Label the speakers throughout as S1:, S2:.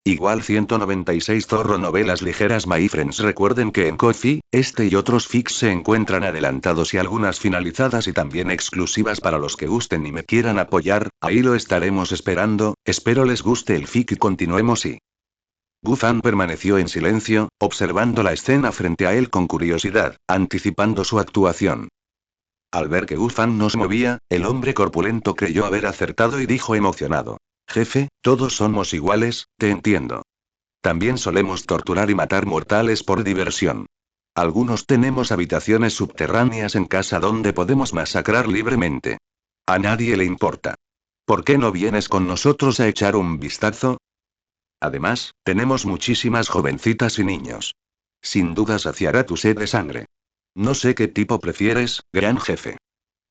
S1: Igual 196 Zorro Novelas ligeras My friends. Recuerden que en Ko-fi, este y otros fics se encuentran adelantados y algunas finalizadas y también exclusivas para los que gusten y me quieran apoyar, ahí lo estaremos esperando, espero les guste el fic y continuemos y... Gufan permaneció en silencio, observando la escena frente a él con curiosidad, anticipando su actuación. Al ver que Gufan no se movía, el hombre corpulento creyó haber acertado y dijo emocionado. Jefe, todos somos iguales, te entiendo. También solemos torturar y matar mortales por diversión. Algunos tenemos habitaciones subterráneas en casa donde podemos masacrar libremente. A nadie le importa. ¿Por qué no vienes con nosotros a echar un vistazo? Además, tenemos muchísimas jovencitas y niños. Sin duda saciará tu sed de sangre. No sé qué tipo prefieres, gran jefe.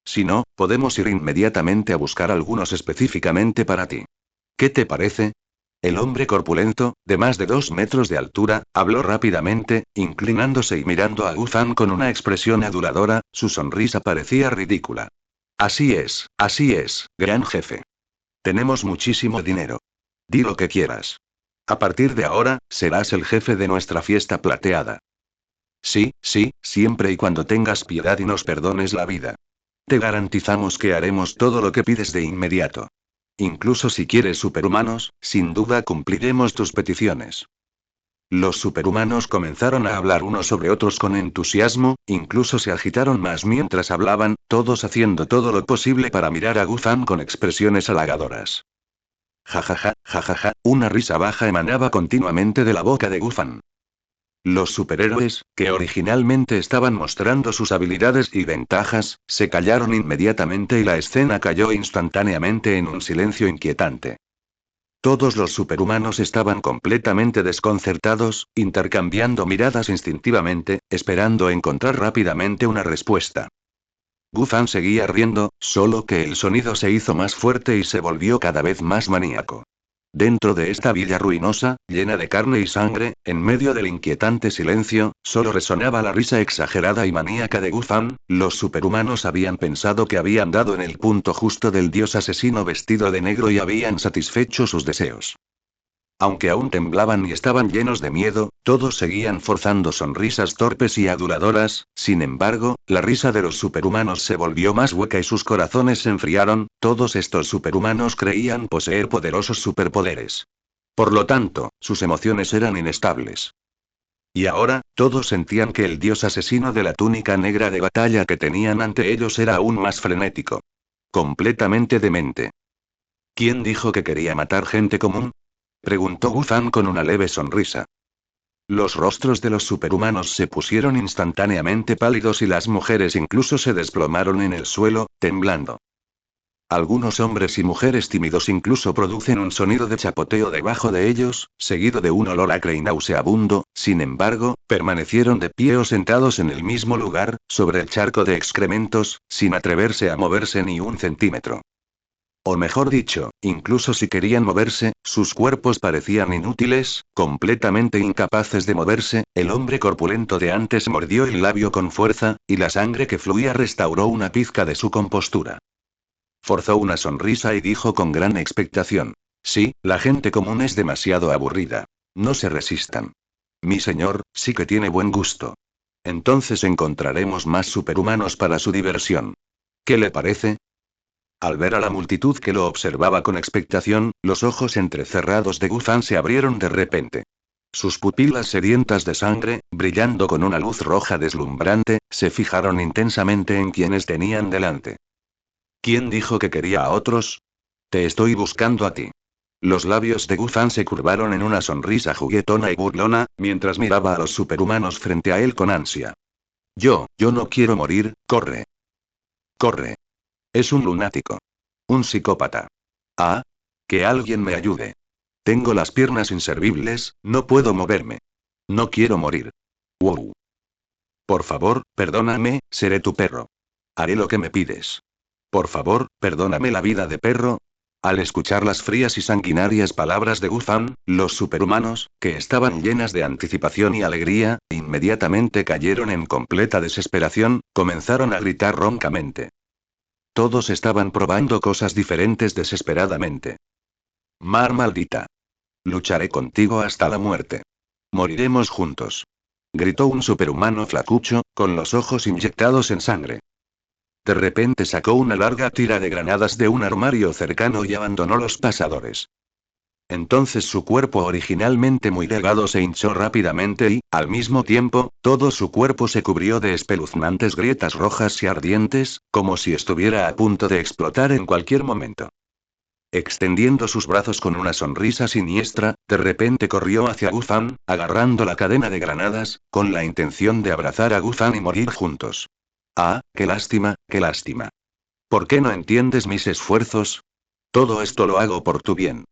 S1: Si no, podemos ir inmediatamente a buscar algunos específicamente para ti. ¿Qué te parece? El hombre corpulento, de más de 2 metros de altura, habló rápidamente, inclinándose y mirando a Gufan con una expresión aduladora, su sonrisa parecía ridícula. Así es, gran jefe. Tenemos muchísimo dinero. Di lo que quieras. A partir de ahora, serás el jefe de nuestra fiesta plateada. Sí, siempre y cuando tengas piedad y nos perdones la vida. Te garantizamos que haremos todo lo que pides de inmediato. Incluso si quieres superhumanos, sin duda cumpliremos tus peticiones. Los superhumanos comenzaron a hablar unos sobre otros con entusiasmo, incluso se agitaron más mientras hablaban, todos haciendo todo lo posible para mirar a Gufan con expresiones halagadoras. Jajaja, una risa baja emanaba continuamente de la boca de Gufan. Los superhéroes, que originalmente estaban mostrando sus habilidades y ventajas, se callaron inmediatamente y la escena cayó instantáneamente en un silencio inquietante. Todos los superhumanos estaban completamente desconcertados, intercambiando miradas instintivamente, esperando encontrar rápidamente una respuesta. Gufan seguía riendo, solo que el sonido se hizo más fuerte y se volvió cada vez más maníaco. Dentro de esta villa ruinosa, llena de carne y sangre, en medio del inquietante silencio, solo resonaba la risa exagerada y maníaca de Gufan. Los superhumanos habían pensado que habían dado en el punto justo del dios asesino vestido de negro y habían satisfecho sus deseos. Aunque aún temblaban y estaban llenos de miedo, todos seguían forzando sonrisas torpes y aduladoras, sin embargo, la risa de los superhumanos se volvió más hueca y sus corazones se enfriaron, todos estos superhumanos creían poseer poderosos superpoderes. Por lo tanto, sus emociones eran inestables. Y ahora, todos sentían que el dios asesino de la túnica negra de batalla que tenían ante ellos era aún más frenético. Completamente demente. ¿Quién dijo que quería matar gente común? Preguntó Gufan con una leve sonrisa. Los rostros de los superhumanos se pusieron instantáneamente pálidos y las mujeres incluso se desplomaron en el suelo, temblando. Algunos hombres y mujeres tímidos incluso producen un sonido de chapoteo debajo de ellos, seguido de un olor acre y nauseabundo, sin embargo, permanecieron de pie o sentados en el mismo lugar, sobre el charco de excrementos, sin atreverse a moverse ni un centímetro. O mejor dicho, incluso si querían moverse, sus cuerpos parecían inútiles, completamente incapaces de moverse. El hombre corpulento de antes mordió el labio con fuerza, y la sangre que fluía restauró una pizca de su compostura. Forzó una sonrisa y dijo con gran expectación. Sí, la gente común es demasiado aburrida. No se resistan. Mi señor, sí que tiene buen gusto. Entonces encontraremos más superhumanos para su diversión. ¿Qué le parece? Al ver a la multitud que lo observaba con expectación, los ojos entrecerrados de Gufan se abrieron de repente. Sus pupilas sedientas de sangre, brillando con una luz roja deslumbrante, se fijaron intensamente en quienes tenían delante. ¿Quién dijo que quería a otros? Te estoy buscando a ti. Los labios de Gufan se curvaron en una sonrisa juguetona y burlona, mientras miraba a los superhumanos frente a él con ansia. Yo no quiero morir, corre. Corre. Es un lunático. Un psicópata. Ah. Que alguien me ayude. Tengo las piernas inservibles, no puedo moverme. No quiero morir. Wow. Por favor, perdóname, seré tu perro. Haré lo que me pides. Por favor, perdóname la vida de perro. Al escuchar las frías y sanguinarias palabras de Gufan, los superhumanos, que estaban llenas de anticipación y alegría, inmediatamente cayeron en completa desesperación, comenzaron a gritar roncamente. Todos estaban probando cosas diferentes desesperadamente. Mar maldita. Lucharé contigo hasta la muerte. Moriremos juntos. Gritó un superhumano flacucho, con los ojos inyectados en sangre. De repente sacó una larga tira de granadas de un armario cercano y abandonó los pasadores. Entonces su cuerpo originalmente muy delgado se hinchó rápidamente y, al mismo tiempo, todo su cuerpo se cubrió de espeluznantes grietas rojas y ardientes, como si estuviera a punto de explotar en cualquier momento. Extendiendo sus brazos con una sonrisa siniestra, de repente corrió hacia Gufan, agarrando la cadena de granadas, con la intención de abrazar a Gufan y morir juntos. Ah, qué lástima, qué lástima. ¿Por qué no entiendes mis esfuerzos? Todo esto lo hago por tu bien.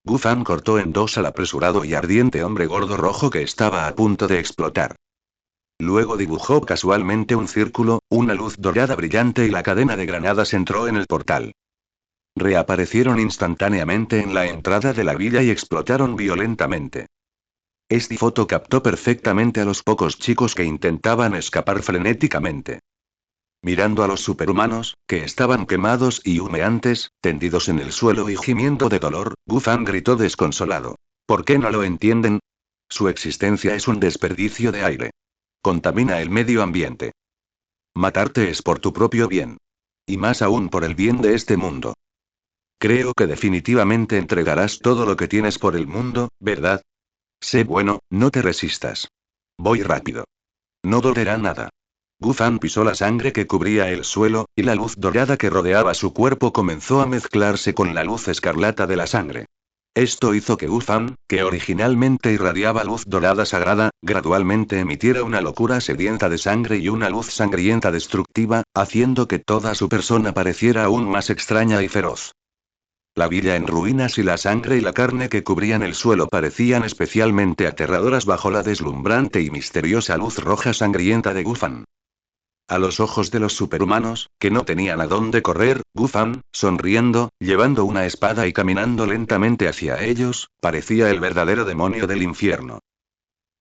S1: Gufan cortó en dos al apresurado y ardiente hombre gordo rojo que estaba a punto de explotar. Luego dibujó casualmente un círculo, una luz dorada brillante y la cadena de granadas entró en el portal. Reaparecieron instantáneamente en la entrada de la villa y explotaron violentamente. Esta foto captó perfectamente a los pocos chicos que intentaban escapar frenéticamente. Mirando a los superhumanos, que estaban quemados y humeantes, tendidos en el suelo y gimiendo de dolor, Gufan gritó desconsolado. ¿Por qué no lo entienden? Su existencia es un desperdicio de aire. Contamina el medio ambiente. Matarte es por tu propio bien. Y más aún por el bien de este mundo. Creo que definitivamente entregarás todo lo que tienes por el mundo, ¿verdad? Sé bueno, no te resistas. Voy rápido. No dolerá nada. Gufan pisó la sangre que cubría el suelo, y la luz dorada que rodeaba su cuerpo comenzó a mezclarse con la luz escarlata de la sangre. Esto hizo que Gufan, que originalmente irradiaba luz dorada sagrada, gradualmente emitiera una locura sedienta de sangre y una luz sangrienta destructiva, haciendo que toda su persona pareciera aún más extraña y feroz. La villa en ruinas y la sangre y la carne que cubrían el suelo parecían especialmente aterradoras bajo la deslumbrante y misteriosa luz roja sangrienta de Gufan. A los ojos de los superhumanos, que no tenían a dónde correr, Gufan, sonriendo, llevando una espada y caminando lentamente hacia ellos, parecía el verdadero demonio del infierno.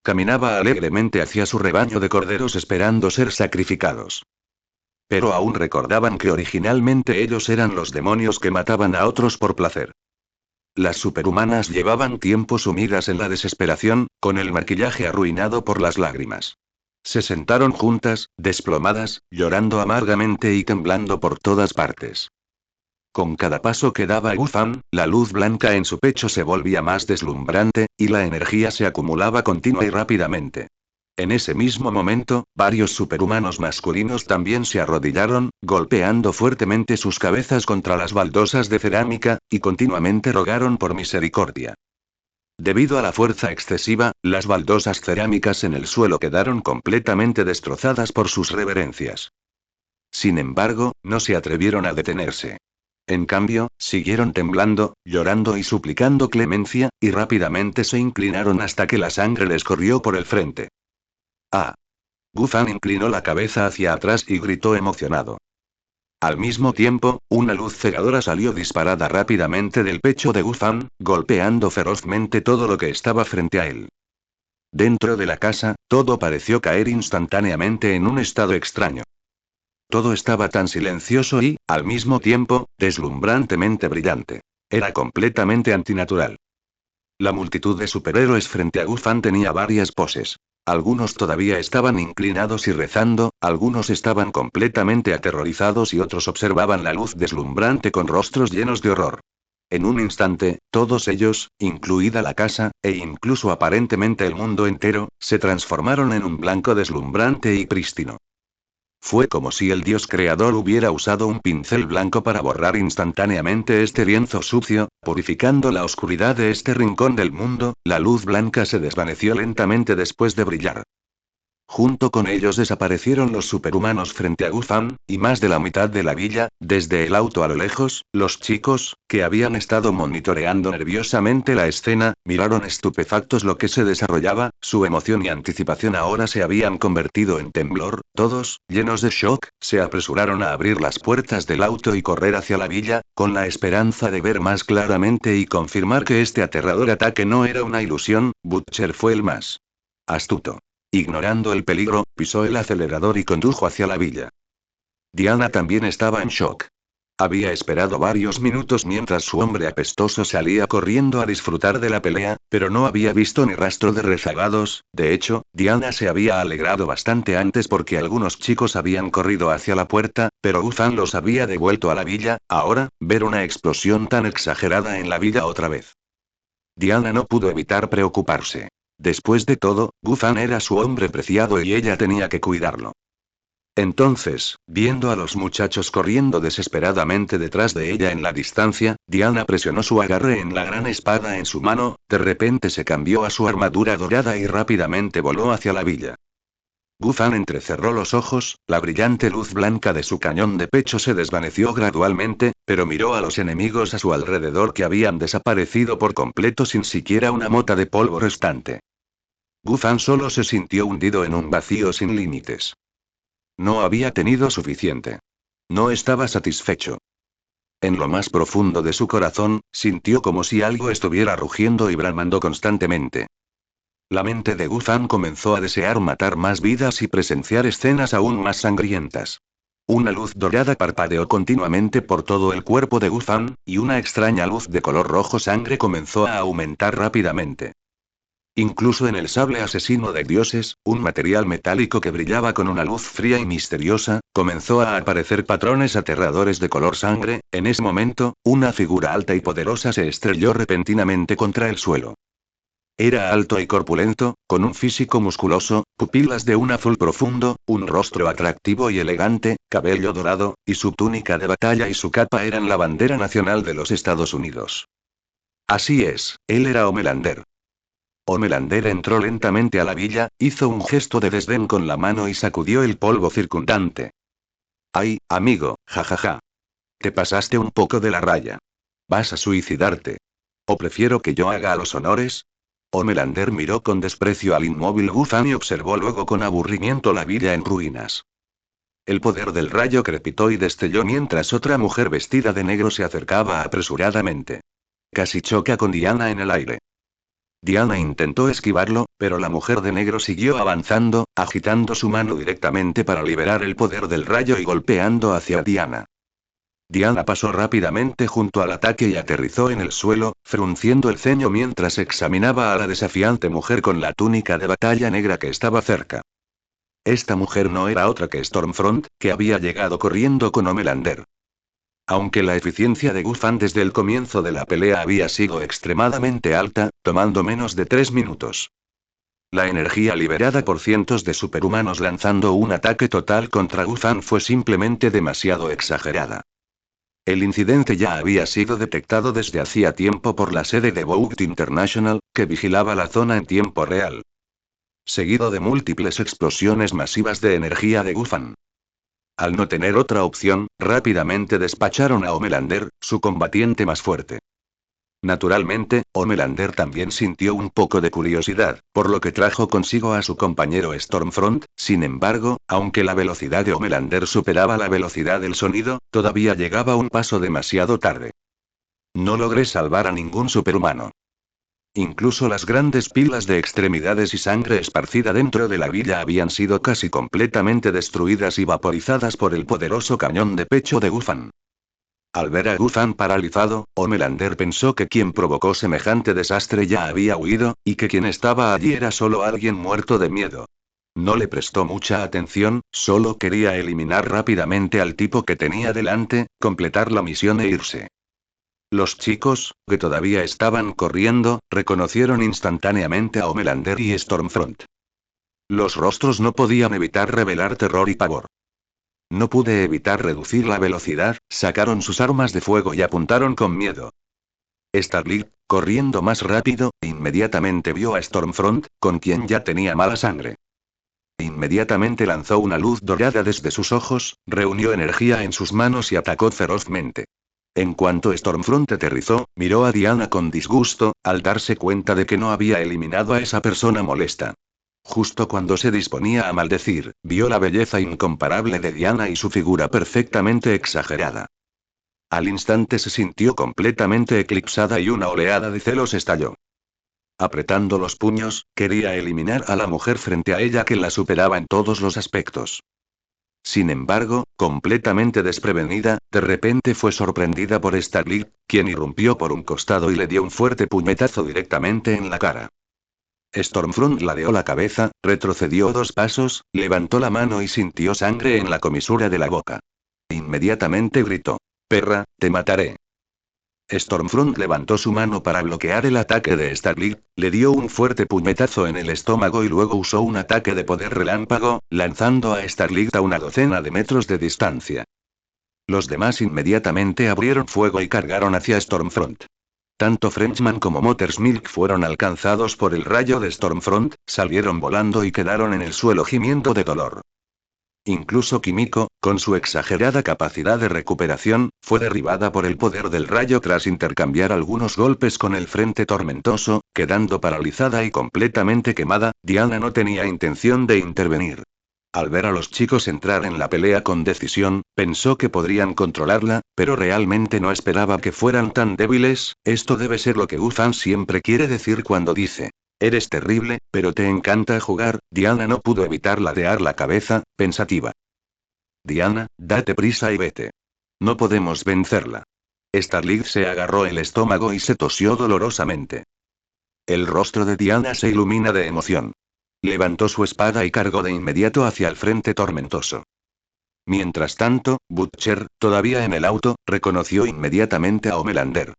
S1: Caminaba alegremente hacia su rebaño de corderos esperando ser sacrificados. Pero aún recordaban que originalmente ellos eran los demonios que mataban a otros por placer. Las superhumanas llevaban tiempo sumidas en la desesperación, con el maquillaje arruinado por las lágrimas. Se sentaron juntas, desplomadas, llorando amargamente y temblando por todas partes. Con cada paso que daba Gufan, la luz blanca en su pecho se volvía más deslumbrante, y la energía se acumulaba continua y rápidamente. En ese mismo momento, varios superhumanos masculinos también se arrodillaron, golpeando fuertemente sus cabezas contra las baldosas de cerámica, y continuamente rogaron por misericordia. Debido a la fuerza excesiva, las baldosas cerámicas en el suelo quedaron completamente destrozadas por sus reverencias. Sin embargo, no se atrevieron a detenerse. En cambio, siguieron temblando, llorando y suplicando clemencia, y rápidamente se inclinaron hasta que la sangre les corrió por el frente. ¡Ah! Gufan inclinó la cabeza hacia atrás y gritó emocionado. Al mismo tiempo, una luz cegadora salió disparada rápidamente del pecho de Gufan, golpeando ferozmente todo lo que estaba frente a él. Dentro de la casa, todo pareció caer instantáneamente en un estado extraño. Todo estaba tan silencioso y, al mismo tiempo, deslumbrantemente brillante. Era completamente antinatural. La multitud de superhéroes frente a Gufan tenía varias poses. Algunos todavía estaban inclinados y rezando, algunos estaban completamente aterrorizados y otros observaban la luz deslumbrante con rostros llenos de horror. En un instante, todos ellos, incluida la casa, e incluso aparentemente el mundo entero, se transformaron en un blanco deslumbrante y prístino. Fue como si el dios creador hubiera usado un pincel blanco para borrar instantáneamente este lienzo sucio, purificando la oscuridad de este rincón del mundo. La luz blanca se desvaneció lentamente después de brillar. Junto con ellos desaparecieron los superhumanos frente a Gufan, y más de la mitad de la villa, desde el auto a lo lejos, los chicos, que habían estado monitoreando nerviosamente la escena, miraron estupefactos lo que se desarrollaba, su emoción y anticipación ahora se habían convertido en temblor, todos, llenos de shock, se apresuraron a abrir las puertas del auto y correr hacia la villa, con la esperanza de ver más claramente y confirmar que este aterrador ataque no era una ilusión. Butcher fue el más astuto. Ignorando el peligro, pisó el acelerador y condujo hacia la villa. Diana también estaba en shock. Había esperado varios minutos mientras su hombre apestoso salía corriendo a disfrutar de la pelea, pero no había visto ni rastro de rezagados. De hecho, Diana se había alegrado bastante antes porque algunos chicos habían corrido hacia la puerta, pero Guzan los había devuelto a la villa. Ahora, ver una explosión tan exagerada en la villa otra vez. Diana no pudo evitar preocuparse. Después de todo, Guzan era su hombre preciado y ella tenía que cuidarlo. Entonces, viendo a los muchachos corriendo desesperadamente detrás de ella en la distancia, Diana presionó su agarre en la gran espada en su mano, de repente se cambió a su armadura dorada y rápidamente voló hacia la villa. Guzan entrecerró los ojos, la brillante luz blanca de su cañón de pecho se desvaneció gradualmente, pero miró a los enemigos a su alrededor que habían desaparecido por completo sin siquiera una mota de polvo restante. Guzan solo se sintió hundido en un vacío sin límites. No había tenido suficiente. No estaba satisfecho. En lo más profundo de su corazón, sintió como si algo estuviera rugiendo y bramando constantemente. La mente de Guzan comenzó a desear matar más vidas y presenciar escenas aún más sangrientas. Una luz dorada parpadeó continuamente por todo el cuerpo de Guzan, y una extraña luz de color rojo sangre comenzó a aumentar rápidamente. Incluso en el sable asesino de dioses, un material metálico que brillaba con una luz fría y misteriosa, comenzó a aparecer patrones aterradores de color sangre. En ese momento, una figura alta y poderosa se estrelló repentinamente contra el suelo. Era alto y corpulento, con un físico musculoso, pupilas de un azul profundo, un rostro atractivo y elegante, cabello dorado, y su túnica de batalla y su capa eran la bandera nacional de los Estados Unidos. Así es, él era Homelander. Homelander entró lentamente a la villa, hizo un gesto de desdén con la mano y sacudió el polvo circundante. ¡Ay, amigo, jajaja! Te pasaste un poco de la raya. ¿Vas a suicidarte? ¿O prefiero que yo haga los honores? Homelander miró con desprecio al inmóvil Guzan y observó luego con aburrimiento la villa en ruinas. El poder del rayo crepitó y destelló mientras otra mujer vestida de negro se acercaba apresuradamente. Casi choca con Diana en el aire. Diana intentó esquivarlo, pero la mujer de negro siguió avanzando, agitando su mano directamente para liberar el poder del rayo y golpeando hacia Diana. Diana pasó rápidamente junto al ataque y aterrizó en el suelo, frunciendo el ceño mientras examinaba a la desafiante mujer con la túnica de batalla negra que estaba cerca. Esta mujer no era otra que Stormfront, que había llegado corriendo con Homelander. Aunque la eficiencia de Guzan desde el comienzo de la pelea había sido extremadamente alta, tomando menos de 3 minutos. La energía liberada por cientos de superhumanos lanzando un ataque total contra Guzan fue simplemente demasiado exagerada. El incidente ya había sido detectado desde hacía tiempo por la sede de Vought International, que vigilaba la zona en tiempo real. Seguido de múltiples explosiones masivas de energía de Guzan. Al no tener otra opción, rápidamente despacharon a Homelander, su combatiente más fuerte. Naturalmente, Homelander también sintió un poco de curiosidad, por lo que trajo consigo a su compañero Stormfront. Sin embargo, aunque la velocidad de Homelander superaba la velocidad del sonido, todavía llegaba un paso demasiado tarde. No logré salvar a ningún superhumano. Incluso las grandes pilas de extremidades y sangre esparcida dentro de la villa habían sido casi completamente destruidas y vaporizadas por el poderoso cañón de pecho de Guzan. Al ver a Guzan paralizado, Homelander pensó que quien provocó semejante desastre ya había huido, y que quien estaba allí era solo alguien muerto de miedo. No le prestó mucha atención, solo quería eliminar rápidamente al tipo que tenía delante, completar la misión e irse. Los chicos, que todavía estaban corriendo, reconocieron instantáneamente a Homelander y Stormfront. Los rostros no podían evitar revelar terror y pavor. No pude evitar reducir la velocidad, sacaron sus armas de fuego y apuntaron con miedo. Starlight, corriendo más rápido, inmediatamente vio a Stormfront, con quien ya tenía mala sangre. Inmediatamente lanzó una luz dorada desde sus ojos, reunió energía en sus manos y atacó ferozmente. En cuanto Stormfront aterrizó, miró a Diana con disgusto, al darse cuenta de que no había eliminado a esa persona molesta. Justo cuando se disponía a maldecir, vio la belleza incomparable de Diana y su figura perfectamente exagerada. Al instante se sintió completamente eclipsada y una oleada de celos estalló. Apretando los puños, quería eliminar a la mujer frente a ella que la superaba en todos los aspectos. Sin embargo, completamente desprevenida, de repente fue sorprendida por Starlight, quien irrumpió por un costado y le dio un fuerte puñetazo directamente en la cara. Stormfront ladeó la cabeza, retrocedió 2 pasos, levantó la mano y sintió sangre en la comisura de la boca. Inmediatamente gritó: «Perra, te mataré». Stormfront levantó su mano para bloquear el ataque de Starlight, le dio un fuerte puñetazo en el estómago y luego usó un ataque de poder relámpago, lanzando a Starlight a una docena de metros de distancia. Los demás inmediatamente abrieron fuego y cargaron hacia Stormfront. Tanto Frenchman como Mottersmilk fueron alcanzados por el rayo de Stormfront, salieron volando y quedaron en el suelo gimiendo de dolor. Incluso Kimiko, con su exagerada capacidad de recuperación, fue derribada por el poder del rayo tras intercambiar algunos golpes con el Frente Tormentoso, quedando paralizada y completamente quemada. Diana no tenía intención de intervenir. Al ver a los chicos entrar en la pelea con decisión, pensó que podrían controlarla, pero realmente no esperaba que fueran tan débiles. Esto debe ser lo que Ufan siempre quiere decir cuando dice: «Eres terrible, pero te encanta jugar». Diana no pudo evitar ladear la cabeza, pensativa. «Diana, date prisa y vete. No podemos vencerla». Starlight se agarró el estómago y se tosió dolorosamente. El rostro de Diana se ilumina de emoción. Levantó su espada y cargó de inmediato hacia el Frente Tormentoso. Mientras tanto, Butcher, todavía en el auto, reconoció inmediatamente a Homelander.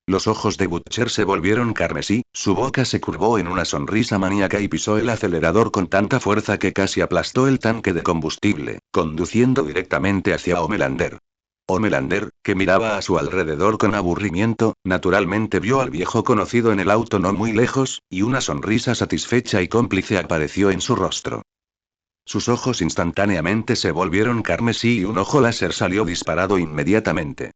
S1: Los ojos de Butcher se volvieron carmesí, su boca se curvó en una sonrisa maníaca y pisó el acelerador con tanta fuerza que casi aplastó el tanque de combustible, conduciendo directamente hacia Homelander. Homelander, que miraba a su alrededor con aburrimiento, naturalmente vio al viejo conocido en el auto no muy lejos, y una sonrisa satisfecha y cómplice apareció en su rostro. Sus ojos instantáneamente se volvieron carmesí y un ojo láser salió disparado inmediatamente.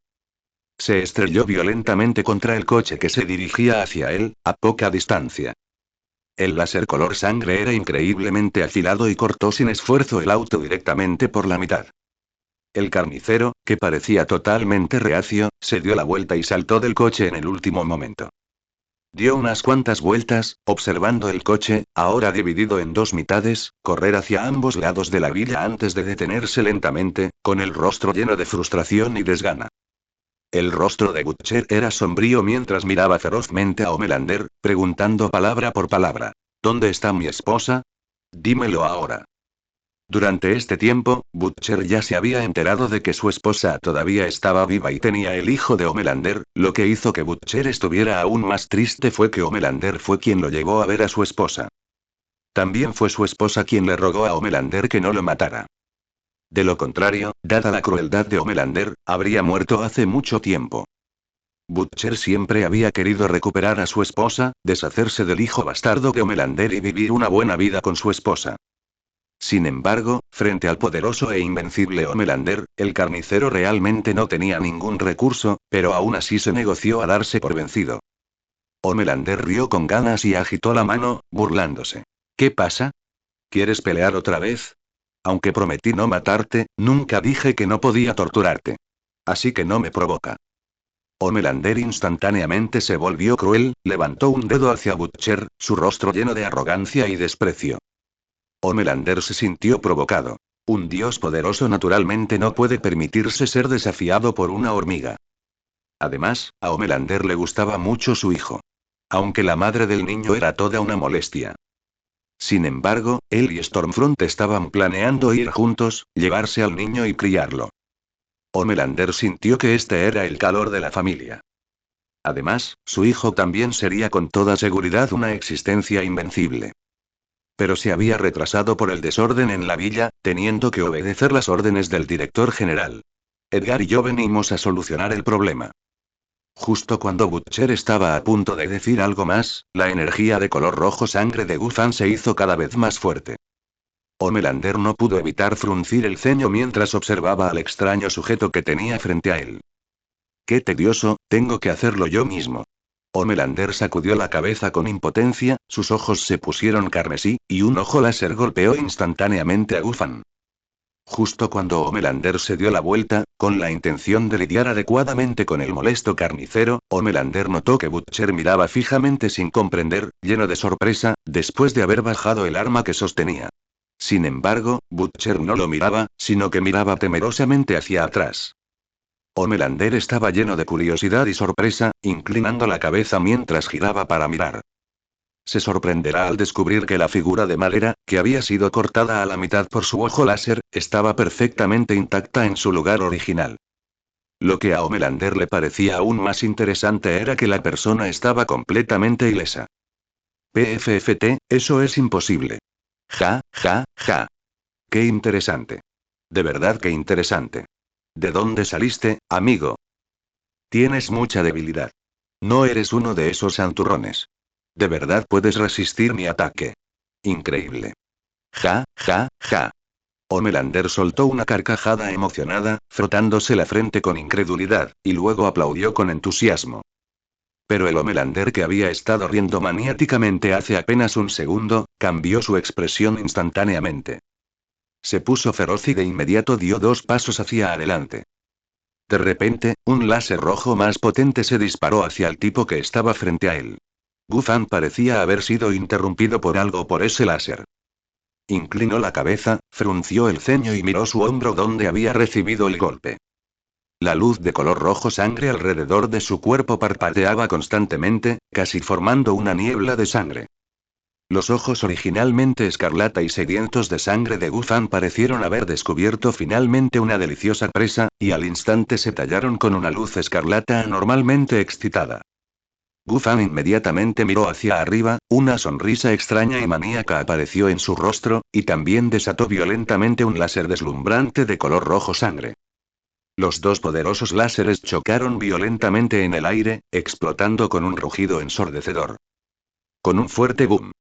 S1: Se estrelló violentamente contra el coche que se dirigía hacia él, a poca distancia. El láser color sangre era increíblemente afilado y cortó sin esfuerzo el auto directamente por la mitad. El carnicero, que parecía totalmente reacio, se dio la vuelta y saltó del coche en el último momento. Dio unas cuantas vueltas, observando el coche, ahora dividido en 2 mitades, correr hacia ambos lados de la villa antes de detenerse lentamente, con el rostro lleno de frustración y desgana. El rostro de Butcher era sombrío mientras miraba ferozmente a Homelander, preguntando palabra por palabra: «¿Dónde está mi esposa? Dímelo ahora». Durante este tiempo, Butcher ya se había enterado de que su esposa todavía estaba viva y tenía el hijo de Homelander. Lo que hizo que Butcher estuviera aún más triste fue que Homelander fue quien lo llevó a ver a su esposa. También fue su esposa quien le rogó a Homelander que no lo matara. De lo contrario, dada la crueldad de Homelander, habría muerto hace mucho tiempo. Butcher siempre había querido recuperar a su esposa, deshacerse del hijo bastardo de Homelander y vivir una buena vida con su esposa. Sin embargo, frente al poderoso e invencible Homelander, el carnicero realmente no tenía ningún recurso, pero aún así se negoció a darse por vencido. Homelander rió con ganas y agitó la mano, burlándose. «¿Qué pasa? ¿Quieres pelear otra vez? Aunque prometí no matarte, nunca dije que no podía torturarte. Así que no me provoca». Homelander instantáneamente se volvió cruel, levantó un dedo hacia Butcher, su rostro lleno de arrogancia y desprecio. Homelander se sintió provocado. Un dios poderoso naturalmente no puede permitirse ser desafiado por una hormiga. Además, a Homelander le gustaba mucho su hijo. Aunque la madre del niño era toda una molestia. Sin embargo, él y Stormfront estaban planeando ir juntos, llevarse al niño y criarlo. Homelander sintió que este era el calor de la familia. Además, su hijo también sería con toda seguridad una existencia invencible. Pero se había retrasado por el desorden en la villa, teniendo que obedecer las órdenes del director general. Edgar y yo venimos a solucionar el problema. Justo cuando Butcher estaba a punto de decir algo más, la energía de color rojo sangre de Gufan se hizo cada vez más fuerte. Homelander no pudo evitar fruncir el ceño mientras observaba al extraño sujeto que tenía frente a él. «Qué tedioso, tengo que hacerlo yo mismo». Homelander sacudió la cabeza con impotencia, sus ojos se pusieron carmesí, y un ojo láser golpeó instantáneamente a Gufan. Justo cuando Homelander se dio la vuelta, con la intención de lidiar adecuadamente con el molesto carnicero, Homelander notó que Butcher miraba fijamente sin comprender, lleno de sorpresa, después de haber bajado el arma que sostenía. Sin embargo, Butcher no lo miraba, sino que miraba temerosamente hacia atrás. Homelander estaba lleno de curiosidad y sorpresa, inclinando la cabeza mientras giraba para mirar. Se sorprenderá al descubrir que la figura de madera, que había sido cortada a la mitad por su ojo láser, estaba perfectamente intacta en su lugar original. Lo que a Homelander le parecía aún más interesante era que la persona estaba completamente ilesa. PFFT, eso es imposible. Ja, ja, ja. Qué interesante. De verdad que interesante. ¿De dónde saliste, amigo? Tienes mucha debilidad. No eres uno de esos santurrones. ¿De verdad puedes resistir mi ataque? Increíble. Ja, ja, ja. Homelander soltó una carcajada emocionada, frotándose la frente con incredulidad, y luego aplaudió con entusiasmo. Pero el Homelander que había estado riendo maniáticamente hace apenas un segundo, cambió su expresión instantáneamente. Se puso feroz y de inmediato dio 2 pasos hacia adelante. De repente, un láser rojo más potente se disparó hacia el tipo que estaba frente a él. Gufan parecía haber sido interrumpido por algo por ese láser. Inclinó la cabeza, frunció el ceño y miró su hombro donde había recibido el golpe. La luz de color rojo sangre alrededor de su cuerpo parpadeaba constantemente, casi formando una niebla de sangre. Los ojos originalmente escarlata y sedientos de sangre de Gufan parecieron haber descubierto finalmente una deliciosa presa, y al instante se tallaron con una luz escarlata anormalmente excitada. Gufan inmediatamente miró hacia arriba, una sonrisa extraña y maníaca apareció en su rostro, y también desató violentamente un láser deslumbrante de color rojo sangre. Los 2 poderosos láseres chocaron violentamente en el aire, explotando con un rugido ensordecedor. Con un fuerte boom.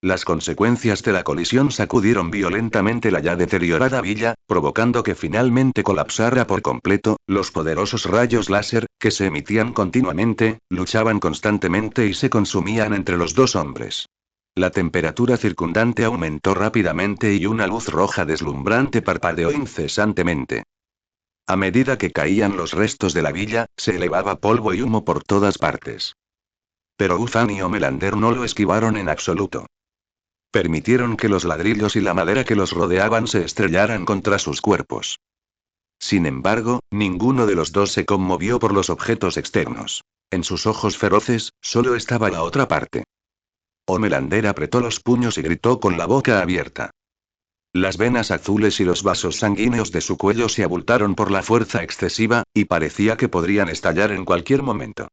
S1: Las consecuencias de la colisión sacudieron violentamente la ya deteriorada villa, provocando que finalmente colapsara por completo. Los poderosos rayos láser, que se emitían continuamente, luchaban constantemente y se consumían entre los 2 hombres. La temperatura circundante aumentó rápidamente y una luz roja deslumbrante parpadeó incesantemente. A medida que caían los restos de la villa, se elevaba polvo y humo por todas partes. Pero Gufan y Homelander no lo esquivaron en absoluto. Permitieron que los ladrillos y la madera que los rodeaban se estrellaran contra sus cuerpos. Sin embargo, ninguno de los 2 se conmovió por los objetos externos. En sus ojos feroces, solo estaba la otra parte. Homelander apretó los puños y gritó con la boca abierta. Las venas azules y los vasos sanguíneos de su cuello se abultaron por la fuerza excesiva, y parecía que podrían estallar en cualquier momento.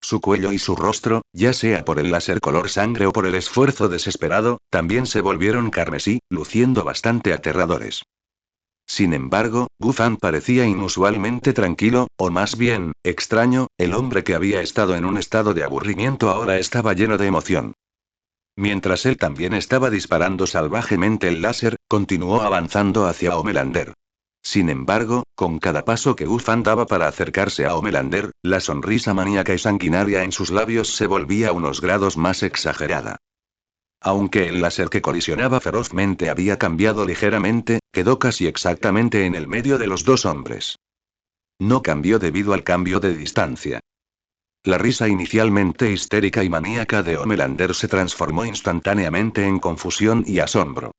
S1: Su cuello y su rostro, ya sea por el láser color sangre o por el esfuerzo desesperado, también se volvieron carmesí, luciendo bastante aterradores. Sin embargo, Gufan parecía inusualmente tranquilo, o más bien, extraño. El hombre que había estado en un estado de aburrimiento ahora estaba lleno de emoción. Mientras él también estaba disparando salvajemente el láser, continuó avanzando hacia Homelander. Sin embargo, con cada paso que Gufan daba para acercarse a Homelander, la sonrisa maníaca y sanguinaria en sus labios se volvía unos grados más exagerada. Aunque el láser que colisionaba ferozmente había cambiado ligeramente, quedó casi exactamente en el medio de los 2 hombres. No cambió debido al cambio de distancia. La risa inicialmente histérica y maníaca de Homelander se transformó instantáneamente en confusión y asombro.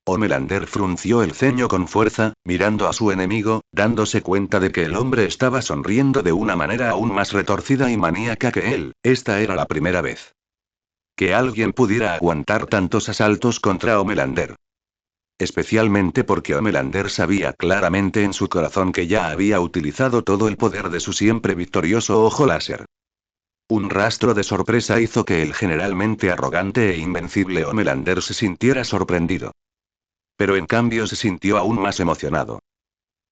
S1: Homelander frunció el ceño con fuerza, mirando a su enemigo, dándose cuenta de que el hombre estaba sonriendo de una manera aún más retorcida y maníaca que él. Esta era la primera vez que alguien pudiera aguantar tantos asaltos contra Homelander. Especialmente porque Homelander sabía claramente en su corazón que ya había utilizado todo el poder de su siempre victorioso ojo láser. Un rastro de sorpresa hizo que el generalmente arrogante e invencible Homelander se sintiera sorprendido. Pero en cambio se sintió aún más emocionado.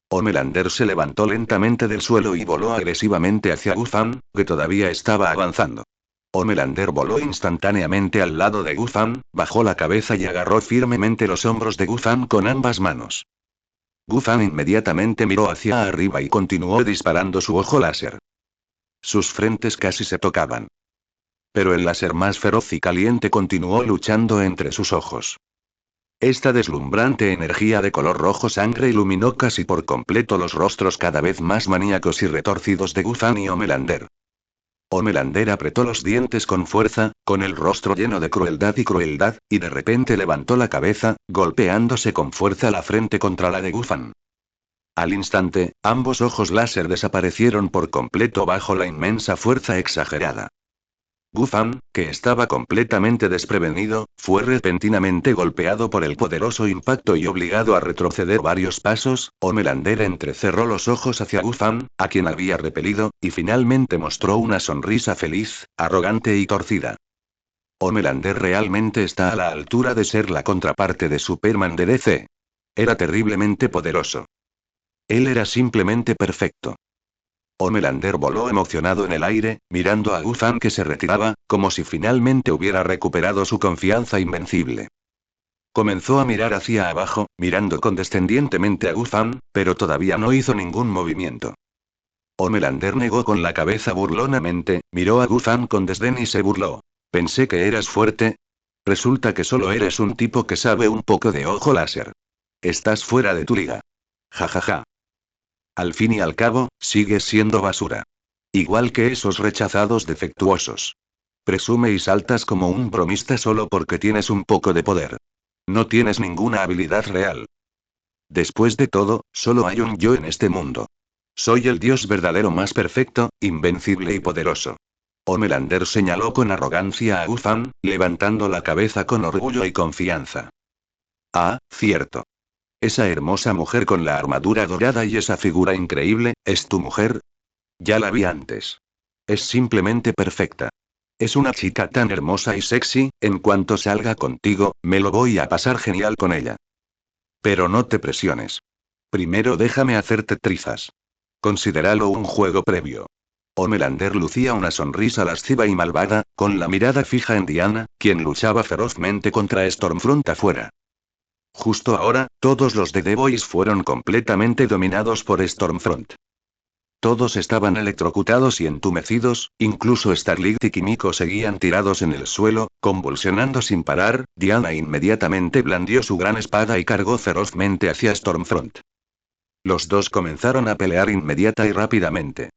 S1: Homelander se levantó lentamente del suelo y voló agresivamente hacia Gufan, que todavía estaba avanzando. Homelander voló instantáneamente al lado de Gufan, bajó la cabeza y agarró firmemente los hombros de Gufan con ambas manos. Gufan inmediatamente miró hacia arriba y continuó disparando su ojo láser. Sus frentes casi se tocaban. Pero el láser más feroz y caliente continuó luchando entre sus ojos. Esta deslumbrante energía de color rojo sangre iluminó casi por completo los rostros cada vez más maníacos y retorcidos de Gufan y Homelander. Homelander apretó los dientes con fuerza, con el rostro lleno de crueldad, y de repente levantó la cabeza, golpeándose con fuerza la frente contra la de Gufan. Al instante, ambos ojos láser desaparecieron por completo bajo la inmensa fuerza exagerada. Gufan, que estaba completamente desprevenido, fue repentinamente golpeado por el poderoso impacto y obligado a retroceder varios pasos. Homelander entrecerró los ojos hacia Gufan, a quien había repelido, y finalmente mostró una sonrisa feliz, arrogante y torcida. Homelander realmente está a la altura de ser la contraparte de Superman de DC. Era terriblemente poderoso. Él era simplemente perfecto. Homelander voló emocionado en el aire, mirando a Gufan que se retiraba, como si finalmente hubiera recuperado su confianza invencible. Comenzó a mirar hacia abajo, mirando condescendientemente a Gufan, pero todavía no hizo ningún movimiento. Homelander negó con la cabeza burlonamente, miró a Gufan con desdén y se burló. Pensé que eras fuerte. Resulta que solo eres un tipo que sabe un poco de ojo láser. Estás fuera de tu liga. Ja ja ja. Al fin y al cabo, sigues siendo basura. Igual que esos rechazados defectuosos. Presume y saltas como un bromista solo porque tienes un poco de poder. No tienes ninguna habilidad real. Después de todo, solo hay un yo en este mundo. Soy el dios verdadero más perfecto, invencible y poderoso. Homelander señaló con arrogancia a Gufan, levantando la cabeza con orgullo y confianza. Ah, cierto. Esa hermosa mujer con la armadura dorada y esa figura increíble, ¿es tu mujer? Ya la vi antes. Es simplemente perfecta. Es una chica tan hermosa y sexy, en cuanto salga contigo, me lo voy a pasar genial con ella. Pero no te presiones. Primero déjame hacerte trizas. Considéralo un juego previo. Homelander lucía una sonrisa lasciva y malvada, con la mirada fija en Diana, quien luchaba ferozmente contra Stormfront afuera. Justo ahora, todos los de The Boys fueron completamente dominados por Stormfront. Todos estaban electrocutados y entumecidos, incluso Starlight y Kimiko seguían tirados en el suelo, convulsionando sin parar. Diana inmediatamente blandió su gran espada y cargó ferozmente hacia Stormfront. Los dos comenzaron a pelear inmediata y rápidamente.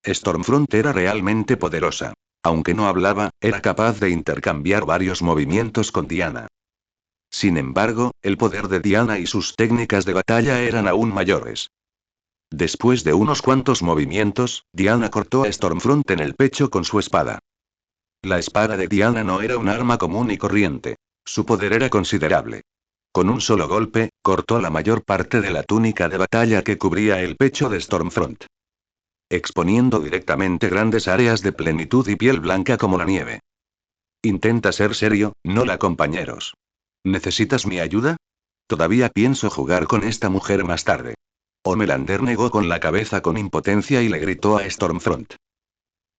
S1: Stormfront era realmente poderosa. Aunque no hablaba, era capaz de intercambiar varios movimientos con Diana. Sin embargo, el poder de Diana y sus técnicas de batalla eran aún mayores. Después de unos cuantos movimientos, Diana cortó a Stormfront en el pecho con su espada. La espada de Diana no era un arma común y corriente. Su poder era considerable. Con un solo golpe, cortó la mayor parte de la túnica de batalla que cubría el pecho de Stormfront, exponiendo directamente grandes áreas de plenitud y piel blanca como la nieve. Intenta ser serio, no la compañeros. ¿Necesitas mi ayuda? Todavía pienso jugar con esta mujer más tarde. Homelander negó con la cabeza con impotencia y le gritó a Stormfront.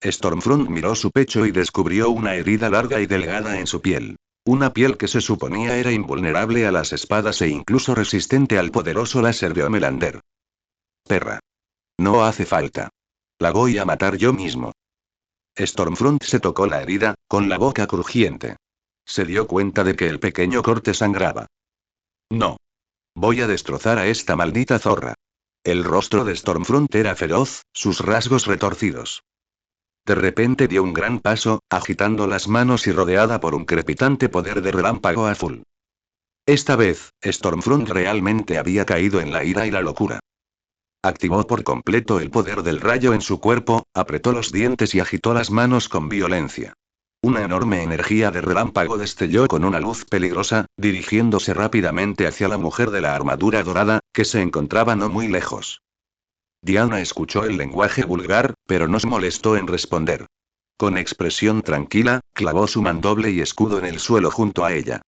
S1: Stormfront miró su pecho y descubrió una herida larga y delgada en su piel. Una piel que se suponía era invulnerable a las espadas e incluso resistente al poderoso láser de Homelander. Perra. No hace falta. La voy a matar yo mismo. Stormfront se tocó la herida, con la boca crujiente. Se dio cuenta de que el pequeño corte sangraba. No. Voy a destrozar a esta maldita zorra. El rostro de Stormfront era feroz, sus rasgos retorcidos. De repente dio un gran paso, agitando las manos y rodeada por un crepitante poder de relámpago azul. Esta vez, Stormfront realmente había caído en la ira y la locura. Activó por completo el poder del rayo en su cuerpo, apretó los dientes y agitó las manos con violencia. Una enorme energía de relámpago destelló con una luz peligrosa, dirigiéndose rápidamente hacia la mujer de la armadura dorada, que se encontraba no muy lejos. Diana escuchó el lenguaje vulgar, pero no se molestó en responder. Con expresión tranquila, clavó su mandoble y escudo en el suelo junto a ella.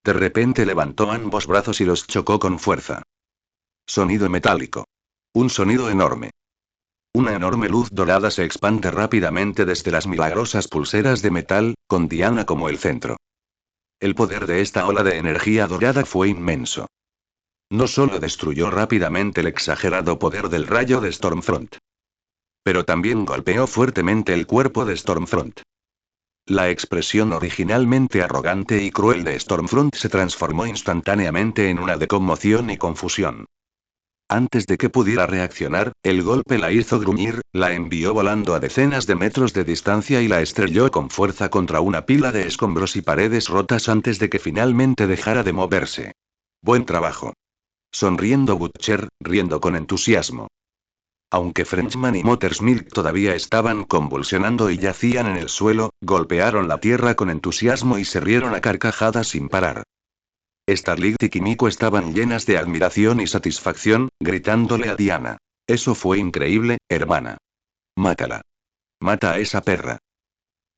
S1: De repente levantó ambos brazos y los chocó con fuerza. Sonido metálico. Un sonido enorme. Una enorme luz dorada se expande rápidamente desde las milagrosas pulseras de metal, con Diana como el centro. El poder de esta ola de energía dorada fue inmenso. No solo destruyó rápidamente el exagerado poder del rayo de Stormfront, pero también golpeó fuertemente el cuerpo de Stormfront. La expresión originalmente arrogante y cruel de Stormfront se transformó instantáneamente en una de conmoción y confusión. Antes de que pudiera reaccionar, el golpe la hizo gruñir, la envió volando a decenas de metros de distancia y la estrelló con fuerza contra una pila de escombros y paredes rotas antes de que finalmente dejara de moverse. Buen trabajo. Sonriendo Butcher, riendo con entusiasmo. Aunque Frenchman y Mothersmilk todavía estaban convulsionando y yacían en el suelo, golpearon la tierra con entusiasmo y se rieron a carcajadas sin parar. Starlight y Kimiko estaban llenas de admiración y satisfacción, gritándole a Diana. Eso fue increíble, hermana. Mátala. Mata a esa perra.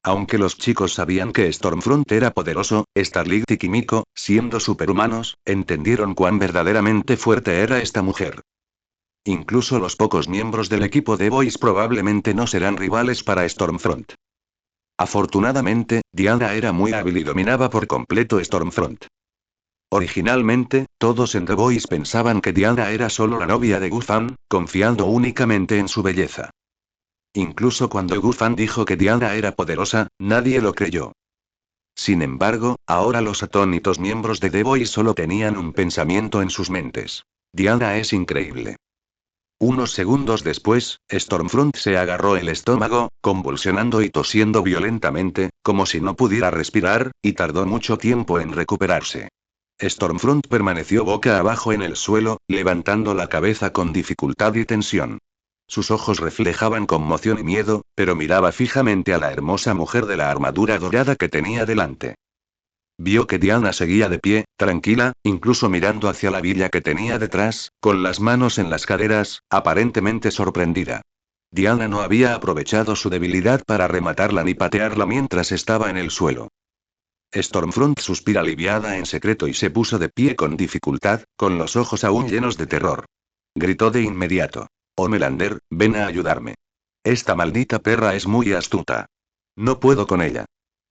S1: Aunque los chicos sabían que Stormfront era poderoso, Starlight y Kimiko, siendo superhumanos, entendieron cuán verdaderamente fuerte era esta mujer. Incluso los pocos miembros del equipo de Boys probablemente no serán rivales para Stormfront. Afortunadamente, Diana era muy hábil y dominaba por completo Stormfront. Originalmente, todos en The Boys pensaban que Diana era solo la novia de Gufan, confiando únicamente en su belleza. Incluso cuando Gufan dijo que Diana era poderosa, nadie lo creyó. Sin embargo, ahora los atónitos miembros de The Boys solo tenían un pensamiento en sus mentes. Diana es increíble. Unos segundos después, Stormfront se agarró el estómago, convulsionando y tosiendo violentamente, como si no pudiera respirar, y tardó mucho tiempo en recuperarse. Stormfront permaneció boca abajo en el suelo, levantando la cabeza con dificultad y tensión. Sus ojos reflejaban conmoción y miedo, pero miraba fijamente a la hermosa mujer de la armadura dorada que tenía delante. Vio que Diana seguía de pie, tranquila, incluso mirando hacia la villa que tenía detrás, con las manos en las caderas, aparentemente sorprendida. Diana no había aprovechado su debilidad para rematarla ni patearla mientras estaba en el suelo. Stormfront suspira aliviada en secreto y se puso de pie con dificultad, con los ojos aún llenos de terror. Gritó de inmediato. Homelander, ven a ayudarme. Esta maldita perra es muy astuta. No puedo con ella.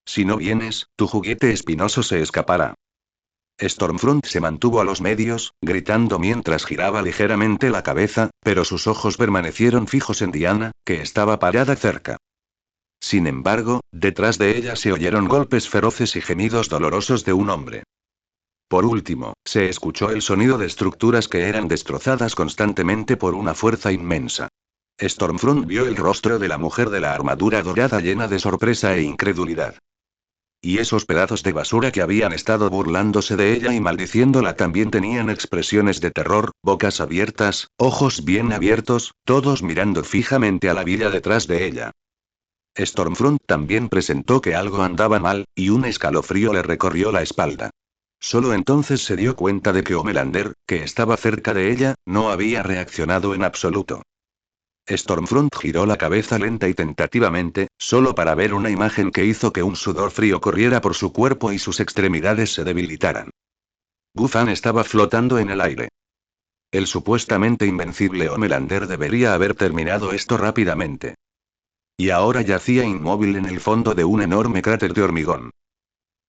S1: Si no vienes, tu juguete espinoso se escapará. Stormfront se mantuvo a los medios, gritando mientras giraba ligeramente la cabeza, pero sus ojos permanecieron fijos en Diana, que estaba parada cerca. Sin embargo, detrás de ella se oyeron golpes feroces y gemidos dolorosos de un hombre. Por último, se escuchó el sonido de estructuras que eran destrozadas constantemente por una fuerza inmensa. Stormfront vio el rostro de la mujer de la armadura dorada llena de sorpresa e incredulidad. Y esos pedazos de basura que habían estado burlándose de ella y maldiciéndola también tenían expresiones de terror, bocas abiertas, ojos bien abiertos, todos mirando fijamente a la villa detrás de ella. Stormfront también presentó que algo andaba mal, y un escalofrío le recorrió la espalda. Solo entonces se dio cuenta de que Homelander, que estaba cerca de ella, no había reaccionado en absoluto. Stormfront giró la cabeza lenta y tentativamente, solo para ver una imagen que hizo que un sudor frío corriera por su cuerpo y sus extremidades se debilitaran. Gufan estaba flotando en el aire. El supuestamente invencible Homelander debería haber terminado esto rápidamente. Y ahora yacía inmóvil en el fondo de un enorme cráter de hormigón.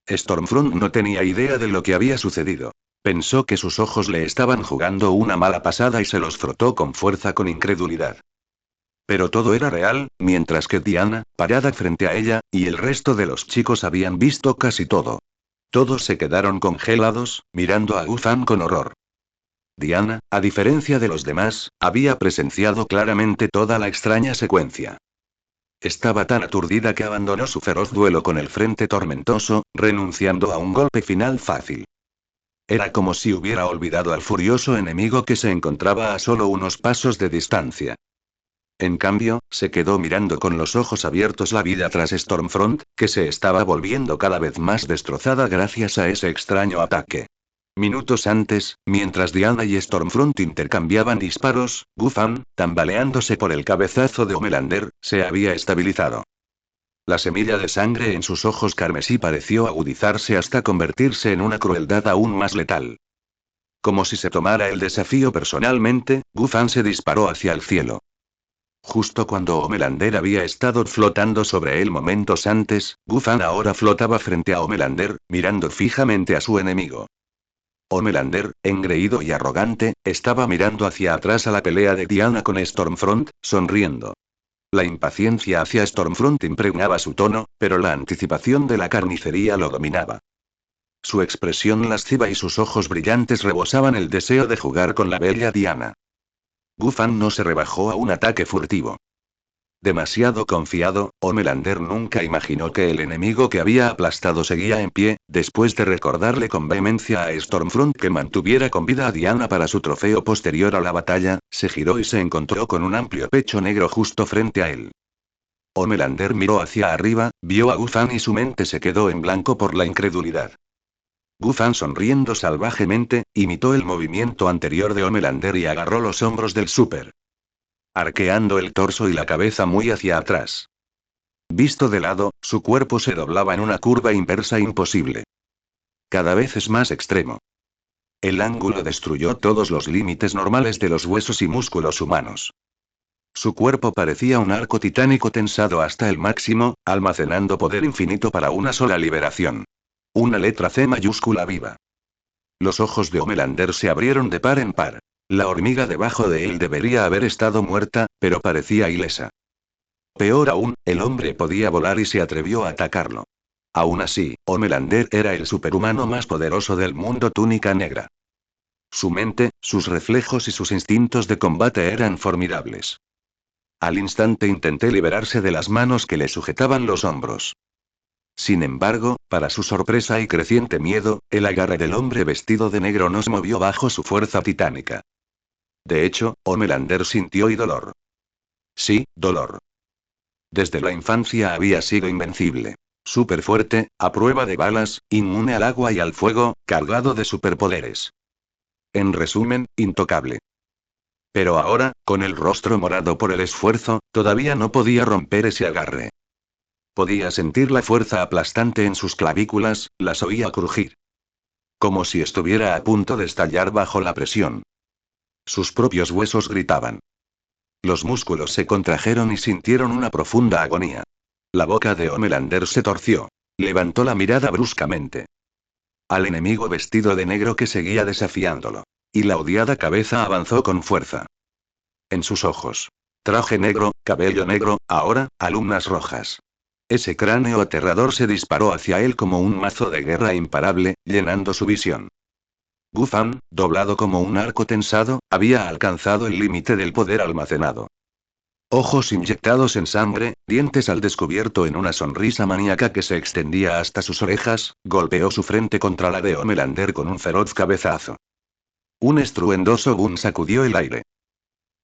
S1: Stormfront no tenía idea de lo que había sucedido. Pensó que sus ojos le estaban jugando una mala pasada y se los frotó con fuerza con incredulidad. Pero todo era real, mientras que Diana, parada frente a ella, y el resto de los chicos habían visto casi todo. Todos se quedaron congelados, mirando a Gufan con horror. Diana, a diferencia de los demás, había presenciado claramente toda la extraña secuencia. Estaba tan aturdida que abandonó su feroz duelo con el frente tormentoso, renunciando a un golpe final fácil. Era como si hubiera olvidado al furioso enemigo que se encontraba a solo unos pasos de distancia. En cambio, se quedó mirando con los ojos abiertos la vida tras Stormfront, que se estaba volviendo cada vez más destrozada gracias a ese extraño ataque. Minutos antes, mientras Diana y Stormfront intercambiaban disparos, Gufan, tambaleándose por el cabezazo de Homelander, se había estabilizado. La semilla de sangre en sus ojos carmesí pareció agudizarse hasta convertirse en una crueldad aún más letal. Como si se tomara el desafío personalmente, Gufan se disparó hacia el cielo. Justo cuando Homelander había estado flotando sobre él momentos antes, Gufan ahora flotaba frente a Homelander, mirando fijamente a su enemigo. Homelander, engreído y arrogante, estaba mirando hacia atrás a la pelea de Diana con Stormfront, sonriendo. La impaciencia hacia Stormfront impregnaba su tono, pero la anticipación de la carnicería lo dominaba. Su expresión lasciva y sus ojos brillantes rebosaban el deseo de jugar con la bella Diana. Gufan no se rebajó a un ataque furtivo. Demasiado confiado, Homelander nunca imaginó que el enemigo que había aplastado seguía en pie, después de recordarle con vehemencia a Stormfront que mantuviera con vida a Diana para su trofeo posterior a la batalla, se giró y se encontró con un amplio pecho negro justo frente a él. Homelander miró hacia arriba, vio a Gufan y su mente se quedó en blanco por la incredulidad. Gufan, sonriendo salvajemente, imitó el movimiento anterior de Homelander y agarró los hombros del súper, arqueando el torso y la cabeza muy hacia atrás. Visto de lado, su cuerpo se doblaba en una curva inversa imposible. Cada vez es más extremo. El ángulo destruyó todos los límites normales de los huesos y músculos humanos. Su cuerpo parecía un arco titánico tensado hasta el máximo, almacenando poder infinito para una sola liberación. Una letra C mayúscula viva. Los ojos de Homelander se abrieron de par en par. La hormiga debajo de él debería haber estado muerta, pero parecía ilesa. Peor aún, el hombre podía volar y se atrevió a atacarlo. Aún así, Homelander era el superhumano más poderoso del mundo túnica negra. Su mente, sus reflejos y sus instintos de combate eran formidables. Al instante intenté liberarse de las manos que le sujetaban los hombros. Sin embargo, para su sorpresa y creciente miedo, el agarre del hombre vestido de negro no se movió bajo su fuerza titánica. De hecho, Homelander sintió dolor. Sí, dolor. Desde la infancia había sido invencible. Súper fuerte, a prueba de balas, inmune al agua y al fuego, cargado de superpoderes. En resumen, intocable. Pero ahora, con el rostro morado por el esfuerzo, todavía no podía romper ese agarre. Podía sentir la fuerza aplastante en sus clavículas, las oía crujir. Como si estuviera a punto de estallar bajo la presión. Sus propios huesos gritaban. Los músculos se contrajeron y sintieron una profunda agonía. La boca de Homelander se torció. Levantó la mirada bruscamente. Al enemigo vestido de negro que seguía desafiándolo. Y la odiada cabeza avanzó con fuerza. En sus ojos. Traje negro, cabello negro, ahora, alumnas rojas. Ese cráneo aterrador se disparó hacia él como un mazo de guerra imparable, llenando su visión. Gufan, doblado como un arco tensado, había alcanzado el límite del poder almacenado. Ojos inyectados en sangre, dientes al descubierto en una sonrisa maníaca que se extendía hasta sus orejas, golpeó su frente contra la de Homelander con un feroz cabezazo. Un estruendoso boom sacudió el aire.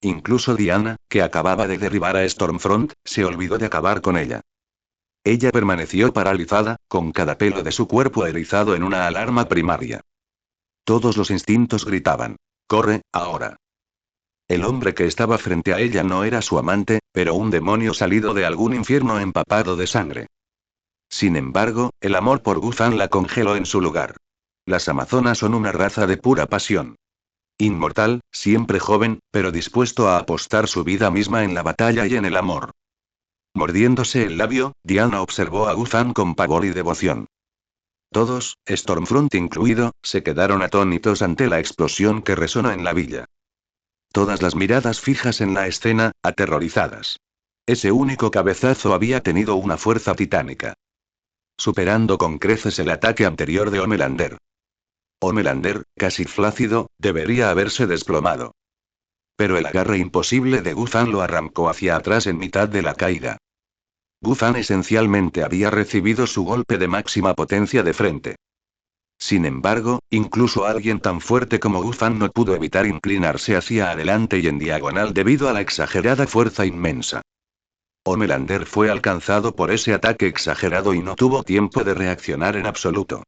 S1: Incluso Diana, que acababa de derribar a Stormfront, se olvidó de acabar con ella. Ella permaneció paralizada, con cada pelo de su cuerpo erizado en una alarma primaria. Todos los instintos gritaban. ¡Corre, ahora! El hombre que estaba frente a ella no era su amante, pero un demonio salido de algún infierno empapado de sangre. Sin embargo, el amor por Gufan la congeló en su lugar. Las amazonas son una raza de pura pasión. Inmortal, siempre joven, pero dispuesto a apostar su vida misma en la batalla y en el amor. Mordiéndose el labio, Diana observó a Gufan con pavor y devoción. Todos, Stormfront incluido, se quedaron atónitos ante la explosión que resonó en la villa. Todas las miradas fijas en la escena, aterrorizadas. Ese único cabezazo había tenido una fuerza titánica. Superando con creces el ataque anterior de Homelander. Homelander, casi flácido, debería haberse desplomado. Pero el agarre imposible de Gufan lo arrancó hacia atrás en mitad de la caída. Gufan esencialmente había recibido su golpe de máxima potencia de frente. Sin embargo, incluso alguien tan fuerte como Gufan no pudo evitar inclinarse hacia adelante y en diagonal debido a la exagerada fuerza inmensa. Homelander fue alcanzado por ese ataque exagerado y no tuvo tiempo de reaccionar en absoluto.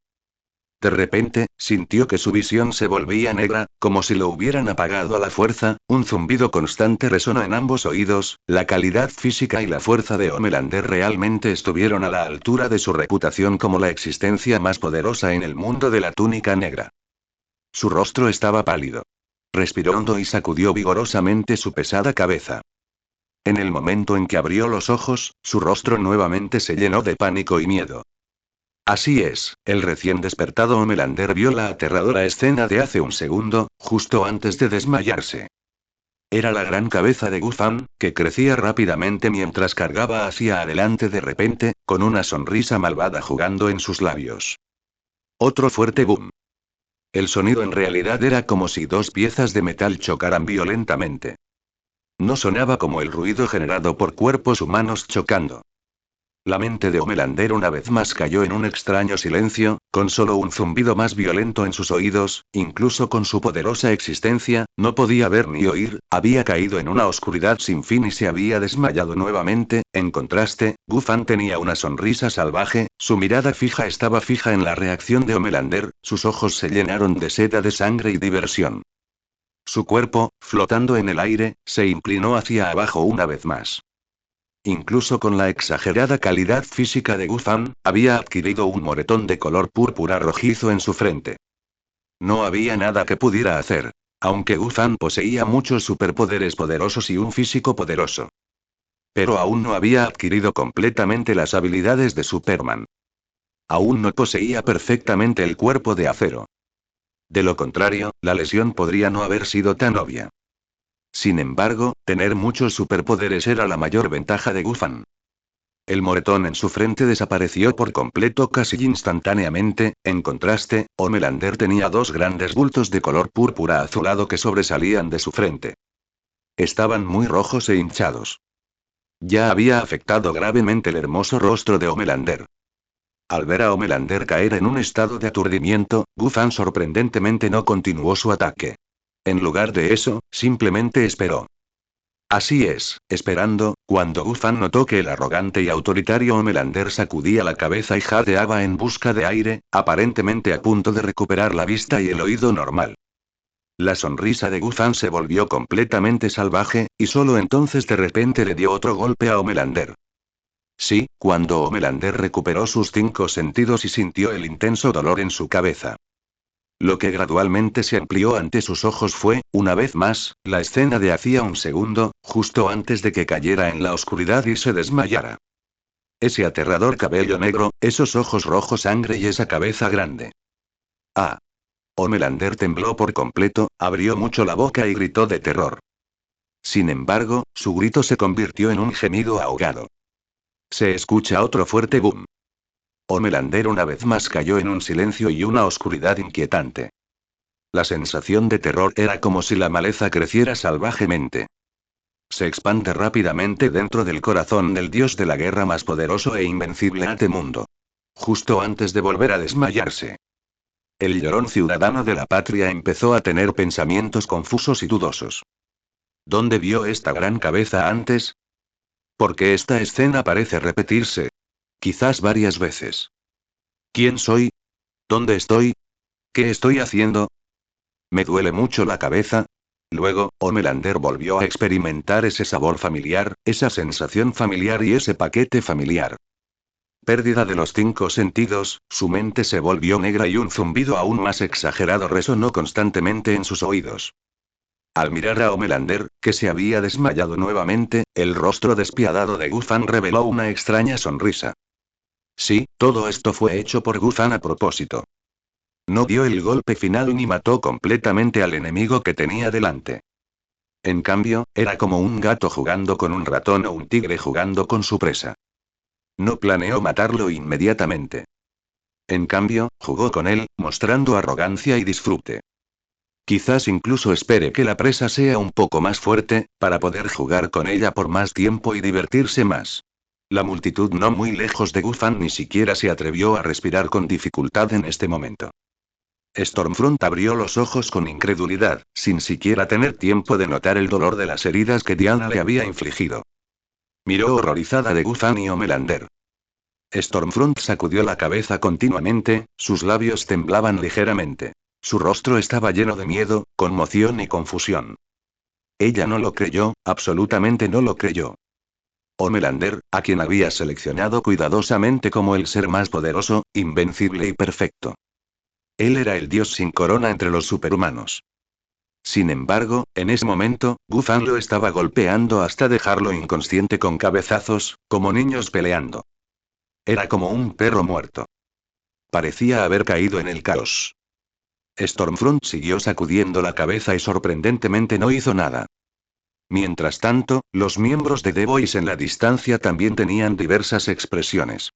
S1: De repente, sintió que su visión se volvía negra, como si lo hubieran apagado a la fuerza, un zumbido constante resonó en ambos oídos, la calidad física y la fuerza de Homelander realmente estuvieron a la altura de su reputación como la existencia más poderosa en el mundo de la túnica negra. Su rostro estaba pálido. Respiró hondo y sacudió vigorosamente su pesada cabeza. En el momento en que abrió los ojos, su rostro nuevamente se llenó de pánico y miedo. Así es, el recién despertado Homelander vio la aterradora escena de hace un segundo, justo antes de desmayarse. Era la gran cabeza de Gufan, que crecía rápidamente mientras cargaba hacia adelante de repente, con una sonrisa malvada jugando en sus labios. Otro fuerte boom. El sonido en realidad era como si dos piezas de metal chocaran violentamente. No sonaba como el ruido generado por cuerpos humanos chocando. La mente de Homelander una vez más cayó en un extraño silencio, con solo un zumbido más violento en sus oídos, incluso con su poderosa existencia, no podía ver ni oír, había caído en una oscuridad sin fin y se había desmayado nuevamente. En contraste, Gufan tenía una sonrisa salvaje, su mirada fija estaba fija en la reacción de Homelander, sus ojos se llenaron de sed de sangre y diversión. Su cuerpo, flotando en el aire, se inclinó hacia abajo una vez más. Incluso con la exagerada calidad física de Gufan, había adquirido un moretón de color púrpura rojizo en su frente. No había nada que pudiera hacer. Aunque Gufan poseía muchos superpoderes poderosos y un físico poderoso. Pero aún no había adquirido completamente las habilidades de Superman. Aún no poseía perfectamente el cuerpo de acero. De lo contrario, la lesión podría no haber sido tan obvia. Sin embargo, tener muchos superpoderes era la mayor ventaja de Gufan. El moretón en su frente desapareció por completo casi instantáneamente. En contraste, Homelander tenía dos grandes bultos de color púrpura azulado que sobresalían de su frente. Estaban muy rojos e hinchados. Ya había afectado gravemente el hermoso rostro de Homelander. Al ver a Homelander caer en un estado de aturdimiento, Gufan sorprendentemente no continuó su ataque. En lugar de eso, simplemente esperó. Así es, esperando, cuando Gufan notó que el arrogante y autoritario Homelander sacudía la cabeza y jadeaba en busca de aire, aparentemente a punto de recuperar la vista y el oído normal. La sonrisa de Gufan se volvió completamente salvaje, y solo entonces de repente le dio otro golpe a Homelander. Sí, cuando Homelander recuperó sus 5 sentidos y sintió el intenso dolor en su cabeza. Lo que gradualmente se amplió ante sus ojos fue, una vez más, la escena de hacía un segundo, justo antes de que cayera en la oscuridad y se desmayara. Ese aterrador cabello negro, esos ojos rojos sangre y esa cabeza grande. ¡Ah! Homelander tembló por completo, abrió mucho la boca y gritó de terror. Sin embargo, su grito se convirtió en un gemido ahogado. Se escucha otro fuerte boom. Homelander una vez más cayó en un silencio y una oscuridad inquietante. La sensación de terror era como si la maleza creciera salvajemente. Se expande rápidamente dentro del corazón del dios de la guerra más poderoso e invencible ante mundo. Justo antes de volver a desmayarse. El llorón ciudadano de la patria empezó a tener pensamientos confusos y dudosos. ¿Dónde vio esta gran cabeza antes? ¿Por qué esta escena parece repetirse? Quizás varias veces. ¿Quién soy? ¿Dónde estoy? ¿Qué estoy haciendo? Me duele mucho la cabeza. Luego, Homelander volvió a experimentar ese sabor familiar, esa sensación familiar y ese paquete familiar. Pérdida de los 5 sentidos, su mente se volvió negra y un zumbido aún más exagerado resonó constantemente en sus oídos. Al mirar a Homelander, que se había desmayado nuevamente, el rostro despiadado de Gufan reveló una extraña sonrisa. Sí, todo esto fue hecho por Gufan a propósito. No dio el golpe final ni mató completamente al enemigo que tenía delante. En cambio, era como un gato jugando con un ratón o un tigre jugando con su presa. No planeó matarlo inmediatamente. En cambio, jugó con él, mostrando arrogancia y disfrute. Quizás incluso espere que la presa sea un poco más fuerte, para poder jugar con ella por más tiempo y divertirse más. La multitud no muy lejos de Gufan ni siquiera se atrevió a respirar con dificultad en este momento. Stormfront abrió los ojos con incredulidad, sin siquiera tener tiempo de notar el dolor de las heridas que Diana le había infligido. Miró horrorizada de Gufan y Homelander. Stormfront sacudió la cabeza continuamente, sus labios temblaban ligeramente. Su rostro estaba lleno de miedo, conmoción y confusión. Ella no lo creyó, absolutamente no lo creyó. Homelander, a quien había seleccionado cuidadosamente como el ser más poderoso, invencible y perfecto. Él era el dios sin corona entre los superhumanos. Sin embargo, en ese momento, Gufan lo estaba golpeando hasta dejarlo inconsciente con cabezazos, como niños peleando. Era como un perro muerto. Parecía haber caído en el caos. Stormfront siguió sacudiendo la cabeza y sorprendentemente no hizo nada. Mientras tanto, los miembros de The Boys en la distancia también tenían diversas expresiones.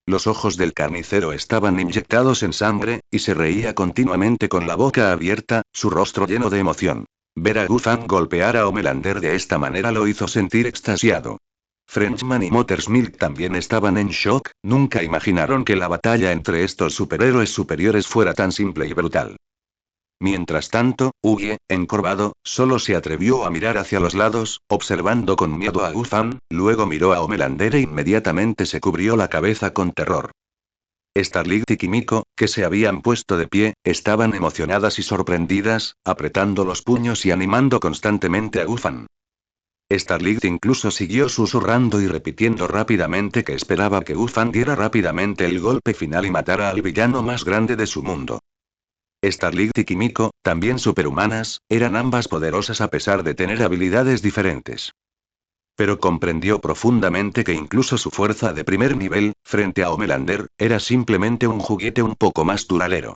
S1: Los ojos del carnicero estaban inyectados en sangre, y se reía continuamente con la boca abierta, su rostro lleno de emoción. Ver a Guzan golpear a Homelander de esta manera lo hizo sentir extasiado. Frenchman y Mothersmilk también estaban en shock, nunca imaginaron que la batalla entre estos superhéroes superiores fuera tan simple y brutal. Mientras tanto, Hughie, encorvado, solo se atrevió a mirar hacia los lados, observando con miedo a Guzan, luego miró a Homelander e inmediatamente se cubrió la cabeza con terror. Starlight y Kimiko, que se habían puesto de pie, estaban emocionadas y sorprendidas, apretando los puños y animando constantemente a Guzan. Starlight incluso siguió susurrando y repitiendo rápidamente que esperaba que Guzan diera rápidamente el golpe final y matara al villano más grande de su mundo. Starlight y Kimiko, también superhumanas, eran ambas poderosas a pesar de tener habilidades diferentes. Pero comprendió profundamente que incluso su fuerza de primer nivel, frente a Homelander, era simplemente un juguete un poco más duradero.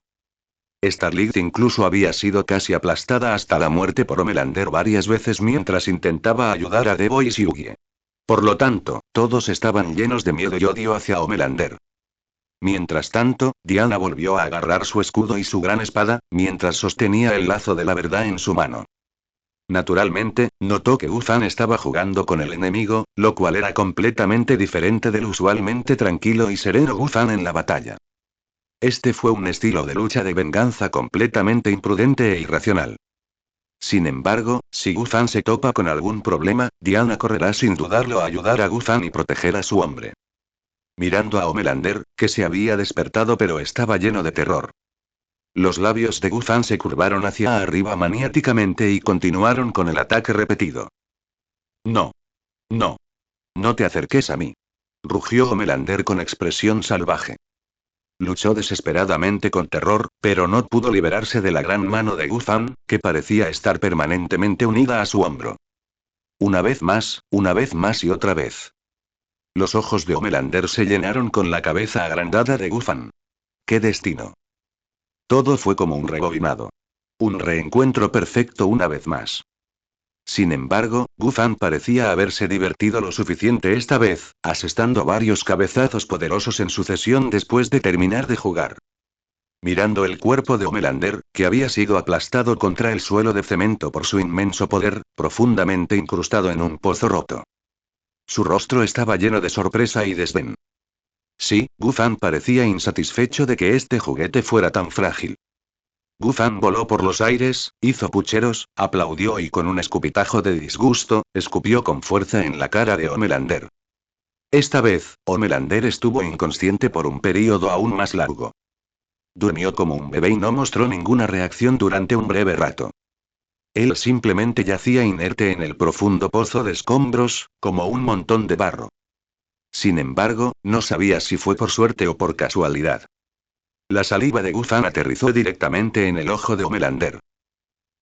S1: Starlight incluso había sido casi aplastada hasta la muerte por Homelander varias veces mientras intentaba ayudar a The Boys y Hughie. Por lo tanto, todos estaban llenos de miedo y odio hacia Homelander. Mientras tanto, Diana volvió a agarrar su escudo y su gran espada, mientras sostenía el lazo de la verdad en su mano. Naturalmente, notó que Guzan estaba jugando con el enemigo, lo cual era completamente diferente del usualmente tranquilo y sereno Guzan en la batalla. Este fue un estilo de lucha de venganza completamente imprudente e irracional. Sin embargo, si Guzan se topa con algún problema, Diana correrá sin dudarlo a ayudar a Guzan y proteger a su hombre. Mirando a Homelander, que se había despertado pero estaba lleno de terror. Los labios de Guzan se curvaron hacia arriba maniáticamente y continuaron con el ataque repetido. No. No. No te acerques a mí. Rugió Homelander con expresión salvaje. Luchó desesperadamente con terror, pero no pudo liberarse de la gran mano de Guzan, que parecía estar permanentemente unida a su hombro. Una vez más y otra vez. Los ojos de Homelander se llenaron con la cabeza agrandada de Guzan. ¡Qué destino! Todo fue como un rebobinado. Un reencuentro perfecto una vez más. Sin embargo, Guzan parecía haberse divertido lo suficiente esta vez, asestando varios cabezazos poderosos en sucesión después de terminar de jugar. Mirando el cuerpo de Homelander, que había sido aplastado contra el suelo de cemento por su inmenso poder, profundamente incrustado en un pozo roto. Su rostro estaba lleno de sorpresa y desdén. Sí, Guzan parecía insatisfecho de que este juguete fuera tan frágil. Guzan voló por los aires, hizo pucheros, aplaudió y con un escupitajo de disgusto, escupió con fuerza en la cara de Homelander. Esta vez, Homelander estuvo inconsciente por un período aún más largo. Durmió como un bebé y no mostró ninguna reacción durante un breve rato. Él simplemente yacía inerte en el profundo pozo de escombros, como un montón de barro. Sin embargo, no sabía si fue por suerte o por casualidad. La saliva de Guzan aterrizó directamente en el ojo de Homelander.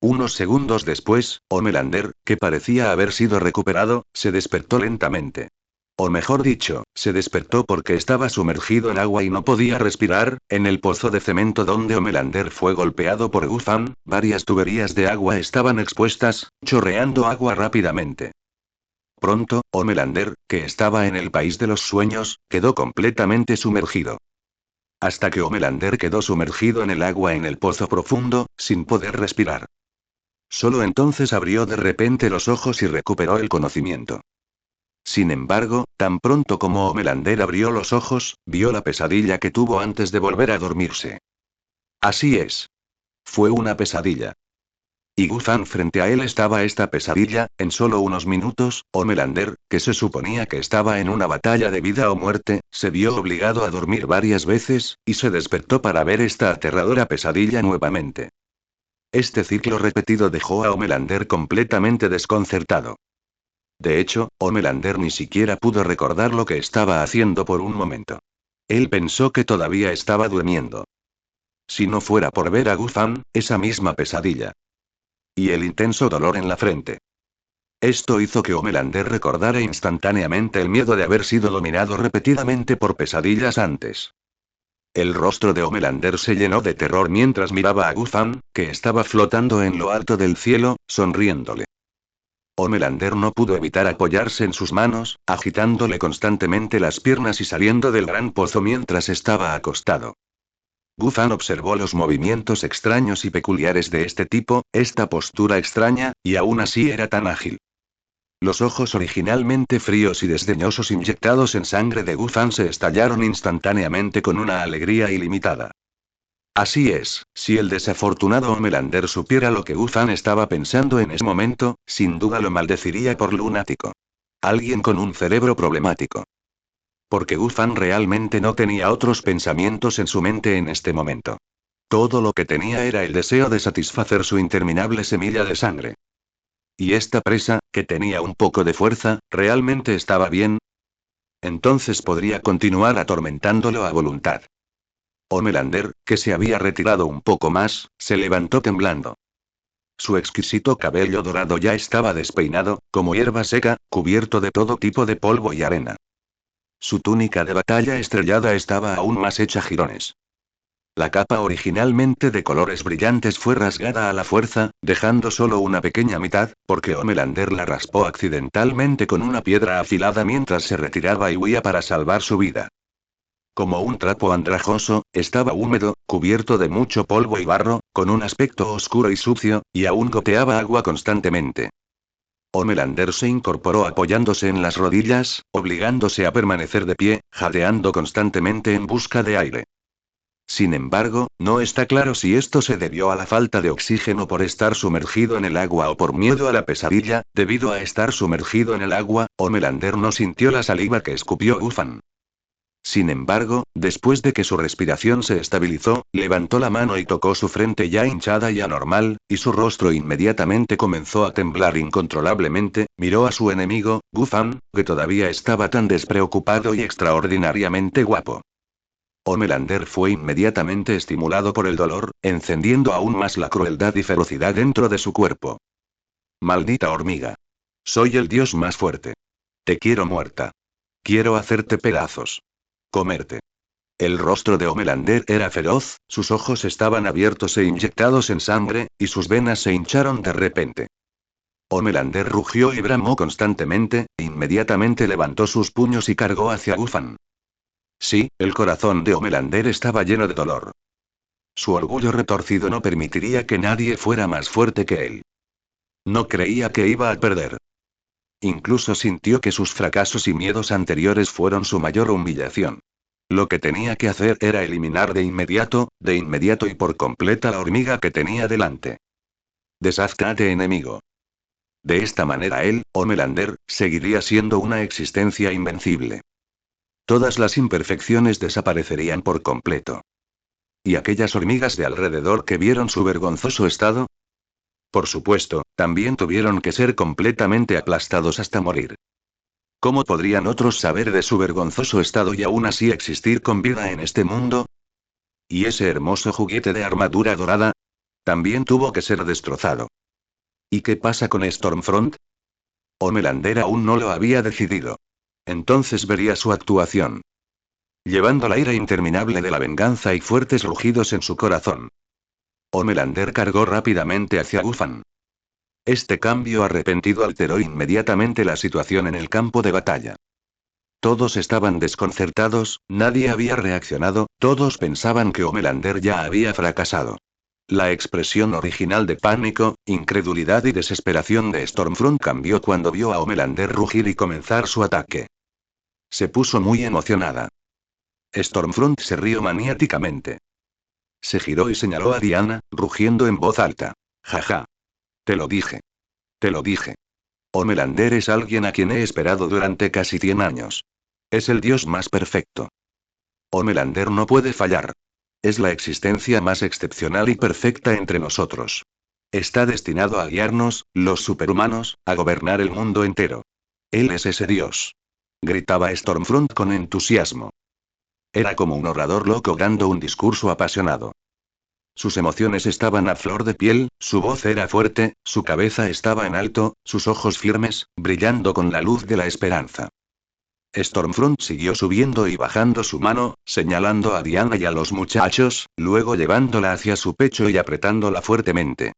S1: Unos segundos después, Homelander, que parecía haber sido recuperado, se despertó lentamente. O mejor dicho, se despertó porque estaba sumergido en agua y no podía respirar. En el pozo de cemento donde Homelander fue golpeado por Guzan, varias tuberías de agua estaban expuestas, chorreando agua rápidamente. Pronto, Homelander, que estaba en el país de los sueños, quedó completamente sumergido. Hasta que Homelander quedó sumergido en el agua en el pozo profundo, sin poder respirar. Solo entonces abrió de repente los ojos y recuperó el conocimiento. Sin embargo, tan pronto como Homelander abrió los ojos, vio la pesadilla que tuvo antes de volver a dormirse. Así es. Fue una pesadilla. Y Guzan frente a él estaba esta pesadilla. En solo unos minutos, Homelander, que se suponía que estaba en una batalla de vida o muerte, se vio obligado a dormir varias veces, y se despertó para ver esta aterradora pesadilla nuevamente. Este ciclo repetido dejó a Homelander completamente desconcertado. De hecho, Homelander ni siquiera pudo recordar lo que estaba haciendo por un momento. Él pensó que todavía estaba durmiendo. Si no fuera por ver a Guzan, esa misma pesadilla. Y el intenso dolor en la frente. Esto hizo que Homelander recordara instantáneamente el miedo de haber sido dominado repetidamente por pesadillas antes. El rostro de Homelander se llenó de terror mientras miraba a Guzan, que estaba flotando en lo alto del cielo, sonriéndole. Homelander no pudo evitar apoyarse en sus manos, agitándole constantemente las piernas y saliendo del gran pozo mientras estaba acostado. Gufan observó los movimientos extraños y peculiares de este tipo, esta postura extraña, y aún así era tan ágil. Los ojos originalmente fríos y desdeñosos inyectados en sangre de Gufan se estallaron instantáneamente con una alegría ilimitada. Así es, si el desafortunado Homelander supiera lo que Gufan estaba pensando en ese momento, sin duda lo maldeciría por lunático. Alguien con un cerebro problemático. Porque Gufan realmente no tenía otros pensamientos en su mente en este momento. Todo lo que tenía era el deseo de satisfacer su interminable semilla de sangre. ¿Y esta presa, que tenía un poco de fuerza, realmente estaba bien? Entonces podría continuar atormentándolo a voluntad. Homelander, que se había retirado un poco más, se levantó temblando. Su exquisito cabello dorado ya estaba despeinado, como hierba seca, cubierto de todo tipo de polvo y arena. Su túnica de batalla estrellada estaba aún más hecha jirones. La capa originalmente de colores brillantes fue rasgada a la fuerza, dejando solo una pequeña mitad, porque Homelander la raspó accidentalmente con una piedra afilada mientras se retiraba y huía para salvar su vida. Como un trapo andrajoso, estaba húmedo, cubierto de mucho polvo y barro, con un aspecto oscuro y sucio, y aún goteaba agua constantemente. Homelander se incorporó apoyándose en las rodillas, obligándose a permanecer de pie, jadeando constantemente en busca de aire. Sin embargo, no está claro si esto se debió a la falta de oxígeno por estar sumergido en el agua o por miedo a la pesadilla. Debido a estar sumergido en el agua, Homelander no sintió la saliva que escupió Gufan. Sin embargo, después de que su respiración se estabilizó, levantó la mano y tocó su frente ya hinchada y anormal, y su rostro inmediatamente comenzó a temblar incontrolablemente. Miró a su enemigo, Gufan, que todavía estaba tan despreocupado y extraordinariamente guapo. Homelander fue inmediatamente estimulado por el dolor, encendiendo aún más la crueldad y ferocidad dentro de su cuerpo. Maldita hormiga. Soy el dios más fuerte. Te quiero muerta. Quiero hacerte pedazos. Comerte. El rostro de Homelander era feroz, sus ojos estaban abiertos e inyectados en sangre, y sus venas se hincharon de repente. Homelander rugió y bramó constantemente, e inmediatamente levantó sus puños y cargó hacia Gufan. Sí, el corazón de Homelander estaba lleno de dolor. Su orgullo retorcido no permitiría que nadie fuera más fuerte que él. No creía que iba a perder. Incluso sintió que sus fracasos y miedos anteriores fueron su mayor humillación. Lo que tenía que hacer era eliminar de inmediato y por completa la hormiga que tenía delante. Desházcate, enemigo. De esta manera él, Homelander, seguiría siendo una existencia invencible. Todas las imperfecciones desaparecerían por completo. ¿Y aquellas hormigas de alrededor que vieron su vergonzoso estado? Por supuesto, también tuvieron que ser completamente aplastados hasta morir. ¿Cómo podrían otros saber de su vergonzoso estado y aún así existir con vida en este mundo? ¿Y ese hermoso juguete de armadura dorada? También tuvo que ser destrozado. ¿Y qué pasa con Stormfront? Homelander aún no lo había decidido. Entonces vería su actuación. Llevando la ira interminable de la venganza y fuertes rugidos en su corazón. Homelander cargó rápidamente hacia Gufan. Este cambio arrepentido alteró inmediatamente la situación en el campo de batalla. Todos estaban desconcertados, nadie había reaccionado, todos pensaban que Homelander ya había fracasado. La expresión original de pánico, incredulidad y desesperación de Stormfront cambió cuando vio a Homelander rugir y comenzar su ataque. Se puso muy emocionada. Stormfront se rió maniáticamente. Se giró y señaló a Diana, rugiendo en voz alta. Jaja. Te lo dije. Te lo dije. Homelander es alguien a quien he esperado durante casi 100 años. Es el dios más perfecto. Homelander no puede fallar. Es la existencia más excepcional y perfecta entre nosotros. Está destinado a guiarnos, los superhumanos, a gobernar el mundo entero. Él es ese dios. Gritaba Stormfront con entusiasmo. Era como un orador loco dando un discurso apasionado. Sus emociones estaban a flor de piel, su voz era fuerte, su cabeza estaba en alto, sus ojos firmes, brillando con la luz de la esperanza. Stormfront siguió subiendo y bajando su mano, señalando a Diana y a los muchachos, luego llevándola hacia su pecho y apretándola fuertemente.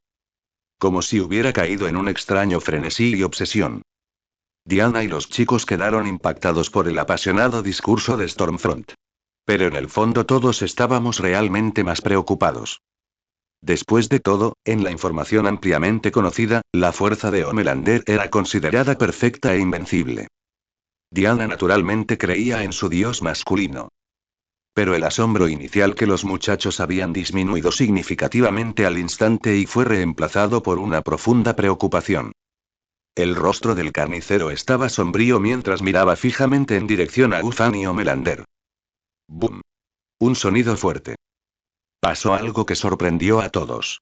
S1: Como si hubiera caído en un extraño frenesí y obsesión. Diana y los chicos quedaron impactados por el apasionado discurso de Stormfront. Pero en el fondo todos estábamos realmente más preocupados. Después de todo, en la información ampliamente conocida, la fuerza de Homelander era considerada perfecta e invencible. Diana naturalmente creía en su dios masculino. Pero el asombro inicial que los muchachos habían disminuido significativamente al instante y fue reemplazado por una profunda preocupación. El rostro del carnicero estaba sombrío mientras miraba fijamente en dirección a Guzan y Homelander. ¡Bum! Un sonido fuerte. Pasó algo que sorprendió a todos.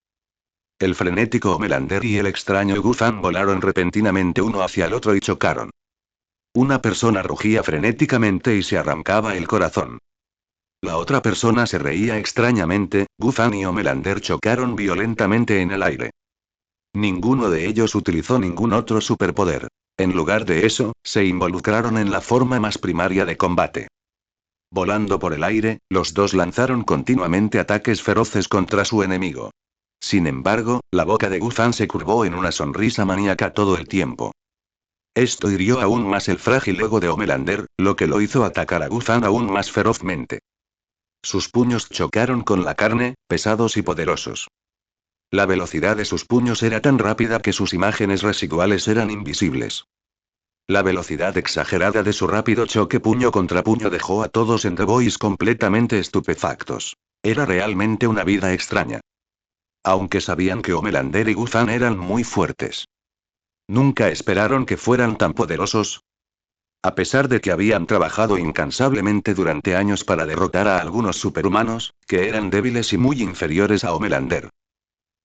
S1: El frenético Homelander y el extraño Guzan volaron repentinamente uno hacia el otro y chocaron. Una persona rugía frenéticamente y se arrancaba el corazón. La otra persona se reía extrañamente. Guzan y Homelander chocaron violentamente en el aire. Ninguno de ellos utilizó ningún otro superpoder. En lugar de eso, se involucraron en la forma más primaria de combate. Volando por el aire, los dos lanzaron continuamente ataques feroces contra su enemigo. Sin embargo, la boca de Guzan se curvó en una sonrisa maníaca todo el tiempo. Esto hirió aún más el frágil ego de Homelander, lo que lo hizo atacar a Guzan aún más ferozmente. Sus puños chocaron con la carne, pesados y poderosos. La velocidad de sus puños era tan rápida que sus imágenes residuales eran invisibles. La velocidad exagerada de su rápido choque puño contra puño dejó a todos en The Boys completamente estupefactos. Era realmente una vida extraña. Aunque sabían que Homelander y Guzan eran muy fuertes. Nunca esperaron que fueran tan poderosos. A pesar de que habían trabajado incansablemente durante años para derrotar a algunos superhumanos, que eran débiles y muy inferiores a Homelander.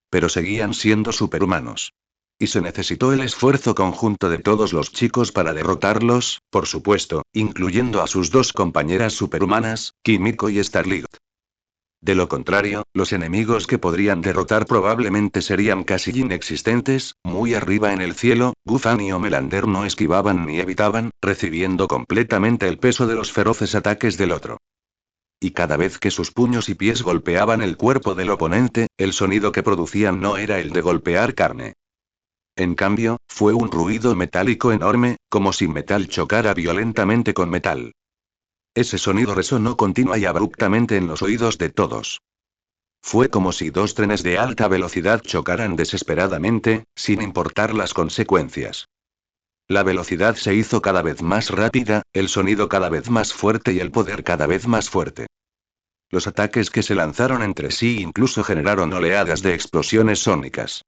S1: Pero seguían siendo superhumanos. Y se necesitó el esfuerzo conjunto de todos los chicos para derrotarlos, por supuesto, incluyendo a sus dos compañeras superhumanas, Kimiko y Starlight. De lo contrario, los enemigos que podrían derrotar probablemente serían casi inexistentes. Muy arriba en el cielo, Guzan y Homelander no esquivaban ni evitaban, recibiendo completamente el peso de los feroces ataques del otro. Y cada vez que sus puños y pies golpeaban el cuerpo del oponente, el sonido que producían no era el de golpear carne. En cambio, fue un ruido metálico enorme, como si metal chocara violentamente con metal. Ese sonido resonó continua y abruptamente en los oídos de todos. Fue como si dos trenes de alta velocidad chocaran desesperadamente, sin importar las consecuencias. La velocidad se hizo cada vez más rápida, el sonido cada vez más fuerte y el poder cada vez más fuerte. Los ataques que se lanzaron entre sí incluso generaron oleadas de explosiones sónicas.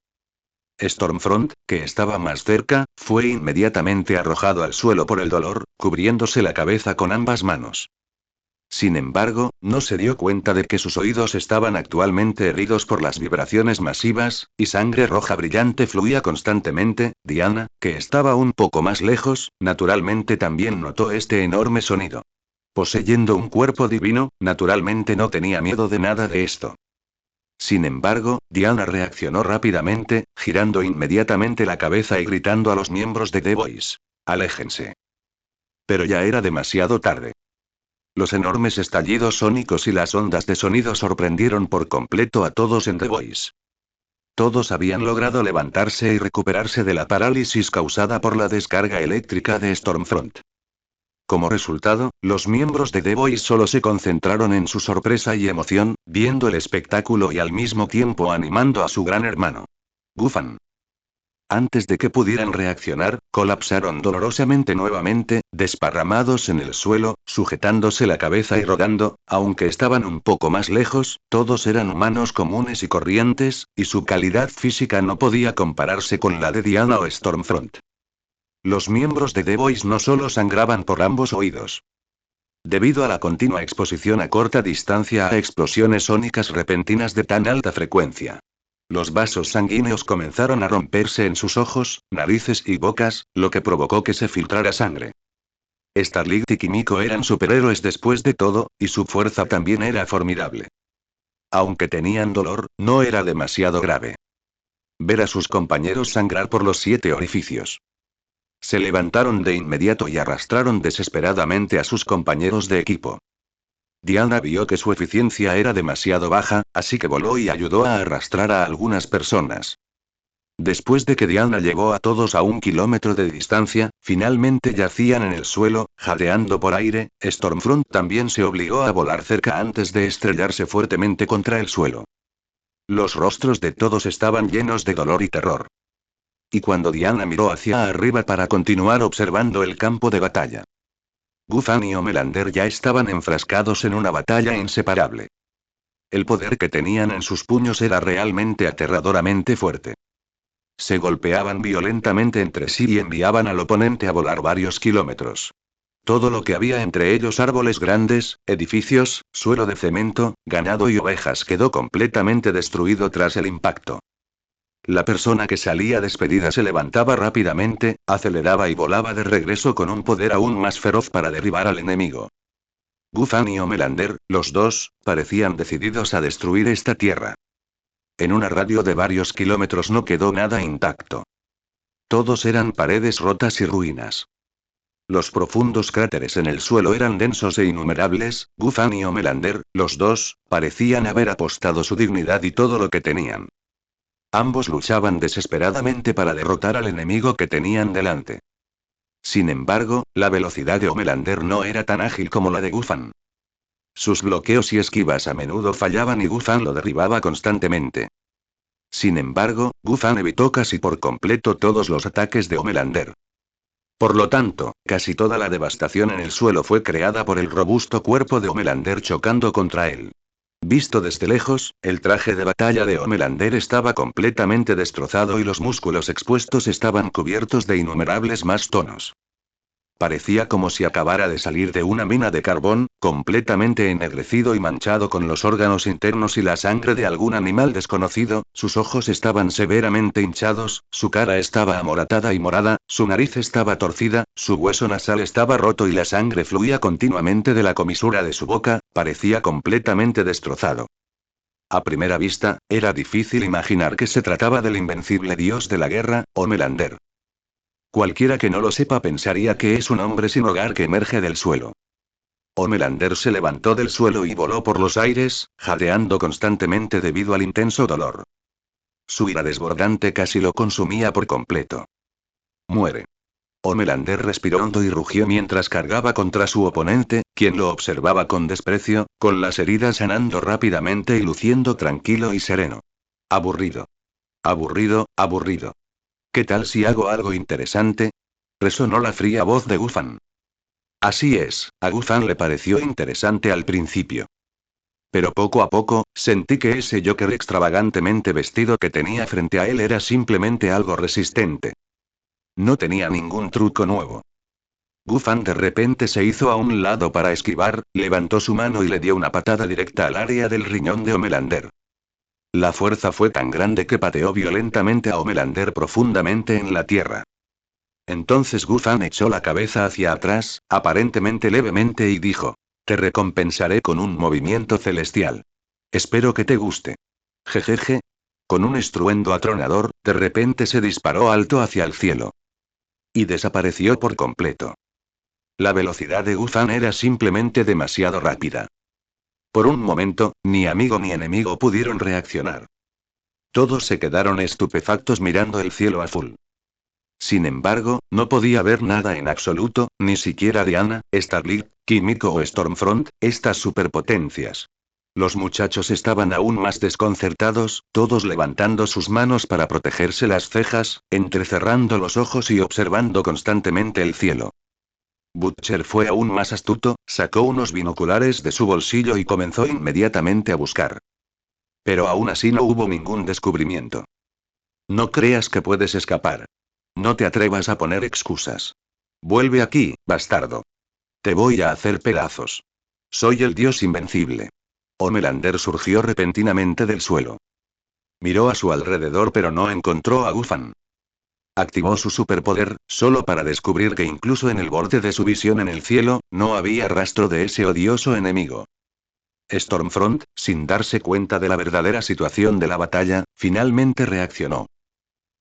S1: Stormfront, que estaba más cerca, fue inmediatamente arrojado al suelo por el dolor, cubriéndose la cabeza con ambas manos. Sin embargo, no se dio cuenta de que sus oídos estaban actualmente heridos por las vibraciones masivas, y sangre roja brillante fluía constantemente. Diana, que estaba un poco más lejos, naturalmente también notó este enorme sonido. Poseyendo un cuerpo divino, naturalmente no tenía miedo de nada de esto. Sin embargo, Diana reaccionó rápidamente, girando inmediatamente la cabeza y gritando a los miembros de The Boys: «¡Aléjense!». Pero ya era demasiado tarde. Los enormes estallidos sónicos y las ondas de sonido sorprendieron por completo a todos en The Boys. Todos habían logrado levantarse y recuperarse de la parálisis causada por la descarga eléctrica de Stormfront. Como resultado, los miembros de The Boys solo se concentraron en su sorpresa y emoción, viendo el espectáculo y al mismo tiempo animando a su gran hermano. Guzan. Antes de que pudieran reaccionar, colapsaron dolorosamente nuevamente, desparramados en el suelo, sujetándose la cabeza y rodando. Aunque estaban un poco más lejos, todos eran humanos comunes y corrientes, y su calidad física no podía compararse con la de Diana o Stormfront. Los miembros de The Boys no solo sangraban por ambos oídos. Debido a la continua exposición a corta distancia a explosiones sónicas repentinas de tan alta frecuencia. Los vasos sanguíneos comenzaron a romperse en sus ojos, narices y bocas, lo que provocó que se filtrara sangre. Starlight y Kimiko eran superhéroes después de todo, y su fuerza también era formidable. Aunque tenían dolor, no era demasiado grave. Ver a sus compañeros sangrar por los 7 orificios. Se levantaron de inmediato y arrastraron desesperadamente a sus compañeros de equipo. Diana vio que su eficiencia era demasiado baja, así que voló y ayudó a arrastrar a algunas personas. Después de que Diana llevó a todos a 1 kilómetro de distancia, finalmente yacían en el suelo, jadeando por aire. Stormfront también se obligó a volar cerca antes de estrellarse fuertemente contra el suelo. Los rostros de todos estaban llenos de dolor y terror. Y cuando Diana miró hacia arriba para continuar observando el campo de batalla, Gufan y Homelander ya estaban enfrascados en una batalla inseparable. El poder que tenían en sus puños era realmente aterradoramente fuerte. Se golpeaban violentamente entre sí y enviaban al oponente a volar varios kilómetros. Todo lo que había entre ellos, árboles grandes, edificios, suelo de cemento, ganado y ovejas, quedó completamente destruido tras el impacto. La persona que salía despedida se levantaba rápidamente, aceleraba y volaba de regreso con un poder aún más feroz para derribar al enemigo. Gufan y Homelander, los dos, parecían decididos a destruir esta tierra. En un radio de varios kilómetros no quedó nada intacto. Todos eran paredes rotas y ruinas. Los profundos cráteres en el suelo eran densos e innumerables. Gufan y Homelander, los dos, parecían haber apostado su dignidad y todo lo que tenían. Ambos luchaban desesperadamente para derrotar al enemigo que tenían delante. Sin embargo, la velocidad de Homelander no era tan ágil como la de Gufan. Sus bloqueos y esquivas a menudo fallaban y Gufan lo derribaba constantemente. Sin embargo, Gufan evitó casi por completo todos los ataques de Homelander. Por lo tanto, casi toda la devastación en el suelo fue creada por el robusto cuerpo de Homelander chocando contra él. Visto desde lejos, el traje de batalla de Homelander estaba completamente destrozado y los músculos expuestos estaban cubiertos de innumerables más tonos. Parecía como si acabara de salir de una mina de carbón, completamente ennegrecido y manchado con los órganos internos y la sangre de algún animal desconocido. Sus ojos estaban severamente hinchados, su cara estaba amoratada y morada, su nariz estaba torcida, su hueso nasal estaba roto y la sangre fluía continuamente de la comisura de su boca. Parecía completamente destrozado. A primera vista, era difícil imaginar que se trataba del invencible dios de la guerra, Homelander. Cualquiera que no lo sepa pensaría que es un hombre sin hogar que emerge del suelo. Homelander se levantó del suelo y voló por los aires, jadeando constantemente debido al intenso dolor. Su ira desbordante casi lo consumía por completo. Muere. Homelander respiró hondo y rugió mientras cargaba contra su oponente, quien lo observaba con desprecio, con las heridas sanando rápidamente y luciendo tranquilo y sereno. Aburrido. Aburrido, aburrido. ¿Qué tal si hago algo interesante? Resonó la fría voz de Gufan. Así es, a Gufan le pareció interesante al principio. Pero poco a poco, sentí que ese Joker extravagantemente vestido que tenía frente a él era simplemente algo resistente. No tenía ningún truco nuevo. Gufan de repente se hizo a un lado para esquivar, levantó su mano y le dio una patada directa al área del riñón de Homelander. La fuerza fue tan grande que pateó violentamente a Homelander profundamente en la tierra. Entonces Gufan echó la cabeza hacia atrás, aparentemente levemente y dijo: Te recompensaré con un movimiento celestial. Espero que te guste. Jejeje. Con un estruendo atronador, de repente se disparó alto hacia el cielo. Y desapareció por completo. La velocidad de Gufan era simplemente demasiado rápida. Por un momento, ni amigo ni enemigo pudieron reaccionar. Todos se quedaron estupefactos mirando el cielo azul. Sin embargo, no podía ver nada en absoluto, ni siquiera Diana, Starlight, Kimiko o Stormfront, estas superpotencias. Los muchachos estaban aún más desconcertados, todos levantando sus manos para protegerse las cejas, entrecerrando los ojos y observando constantemente el cielo. Butcher fue aún más astuto, sacó unos binoculares de su bolsillo y comenzó inmediatamente a buscar. Pero aún así no hubo ningún descubrimiento. No creas que puedes escapar. No te atrevas a poner excusas. Vuelve aquí, bastardo. Te voy a hacer pedazos. Soy el dios invencible. Homelander surgió repentinamente del suelo. Miró a su alrededor pero no encontró a Gufan. Activó su superpoder, solo para descubrir que incluso en el borde de su visión en el cielo, no había rastro de ese odioso enemigo. Stormfront, sin darse cuenta de la verdadera situación de la batalla, finalmente reaccionó.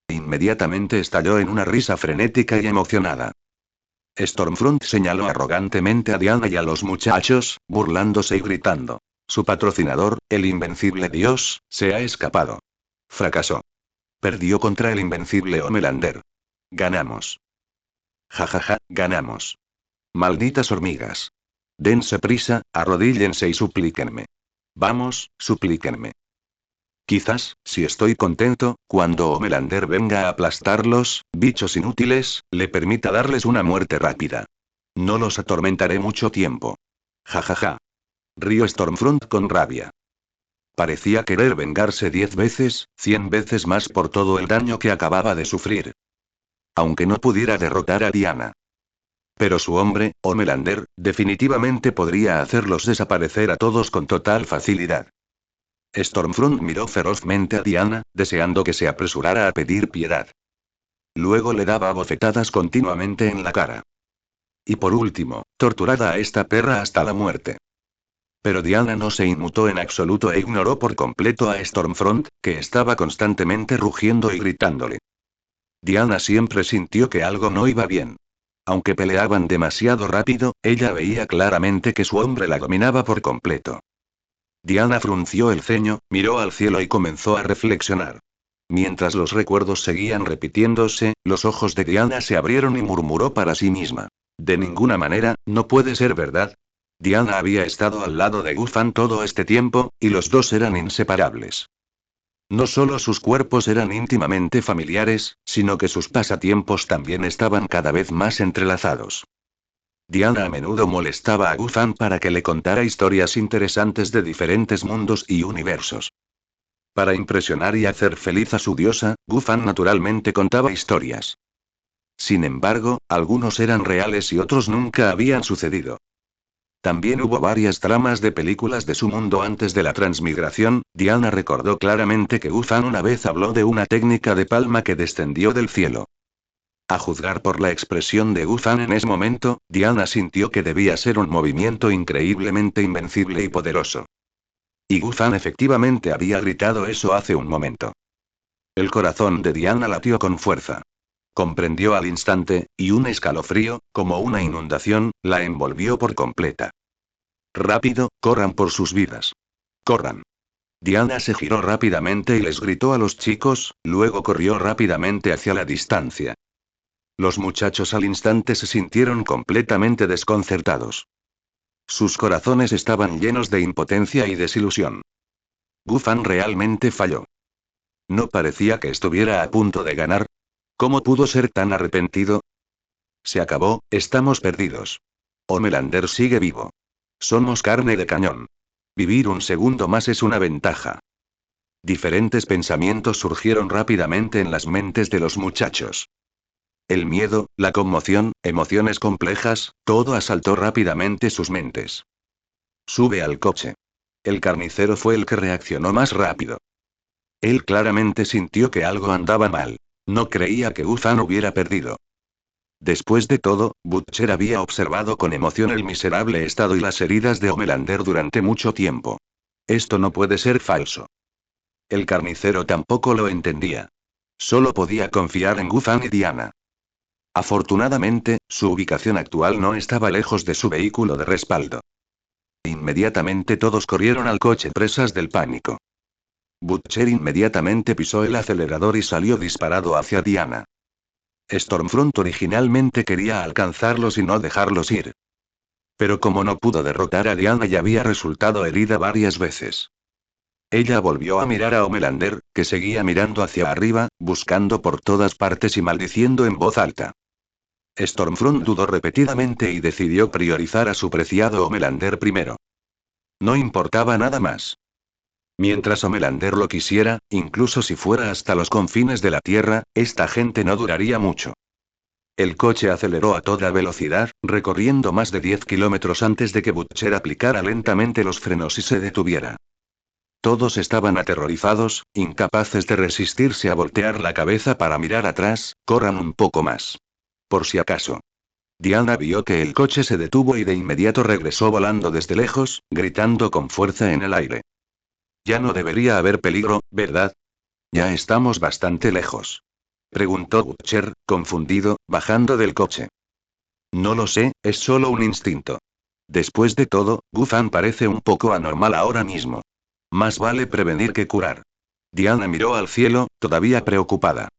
S1: Inmediatamente estalló en una risa frenética y emocionada. Stormfront señaló arrogantemente a Diana y a los muchachos, burlándose y gritando. Su patrocinador, el invencible dios, se ha escapado. Fracasó. Perdió contra el invencible Homelander. Ganamos. Jajaja, ganamos. Malditas hormigas. Dense prisa, arrodíllense y suplíquenme. Vamos, suplíquenme. Quizás, si estoy contento, cuando Homelander venga a aplastarlos, bichos inútiles, le permita darles una muerte rápida. No los atormentaré mucho tiempo. Jajaja. Rió Stormfront con rabia. Parecía querer vengarse 10 veces, 100 veces más por todo el daño que acababa de sufrir. Aunque no pudiera derrotar a Diana. Pero su hombre, Homelander, definitivamente podría hacerlos desaparecer a todos con total facilidad. Stormfront miró ferozmente a Diana, deseando que se apresurara a pedir piedad. Luego le daba bofetadas continuamente en la cara. Y por último, torturada a esta perra hasta la muerte. Pero Diana no se inmutó en absoluto e ignoró por completo a Stormfront, que estaba constantemente rugiendo y gritándole. Diana siempre sintió que algo no iba bien. Aunque peleaban demasiado rápido, ella veía claramente que su hombre la dominaba por completo. Diana frunció el ceño, miró al cielo y comenzó a reflexionar. Mientras los recuerdos seguían repitiéndose, los ojos de Diana se abrieron y murmuró para sí misma. De ninguna manera, no puede ser verdad. Diana había estado al lado de Gufan todo este tiempo, y los dos eran inseparables. No solo sus cuerpos eran íntimamente familiares, sino que sus pasatiempos también estaban cada vez más entrelazados. Diana a menudo molestaba a Gufan para que le contara historias interesantes de diferentes mundos y universos. Para impresionar y hacer feliz a su diosa, Gufan naturalmente contaba historias. Sin embargo, algunos eran reales y otros nunca habían sucedido. También hubo varias tramas de películas de su mundo antes de la transmigración. Diana recordó claramente que Gufan una vez habló de una técnica de palma que descendió del cielo. A juzgar por la expresión de Gufan en ese momento, Diana sintió que debía ser un movimiento increíblemente invencible y poderoso. Y Gufan efectivamente había gritado eso hace un momento. El corazón de Diana latió con fuerza. Comprendió al instante, y un escalofrío, como una inundación, la envolvió por completa. Rápido, corran por sus vidas. Corran. Diana se giró rápidamente y les gritó a los chicos, luego corrió rápidamente hacia la distancia. Los muchachos al instante se sintieron completamente desconcertados. Sus corazones estaban llenos de impotencia y desilusión. Gufan realmente falló. No parecía que estuviera a punto de ganar. ¿Cómo pudo ser tan arrepentido? Se acabó, estamos perdidos. Homelander sigue vivo. Somos carne de cañón. Vivir un segundo más es una ventaja. Diferentes pensamientos surgieron rápidamente en las mentes de los muchachos. El miedo, la conmoción, emociones complejas, todo asaltó rápidamente sus mentes. Sube al coche. El carnicero fue el que reaccionó más rápido. Él claramente sintió que algo andaba mal. No creía que Gufan hubiera perdido. Después de todo, Butcher había observado con emoción el miserable estado y las heridas de Homelander durante mucho tiempo. Esto no puede ser falso. El carnicero tampoco lo entendía. Solo podía confiar en Gufan y Diana. Afortunadamente, su ubicación actual no estaba lejos de su vehículo de respaldo. Inmediatamente todos corrieron al coche presas del pánico. Butcher inmediatamente pisó el acelerador y salió disparado hacia Diana. Stormfront originalmente quería alcanzarlos y no dejarlos ir. Pero como no pudo derrotar a Diana y había resultado herida varias veces. Ella volvió a mirar a Homelander, que seguía mirando hacia arriba, buscando por todas partes y maldiciendo en voz alta. Stormfront dudó repetidamente y decidió priorizar a su preciado Homelander primero. No importaba nada más. Mientras Homelander lo quisiera, incluso si fuera hasta los confines de la Tierra, esta gente no duraría mucho. El coche aceleró a toda velocidad, recorriendo más de 10 kilómetros antes de que Butcher aplicara lentamente los frenos y se detuviera. Todos estaban aterrorizados, incapaces de resistirse a voltear la cabeza para mirar atrás. Corran un poco más. Por si acaso. Diana vio que el coche se detuvo y de inmediato regresó volando desde lejos, gritando con fuerza en el aire. Ya no debería haber peligro, ¿verdad? Ya estamos bastante lejos. Preguntó Butcher, confundido, bajando del coche. No lo sé, es solo un instinto. Después de todo, Gufan parece un poco anormal ahora mismo. Más vale prevenir que curar. Diana miró al cielo, todavía preocupada.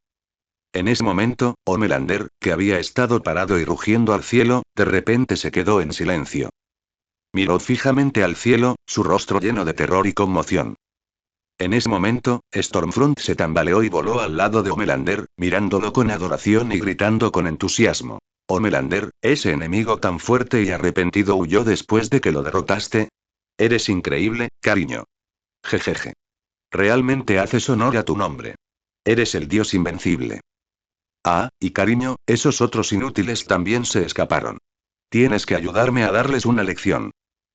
S1: En ese momento, Homelander, que había estado parado y rugiendo al cielo, de repente se quedó en silencio. Miró fijamente al cielo, su rostro lleno de terror y conmoción. En ese momento, Stormfront se tambaleó y voló al lado de Homelander, mirándolo con adoración y gritando con entusiasmo. Homelander, ese enemigo tan fuerte y arrepentido huyó después de que lo derrotaste. Eres increíble, cariño. Jejeje. Realmente haces honor a tu nombre. Eres el dios invencible. Ah, y cariño, esos otros inútiles también se escaparon. Tienes que ayudarme a darles una lección.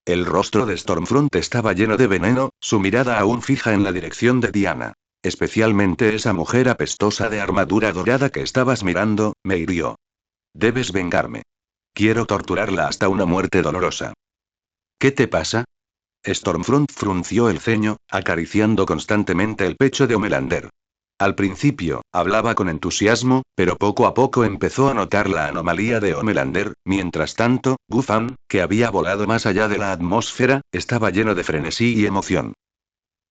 S1: El rostro de Stormfront estaba lleno de veneno, su mirada aún fija en la dirección de Diana. Especialmente esa mujer apestosa de armadura dorada que estabas mirando, me hirió. Debes vengarme. Quiero torturarla hasta una muerte dolorosa. ¿Qué te pasa? Stormfront frunció el ceño, acariciando constantemente el pecho de Homelander. Al principio, hablaba con entusiasmo, pero poco a poco empezó a notar la anomalía de Homelander. Mientras tanto, Gufan, que había volado más allá de la atmósfera, estaba lleno de frenesí y emoción.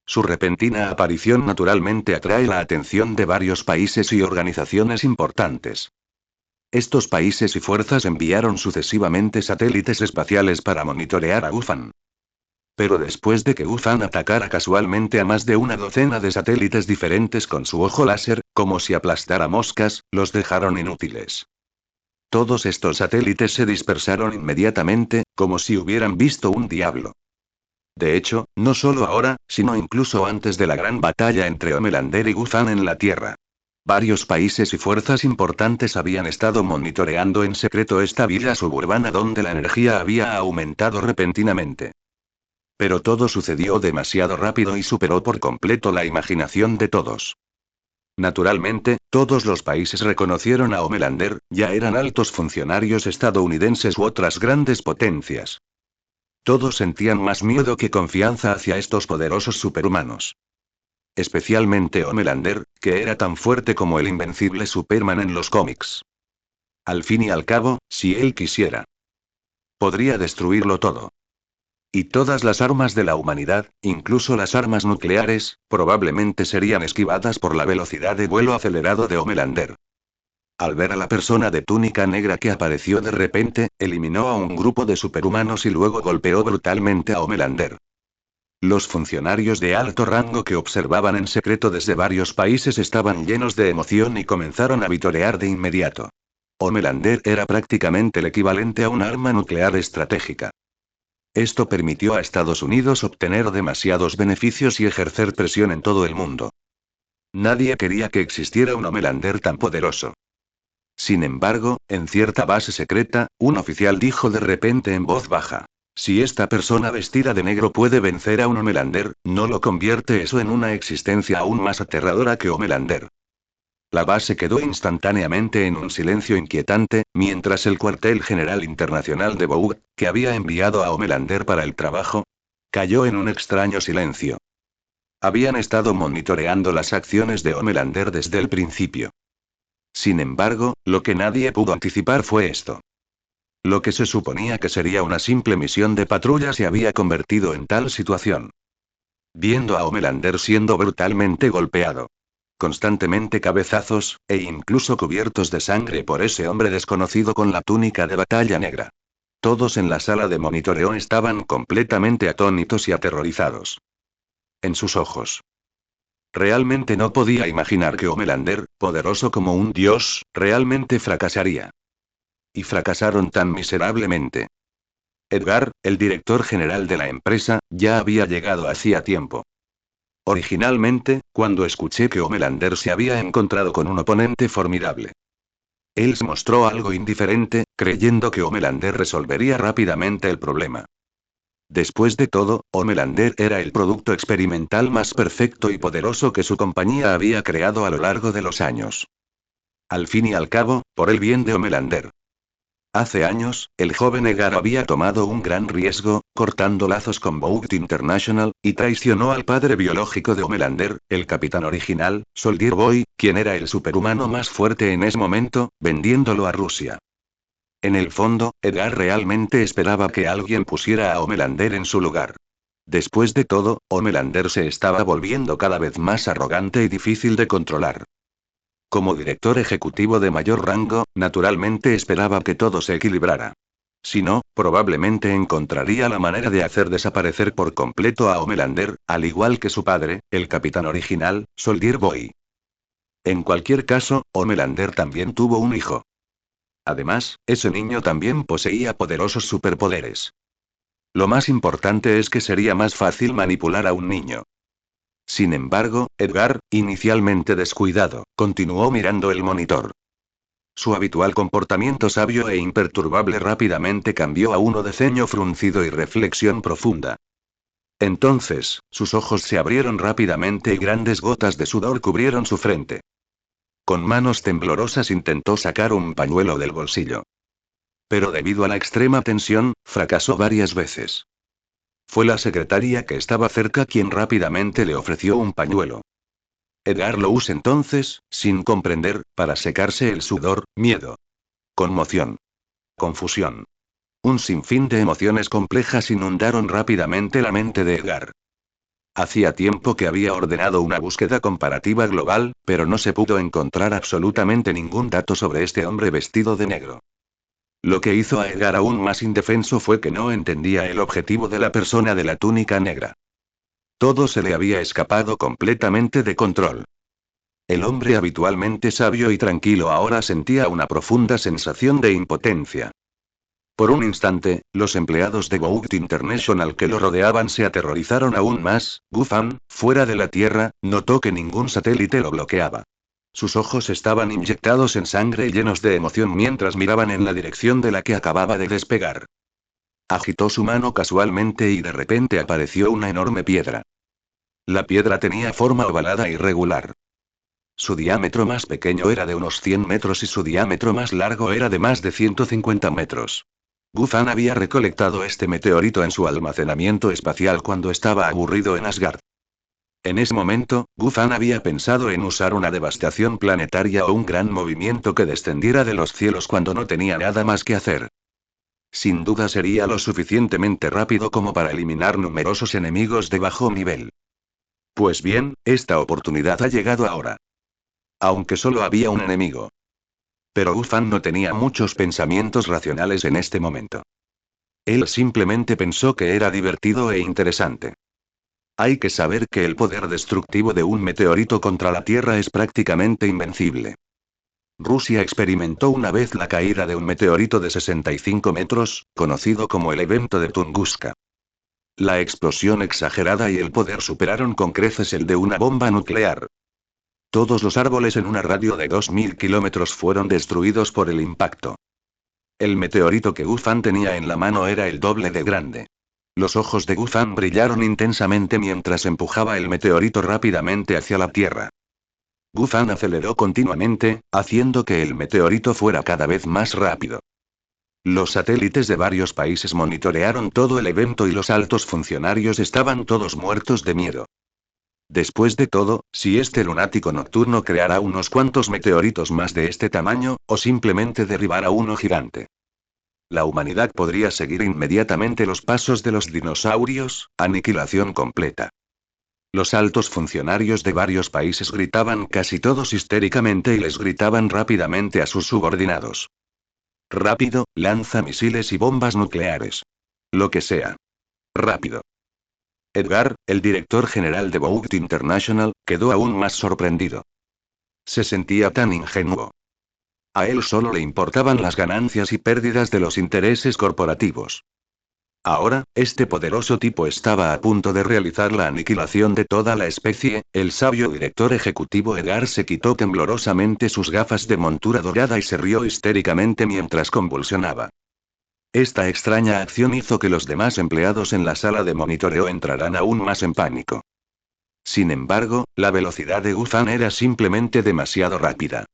S1: Su repentina aparición naturalmente atrae la atención de varios países y organizaciones importantes. Estos países y fuerzas enviaron sucesivamente satélites espaciales para monitorear a Gufan. Pero después de que Gufan atacara casualmente a más de una docena de satélites diferentes con su ojo láser, como si aplastara moscas, los dejaron inútiles. Todos estos satélites se dispersaron inmediatamente, como si hubieran visto un diablo. De hecho, no solo ahora, sino incluso antes de la gran batalla entre Homelander y Gufan en la Tierra. Varios países y fuerzas importantes habían estado monitoreando en secreto esta villa suburbana donde la energía había aumentado repentinamente. Pero todo sucedió demasiado rápido y superó por completo la imaginación de todos. Naturalmente, todos los países reconocieron a Homelander, ya eran altos funcionarios estadounidenses u otras grandes potencias. Todos sentían más miedo que confianza hacia estos poderosos superhumanos. Especialmente Homelander, que era tan fuerte como el invencible Superman en los cómics. Al fin y al cabo, si él quisiera, podría destruirlo todo. Y todas las armas de la humanidad, incluso las armas nucleares, probablemente serían esquivadas por la velocidad de vuelo acelerado de Homelander. Al ver a la persona de túnica negra que apareció de repente, eliminó a un grupo de superhumanos y luego golpeó brutalmente a Homelander. Los funcionarios de alto rango que observaban en secreto desde varios países estaban llenos de emoción y comenzaron a vitorear de inmediato. Homelander era prácticamente el equivalente a un arma nuclear estratégica. Esto permitió a Estados Unidos obtener demasiados beneficios y ejercer presión en todo el mundo. Nadie quería que existiera un Homelander tan poderoso. Sin embargo, en cierta base secreta, un oficial dijo de repente en voz baja: si esta persona vestida de negro puede vencer a un Homelander, ¿no lo convierte eso en una existencia aún más aterradora que Homelander? La base quedó instantáneamente en un silencio inquietante, mientras el cuartel general internacional de Boug, que había enviado a Homelander para el trabajo, cayó en un extraño silencio. Habían estado monitoreando las acciones de Homelander desde el principio. Sin embargo, lo que nadie pudo anticipar fue esto. Lo que se suponía que sería una simple misión de patrulla se había convertido en tal situación. Viendo a Homelander siendo brutalmente golpeado, constantemente cabezazos, e incluso cubiertos de sangre por ese hombre desconocido con la túnica de batalla negra. Todos en la sala de monitoreo estaban completamente atónitos y aterrorizados. En sus ojos. Realmente no podía imaginar que Homelander, poderoso como un dios, realmente fracasaría. Y fracasaron tan miserablemente. Edgar, el director general de la empresa, ya había llegado hacía tiempo. Originalmente, cuando escuché que Homelander se había encontrado con un oponente formidable. Él se mostró algo indiferente, creyendo que Homelander resolvería rápidamente el problema. Después de todo, Homelander era el producto experimental más perfecto y poderoso que su compañía había creado a lo largo de los años. Al fin y al cabo, por el bien de Homelander. Hace años, el joven Edgar había tomado un gran riesgo, cortando lazos con Bout International, y traicionó al padre biológico de Homelander, el capitán original, Soldier Boy, quien era el superhumano más fuerte en ese momento, vendiéndolo a Rusia. En el fondo, Edgar realmente esperaba que alguien pusiera a Homelander en su lugar. Después de todo, Homelander se estaba volviendo cada vez más arrogante y difícil de controlar. Como director ejecutivo de mayor rango, naturalmente esperaba que todo se equilibrara. Si no, probablemente encontraría la manera de hacer desaparecer por completo a Homelander, al igual que su padre, el capitán original, Soldier Boy. En cualquier caso, Homelander también tuvo un hijo. Además, ese niño también poseía poderosos superpoderes. Lo más importante es que sería más fácil manipular a un niño. Sin embargo, Edgar, inicialmente descuidado, continuó mirando el monitor. Su habitual comportamiento sabio e imperturbable rápidamente cambió a uno de ceño fruncido y reflexión profunda. Entonces, sus ojos se abrieron rápidamente y grandes gotas de sudor cubrieron su frente. Con manos temblorosas intentó sacar un pañuelo del bolsillo. Pero debido a la extrema tensión, fracasó varias veces. Fue la secretaria que estaba cerca quien rápidamente le ofreció un pañuelo. Edgar lo usó entonces, sin comprender, para secarse el sudor, miedo, conmoción, confusión. Un sinfín de emociones complejas inundaron rápidamente la mente de Edgar. Hacía tiempo que había ordenado una búsqueda comparativa global, pero no se pudo encontrar absolutamente ningún dato sobre este hombre vestido de negro. Lo que hizo a Edgar aún más indefenso fue que no entendía el objetivo de la persona de la túnica negra. Todo se le había escapado completamente de control. El hombre habitualmente sabio y tranquilo ahora sentía una profunda sensación de impotencia. Por un instante, los empleados de Bout International que lo rodeaban se aterrorizaron aún más. Gufan, fuera de la Tierra, notó que ningún satélite lo bloqueaba. Sus ojos estaban inyectados en sangre y llenos de emoción mientras miraban en la dirección de la que acababa de despegar. Agitó su mano casualmente y de repente apareció una enorme piedra. La piedra tenía forma ovalada e irregular. Su diámetro más pequeño era de unos 100 metros y su diámetro más largo era de más de 150 metros. Gufan había recolectado este meteorito en su almacenamiento espacial cuando estaba aburrido en Asgard. En ese momento, Gufan había pensado en usar una devastación planetaria o un gran movimiento que descendiera de los cielos cuando no tenía nada más que hacer. Sin duda sería lo suficientemente rápido como para eliminar numerosos enemigos de bajo nivel. Pues bien, esta oportunidad ha llegado ahora. Aunque solo había un enemigo. Pero Gufan no tenía muchos pensamientos racionales en este momento. Él simplemente pensó que era divertido e interesante. Hay que saber que el poder destructivo de un meteorito contra la Tierra es prácticamente invencible. Rusia experimentó una vez la caída de un meteorito de 65 metros, conocido como el evento de Tunguska. La explosión exagerada y el poder superaron con creces el de una bomba nuclear. Todos los árboles en una radio de 2000 kilómetros fueron destruidos por el impacto. El meteorito que Gufan tenía en la mano era el doble de grande. Los ojos de Gufan brillaron intensamente mientras empujaba el meteorito rápidamente hacia la Tierra. Gufan aceleró continuamente, haciendo que el meteorito fuera cada vez más rápido. Los satélites de varios países monitorearon todo el evento y los altos funcionarios estaban todos muertos de miedo. Después de todo, si este lunático nocturno creara unos cuantos meteoritos más de este tamaño, o simplemente derribara uno gigante. La humanidad podría seguir inmediatamente los pasos de los dinosaurios, aniquilación completa. Los altos funcionarios de varios países gritaban casi todos histéricamente y les gritaban rápidamente a sus subordinados. Rápido, lanza misiles y bombas nucleares. Lo que sea. Rápido. Edgar, el director general de Bout International, quedó aún más sorprendido. Se sentía tan ingenuo. A él solo le importaban las ganancias y pérdidas de los intereses corporativos. Ahora, este poderoso tipo estaba a punto de realizar la aniquilación de toda la especie. El sabio director ejecutivo Edgar se quitó temblorosamente sus gafas de montura dorada y se rió histéricamente mientras convulsionaba. Esta extraña acción hizo que los demás empleados en la sala de monitoreo entraran aún más en pánico. Sin embargo, la velocidad de Gufan era simplemente demasiado rápida.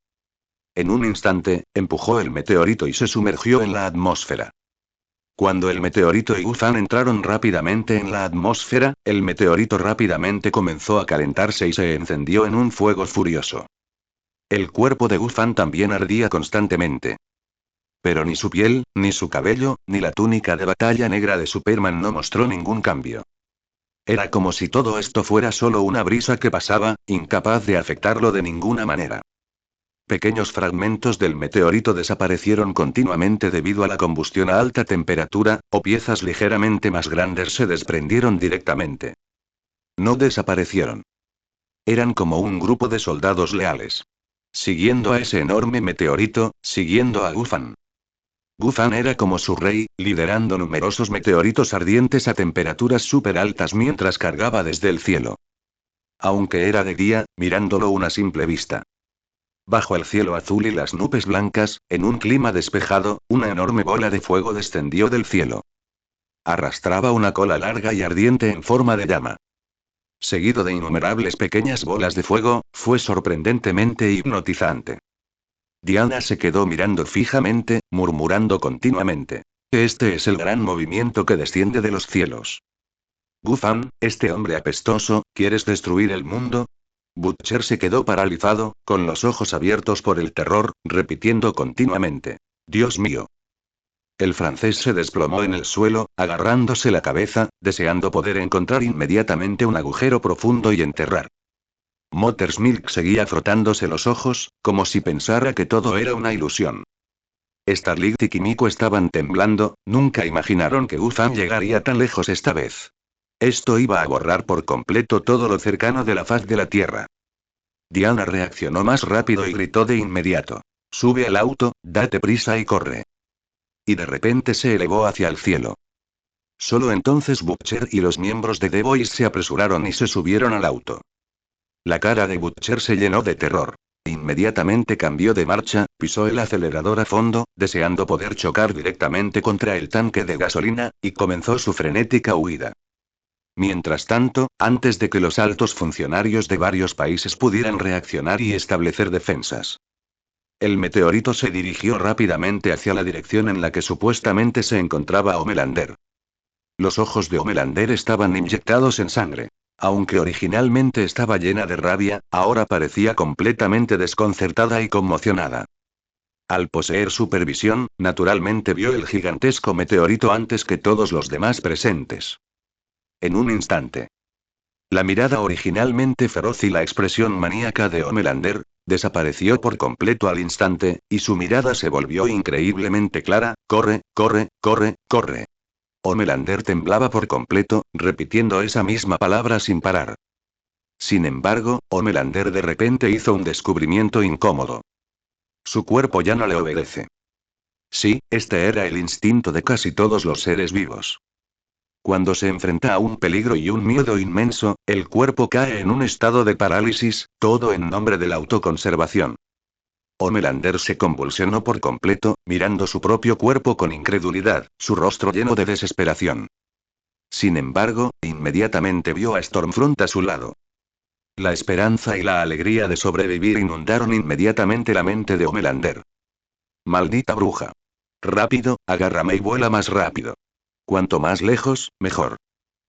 S1: En un instante, empujó el meteorito y se sumergió en la atmósfera. Cuando el meteorito y Gufan entraron rápidamente en la atmósfera, el meteorito rápidamente comenzó a calentarse y se encendió en un fuego furioso. El cuerpo de Gufan también ardía constantemente. Pero ni su piel, ni su cabello, ni la túnica de batalla negra de Superman no mostró ningún cambio. Era como si todo esto fuera solo una brisa que pasaba, incapaz de afectarlo de ninguna manera. Pequeños fragmentos del meteorito desaparecieron continuamente debido a la combustión a alta temperatura, o piezas ligeramente más grandes se desprendieron directamente. No desaparecieron. Eran como un grupo de soldados leales. Siguiendo a ese enorme meteorito, siguiendo a Gufan. Gufan era como su rey, liderando numerosos meteoritos ardientes a temperaturas súper altas mientras cargaba desde el cielo. Aunque era de día, mirándolo una simple vista. Bajo el cielo azul y las nubes blancas, en un clima despejado, una enorme bola de fuego descendió del cielo. Arrastraba una cola larga y ardiente en forma de llama. Seguido de innumerables pequeñas bolas de fuego, fue sorprendentemente hipnotizante. Diana se quedó mirando fijamente, murmurando continuamente. Este es el gran movimiento que desciende de los cielos. Gufan, este hombre apestoso, ¿quieres destruir el mundo? Butcher se quedó paralizado, con los ojos abiertos por el terror, repitiendo continuamente. Dios mío. El francés se desplomó en el suelo, agarrándose la cabeza, deseando poder encontrar inmediatamente un agujero profundo y enterrar. Mottersmilk seguía frotándose los ojos, como si pensara que todo era una ilusión. Starlight y Kimiko estaban temblando, nunca imaginaron que Gufan llegaría tan lejos esta vez. Esto iba a borrar por completo todo lo cercano de la faz de la Tierra. Diana reaccionó más rápido y gritó de inmediato. Sube al auto, date prisa y corre. Y de repente se elevó hacia el cielo. Solo entonces Butcher y los miembros de The Boys se apresuraron y se subieron al auto. La cara de Butcher se llenó de terror. Inmediatamente cambió de marcha, pisó el acelerador a fondo, deseando poder chocar directamente contra el tanque de gasolina, y comenzó su frenética huida. Mientras tanto, antes de que los altos funcionarios de varios países pudieran reaccionar y establecer defensas. El meteorito se dirigió rápidamente hacia la dirección en la que supuestamente se encontraba Homelander. Los ojos de Homelander estaban inyectados en sangre. Aunque originalmente estaba llena de rabia, ahora parecía completamente desconcertada y conmocionada. Al poseer supervisión, naturalmente vio el gigantesco meteorito antes que todos los demás presentes. En un instante. La mirada originalmente feroz y la expresión maníaca de Homelander desapareció por completo al instante, y su mirada se volvió increíblemente clara. Corre, corre, corre, corre. Homelander temblaba por completo, repitiendo esa misma palabra sin parar. Sin embargo, Homelander de repente hizo un descubrimiento incómodo. Su cuerpo ya no le obedece. Sí, este era el instinto de casi todos los seres vivos. Cuando se enfrenta a un peligro y un miedo inmenso, el cuerpo cae en un estado de parálisis, todo en nombre de la autoconservación. Homelander se convulsionó por completo, mirando su propio cuerpo con incredulidad, su rostro lleno de desesperación. Sin embargo, inmediatamente vio a Stormfront a su lado. La esperanza y la alegría de sobrevivir inundaron inmediatamente la mente de Homelander. Maldita bruja. Rápido, agárrame y vuela más rápido. Cuanto más lejos, mejor.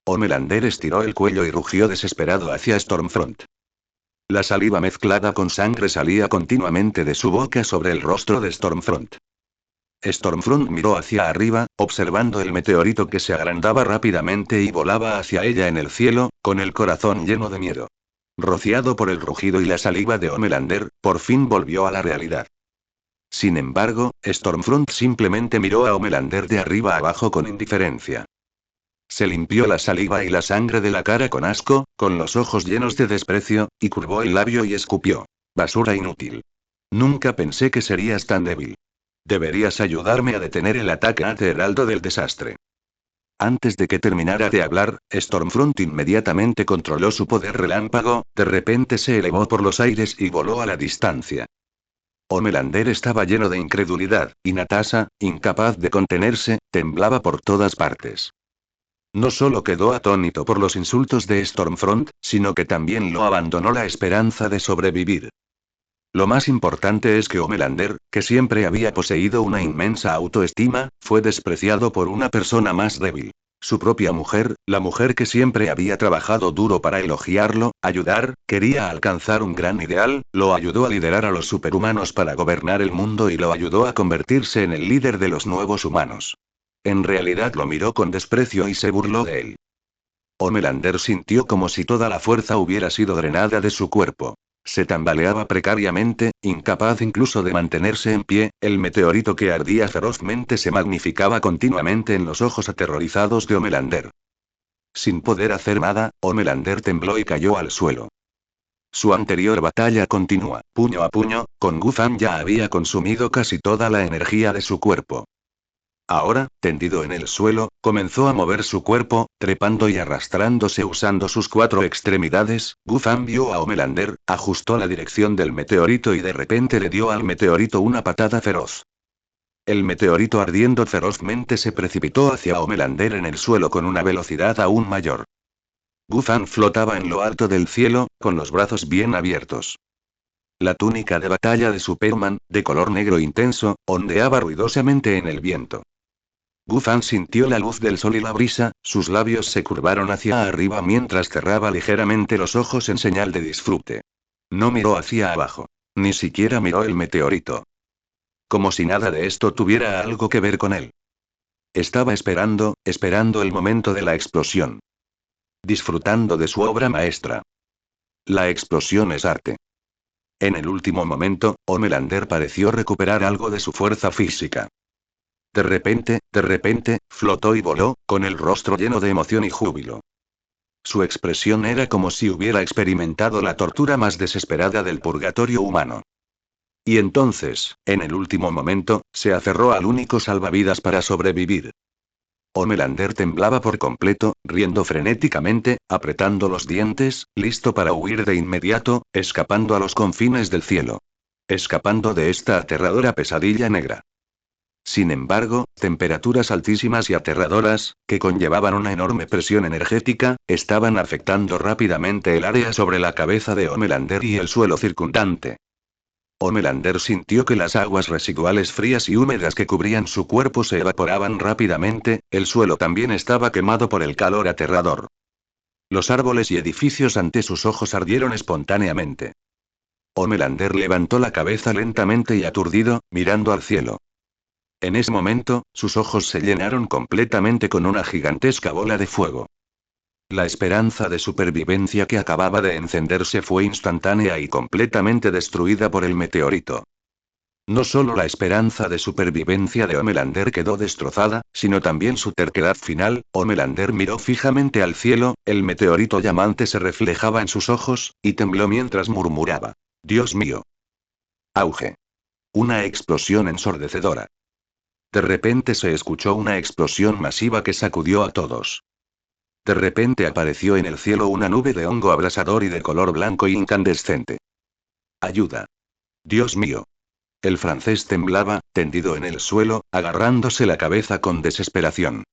S1: Homelander estiró el cuello y rugió desesperado hacia Stormfront. La saliva mezclada con sangre salía continuamente de su boca sobre el rostro de Stormfront. Stormfront miró hacia arriba, observando el meteorito que se agrandaba rápidamente y volaba hacia ella en el cielo, con el corazón lleno de miedo. Rociado por el rugido y la saliva de Homelander, por fin volvió a la realidad. Sin embargo, Stormfront simplemente miró a Homelander de arriba abajo con indiferencia. Se limpió la saliva y la sangre de la cara con asco, con los ojos llenos de desprecio, y curvó el labio y escupió. Basura inútil. Nunca pensé que serías tan débil. Deberías ayudarme a detener el ataque ante Heraldo del desastre. Antes de que terminara de hablar, Stormfront inmediatamente controló su poder relámpago, de repente se elevó por los aires y voló a la distancia. Homelander estaba lleno de incredulidad, y Natasha, incapaz de contenerse, temblaba por todas partes. No solo quedó atónito por los insultos de Stormfront, sino que también lo abandonó la esperanza de sobrevivir. Lo más importante es que Homelander, que siempre había poseído una inmensa autoestima, fue despreciado por una persona más débil. Su propia mujer, la mujer que siempre había trabajado duro para elogiarlo, ayudar, quería alcanzar un gran ideal, lo ayudó a liderar a los superhumanos para gobernar el mundo y lo ayudó a convertirse en el líder de los nuevos humanos. En realidad lo miró con desprecio y se burló de él. Homelander sintió como si toda la fuerza hubiera sido drenada de su cuerpo. Se tambaleaba precariamente, incapaz incluso de mantenerse en pie, el meteorito que ardía ferozmente se magnificaba continuamente en los ojos aterrorizados de Homelander. Sin poder hacer nada, Homelander tembló y cayó al suelo. Su anterior batalla continúa, puño a puño, con Guzan ya había consumido casi toda la energía de su cuerpo. Ahora, tendido en el suelo, comenzó a mover su cuerpo, trepando y arrastrándose usando sus 4 extremidades. Guzan vio a Homelander, ajustó la dirección del meteorito y de repente le dio al meteorito una patada feroz. El meteorito ardiendo ferozmente se precipitó hacia Homelander en el suelo con una velocidad aún mayor. Guzan flotaba en lo alto del cielo, con los brazos bien abiertos. La túnica de batalla de Superman, de color negro intenso, ondeaba ruidosamente en el viento. Guzan sintió la luz del sol y la brisa, sus labios se curvaron hacia arriba mientras cerraba ligeramente los ojos en señal de disfrute. No miró hacia abajo. Ni siquiera miró el meteorito. Como si nada de esto tuviera algo que ver con él. Estaba esperando el momento de la explosión. Disfrutando de su obra maestra. La explosión es arte. En el último momento, Homelander pareció recuperar algo de su fuerza física. De repente, flotó y voló, con el rostro lleno de emoción y júbilo. Su expresión era como si hubiera experimentado la tortura más desesperada del purgatorio humano. Y entonces, en el último momento, se aferró al único salvavidas para sobrevivir. Homelander temblaba por completo, riendo frenéticamente, apretando los dientes, listo para huir de inmediato, escapando a los confines del cielo. Escapando de esta aterradora pesadilla negra. Sin embargo, temperaturas altísimas y aterradoras, que conllevaban una enorme presión energética, estaban afectando rápidamente el área sobre la cabeza de Homelander y el suelo circundante. Homelander sintió que las aguas residuales frías y húmedas que cubrían su cuerpo se evaporaban rápidamente, el suelo también estaba quemado por el calor aterrador. Los árboles y edificios ante sus ojos ardieron espontáneamente. Homelander levantó la cabeza lentamente y aturdido, mirando al cielo. En ese momento, sus ojos se llenaron completamente con una gigantesca bola de fuego. La esperanza de supervivencia que acababa de encenderse fue instantánea y completamente destruida por el meteorito. No solo la esperanza de supervivencia de Homelander quedó destrozada, sino también su terquedad final. Homelander miró fijamente al cielo, el meteorito llamante se reflejaba en sus ojos, y tembló mientras murmuraba: «Dios mío». Auge. Una explosión ensordecedora. De repente se escuchó una explosión masiva que sacudió a todos. De repente apareció en el cielo una nube de hongo abrasador y de color blanco y incandescente. ¡Ayuda! ¡Dios mío! El francés temblaba, tendido en el suelo, agarrándose la cabeza con desesperación.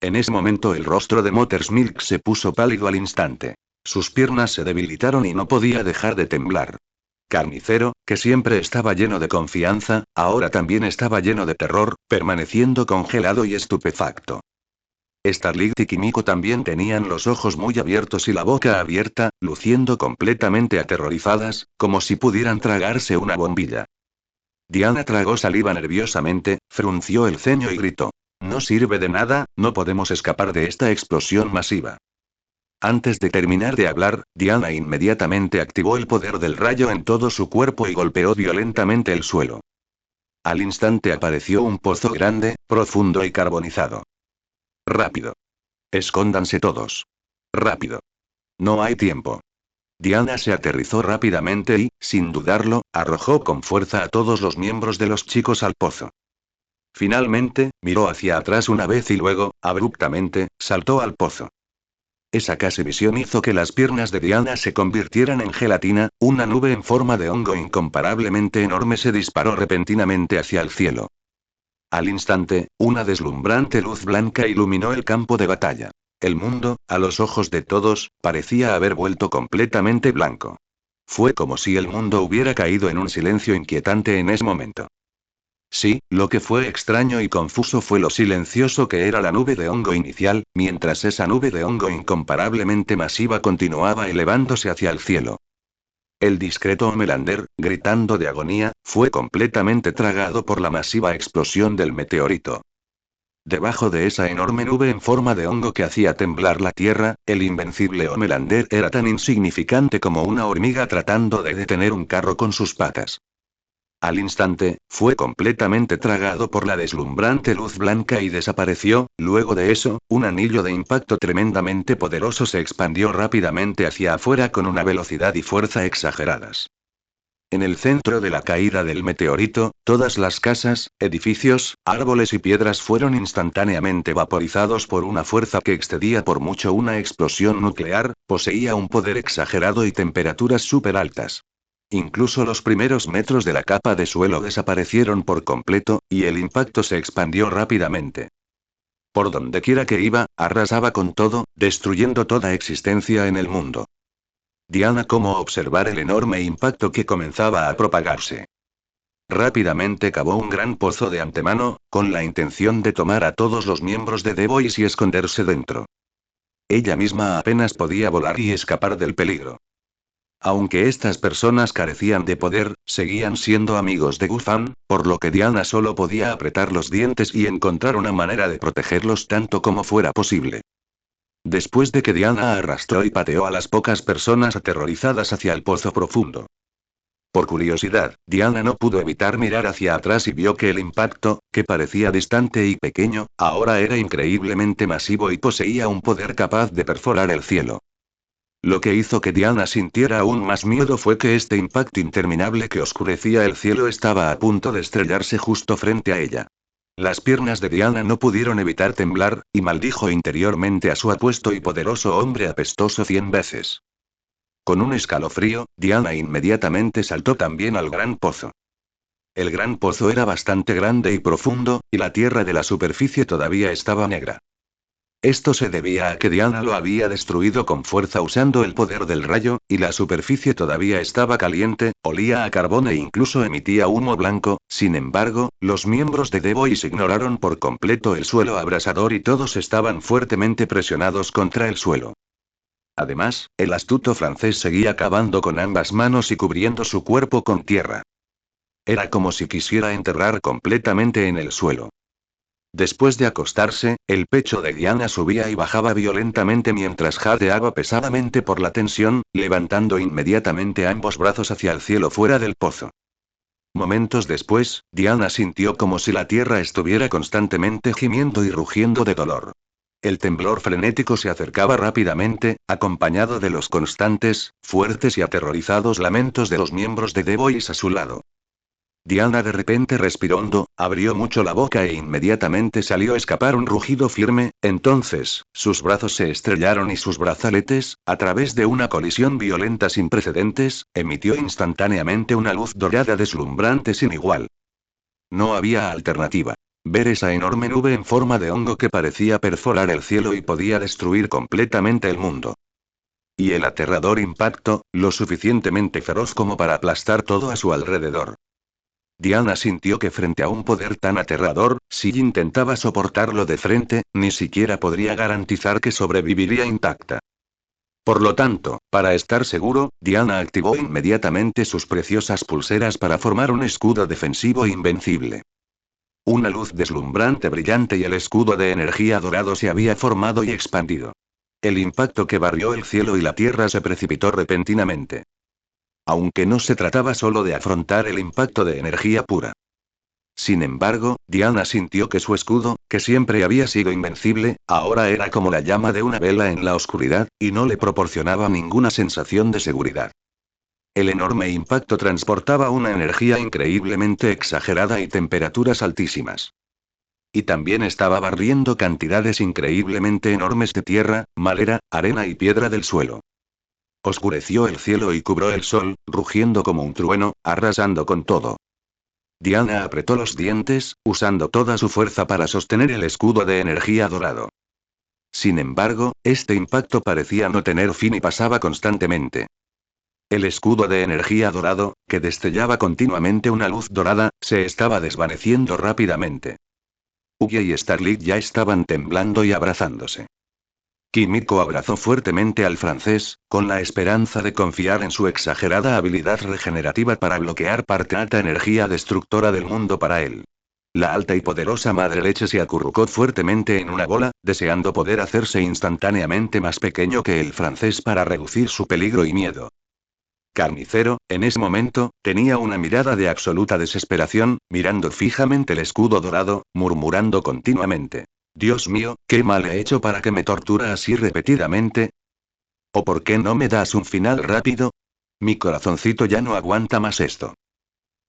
S1: En ese momento el rostro de Mother's Milk se puso pálido al instante. Sus piernas se debilitaron y no podía dejar de temblar. Carnicero, que siempre estaba lleno de confianza, ahora también estaba lleno de terror, permaneciendo congelado y estupefacto. Starlight y Kimiko también tenían los ojos muy abiertos y la boca abierta, luciendo completamente aterrorizadas, como si pudieran tragarse una bombilla. Diana tragó saliva nerviosamente, frunció el ceño y gritó: «No sirve de nada, no podemos escapar de esta explosión masiva». Antes de terminar de hablar, Diana inmediatamente activó el poder del rayo en todo su cuerpo y golpeó violentamente el suelo. Al instante apareció un pozo grande, profundo y carbonizado. «Rápido. Escóndanse todos. Rápido. No hay tiempo». Diana se aterrizó rápidamente y, sin dudarlo, arrojó con fuerza a todos los miembros de los chicos al pozo. Finalmente, miró hacia atrás una vez y luego, abruptamente, saltó al pozo. Esa casi visión hizo que las piernas de Diana se convirtieran en gelatina, una nube en forma de hongo incomparablemente enorme se disparó repentinamente hacia el cielo. Al instante, una deslumbrante luz blanca iluminó el campo de batalla. El mundo, a los ojos de todos, parecía haber vuelto completamente blanco. Fue como si el mundo hubiera caído en un silencio inquietante en ese momento. Sí, lo que fue extraño y confuso fue lo silencioso que era la nube de hongo inicial, mientras esa nube de hongo incomparablemente masiva continuaba elevándose hacia el cielo. El discreto Homelander, gritando de agonía, fue completamente tragado por la masiva explosión del meteorito. Debajo de esa enorme nube en forma de hongo que hacía temblar la tierra, el invencible Homelander era tan insignificante como una hormiga tratando de detener un carro con sus patas. Al instante, fue completamente tragado por la deslumbrante luz blanca y desapareció. Luego de eso, un anillo de impacto tremendamente poderoso se expandió rápidamente hacia afuera con una velocidad y fuerza exageradas. En el centro de la caída del meteorito, todas las casas, edificios, árboles y piedras fueron instantáneamente vaporizados por una fuerza que excedía por mucho una explosión nuclear, poseía un poder exagerado y temperaturas súper altas. Incluso los primeros metros de la capa de suelo desaparecieron por completo, y el impacto se expandió rápidamente. Por donde quiera que iba, arrasaba con todo, destruyendo toda existencia en el mundo. Diana cómo observar el enorme impacto que comenzaba a propagarse. Rápidamente cavó un gran pozo de antemano, con la intención de tomar a todos los miembros de The Boys y esconderse dentro. Ella misma apenas podía volar y escapar del peligro. Aunque estas personas carecían de poder, seguían siendo amigos de Gufan, por lo que Diana solo podía apretar los dientes y encontrar una manera de protegerlos tanto como fuera posible. Después de que Diana arrastró y pateó a las pocas personas aterrorizadas hacia el pozo profundo. Por curiosidad, Diana no pudo evitar mirar hacia atrás y vio que el impacto, que parecía distante y pequeño, ahora era increíblemente masivo y poseía un poder capaz de perforar el cielo. Lo que hizo que Diana sintiera aún más miedo fue que este impacto interminable que oscurecía el cielo estaba a punto de estrellarse justo frente a ella. Las piernas de Diana no pudieron evitar temblar, y maldijo interiormente a su apuesto y poderoso hombre apestoso 100 veces. Con un escalofrío, Diana inmediatamente saltó también al gran pozo. El gran pozo era bastante grande y profundo, y la tierra de la superficie todavía estaba negra. Esto se debía a que Diana lo había destruido con fuerza usando el poder del rayo, y la superficie todavía estaba caliente, olía a carbón e incluso emitía humo blanco. Sin embargo, los miembros de The Boys ignoraron por completo el suelo abrasador y todos estaban fuertemente presionados contra el suelo. Además, el astuto francés seguía cavando con ambas manos y cubriendo su cuerpo con tierra. Era como si quisiera enterrar completamente en el suelo. Después de acostarse, el pecho de Diana subía y bajaba violentamente mientras jadeaba pesadamente por la tensión, levantando inmediatamente ambos brazos hacia el cielo fuera del pozo. Momentos después, Diana sintió como si la tierra estuviera constantemente gimiendo y rugiendo de dolor. El temblor frenético se acercaba rápidamente, acompañado de los constantes, fuertes y aterrorizados lamentos de los miembros de The Boys a su lado. Diana de repente respiró hondo, abrió mucho la boca e inmediatamente salió a escapar un rugido firme. Entonces, sus brazos se estrellaron y sus brazaletes, a través de una colisión violenta sin precedentes, emitió instantáneamente una luz dorada deslumbrante sin igual. No había alternativa. Ver esa enorme nube en forma de hongo que parecía perforar el cielo y podía destruir completamente el mundo. Y el aterrador impacto, lo suficientemente feroz como para aplastar todo a su alrededor. Diana sintió que frente a un poder tan aterrador, si intentaba soportarlo de frente, ni siquiera podría garantizar que sobreviviría intacta. Por lo tanto, para estar seguro, Diana activó inmediatamente sus preciosas pulseras para formar un escudo defensivo invencible. Una luz deslumbrante brillante y el escudo de energía dorado se había formado y expandido. El impacto que barrió el cielo y la tierra se precipitó repentinamente. Aunque no se trataba solo de afrontar el impacto de energía pura. Sin embargo, Diana sintió que su escudo, que siempre había sido invencible, ahora era como la llama de una vela en la oscuridad, y no le proporcionaba ninguna sensación de seguridad. El enorme impacto transportaba una energía increíblemente exagerada y temperaturas altísimas. Y también estaba barriendo cantidades increíblemente enormes de tierra, madera, arena y piedra del suelo. Oscureció el cielo y cubrió el sol, rugiendo como un trueno, arrasando con todo. Diana apretó los dientes, usando toda su fuerza para sostener el escudo de energía dorado. Sin embargo, este impacto parecía no tener fin y pasaba constantemente. El escudo de energía dorado, que destellaba continuamente una luz dorada, se estaba desvaneciendo rápidamente. Hughie y Starlight ya estaban temblando y abrazándose. Kimiko abrazó fuertemente al francés, con la esperanza de confiar en su exagerada habilidad regenerativa para bloquear parte alta energía destructora del mundo para él. La alta y poderosa madre leche se acurrucó fuertemente en una bola, deseando poder hacerse instantáneamente más pequeño que el francés para reducir su peligro y miedo. Carnicero, en ese momento, tenía una mirada de absoluta desesperación, mirando fijamente el escudo dorado, murmurando continuamente. Dios mío, ¿qué mal he hecho para que me tortura así repetidamente? ¿O por qué no me das un final rápido? Mi corazoncito ya no aguanta más esto.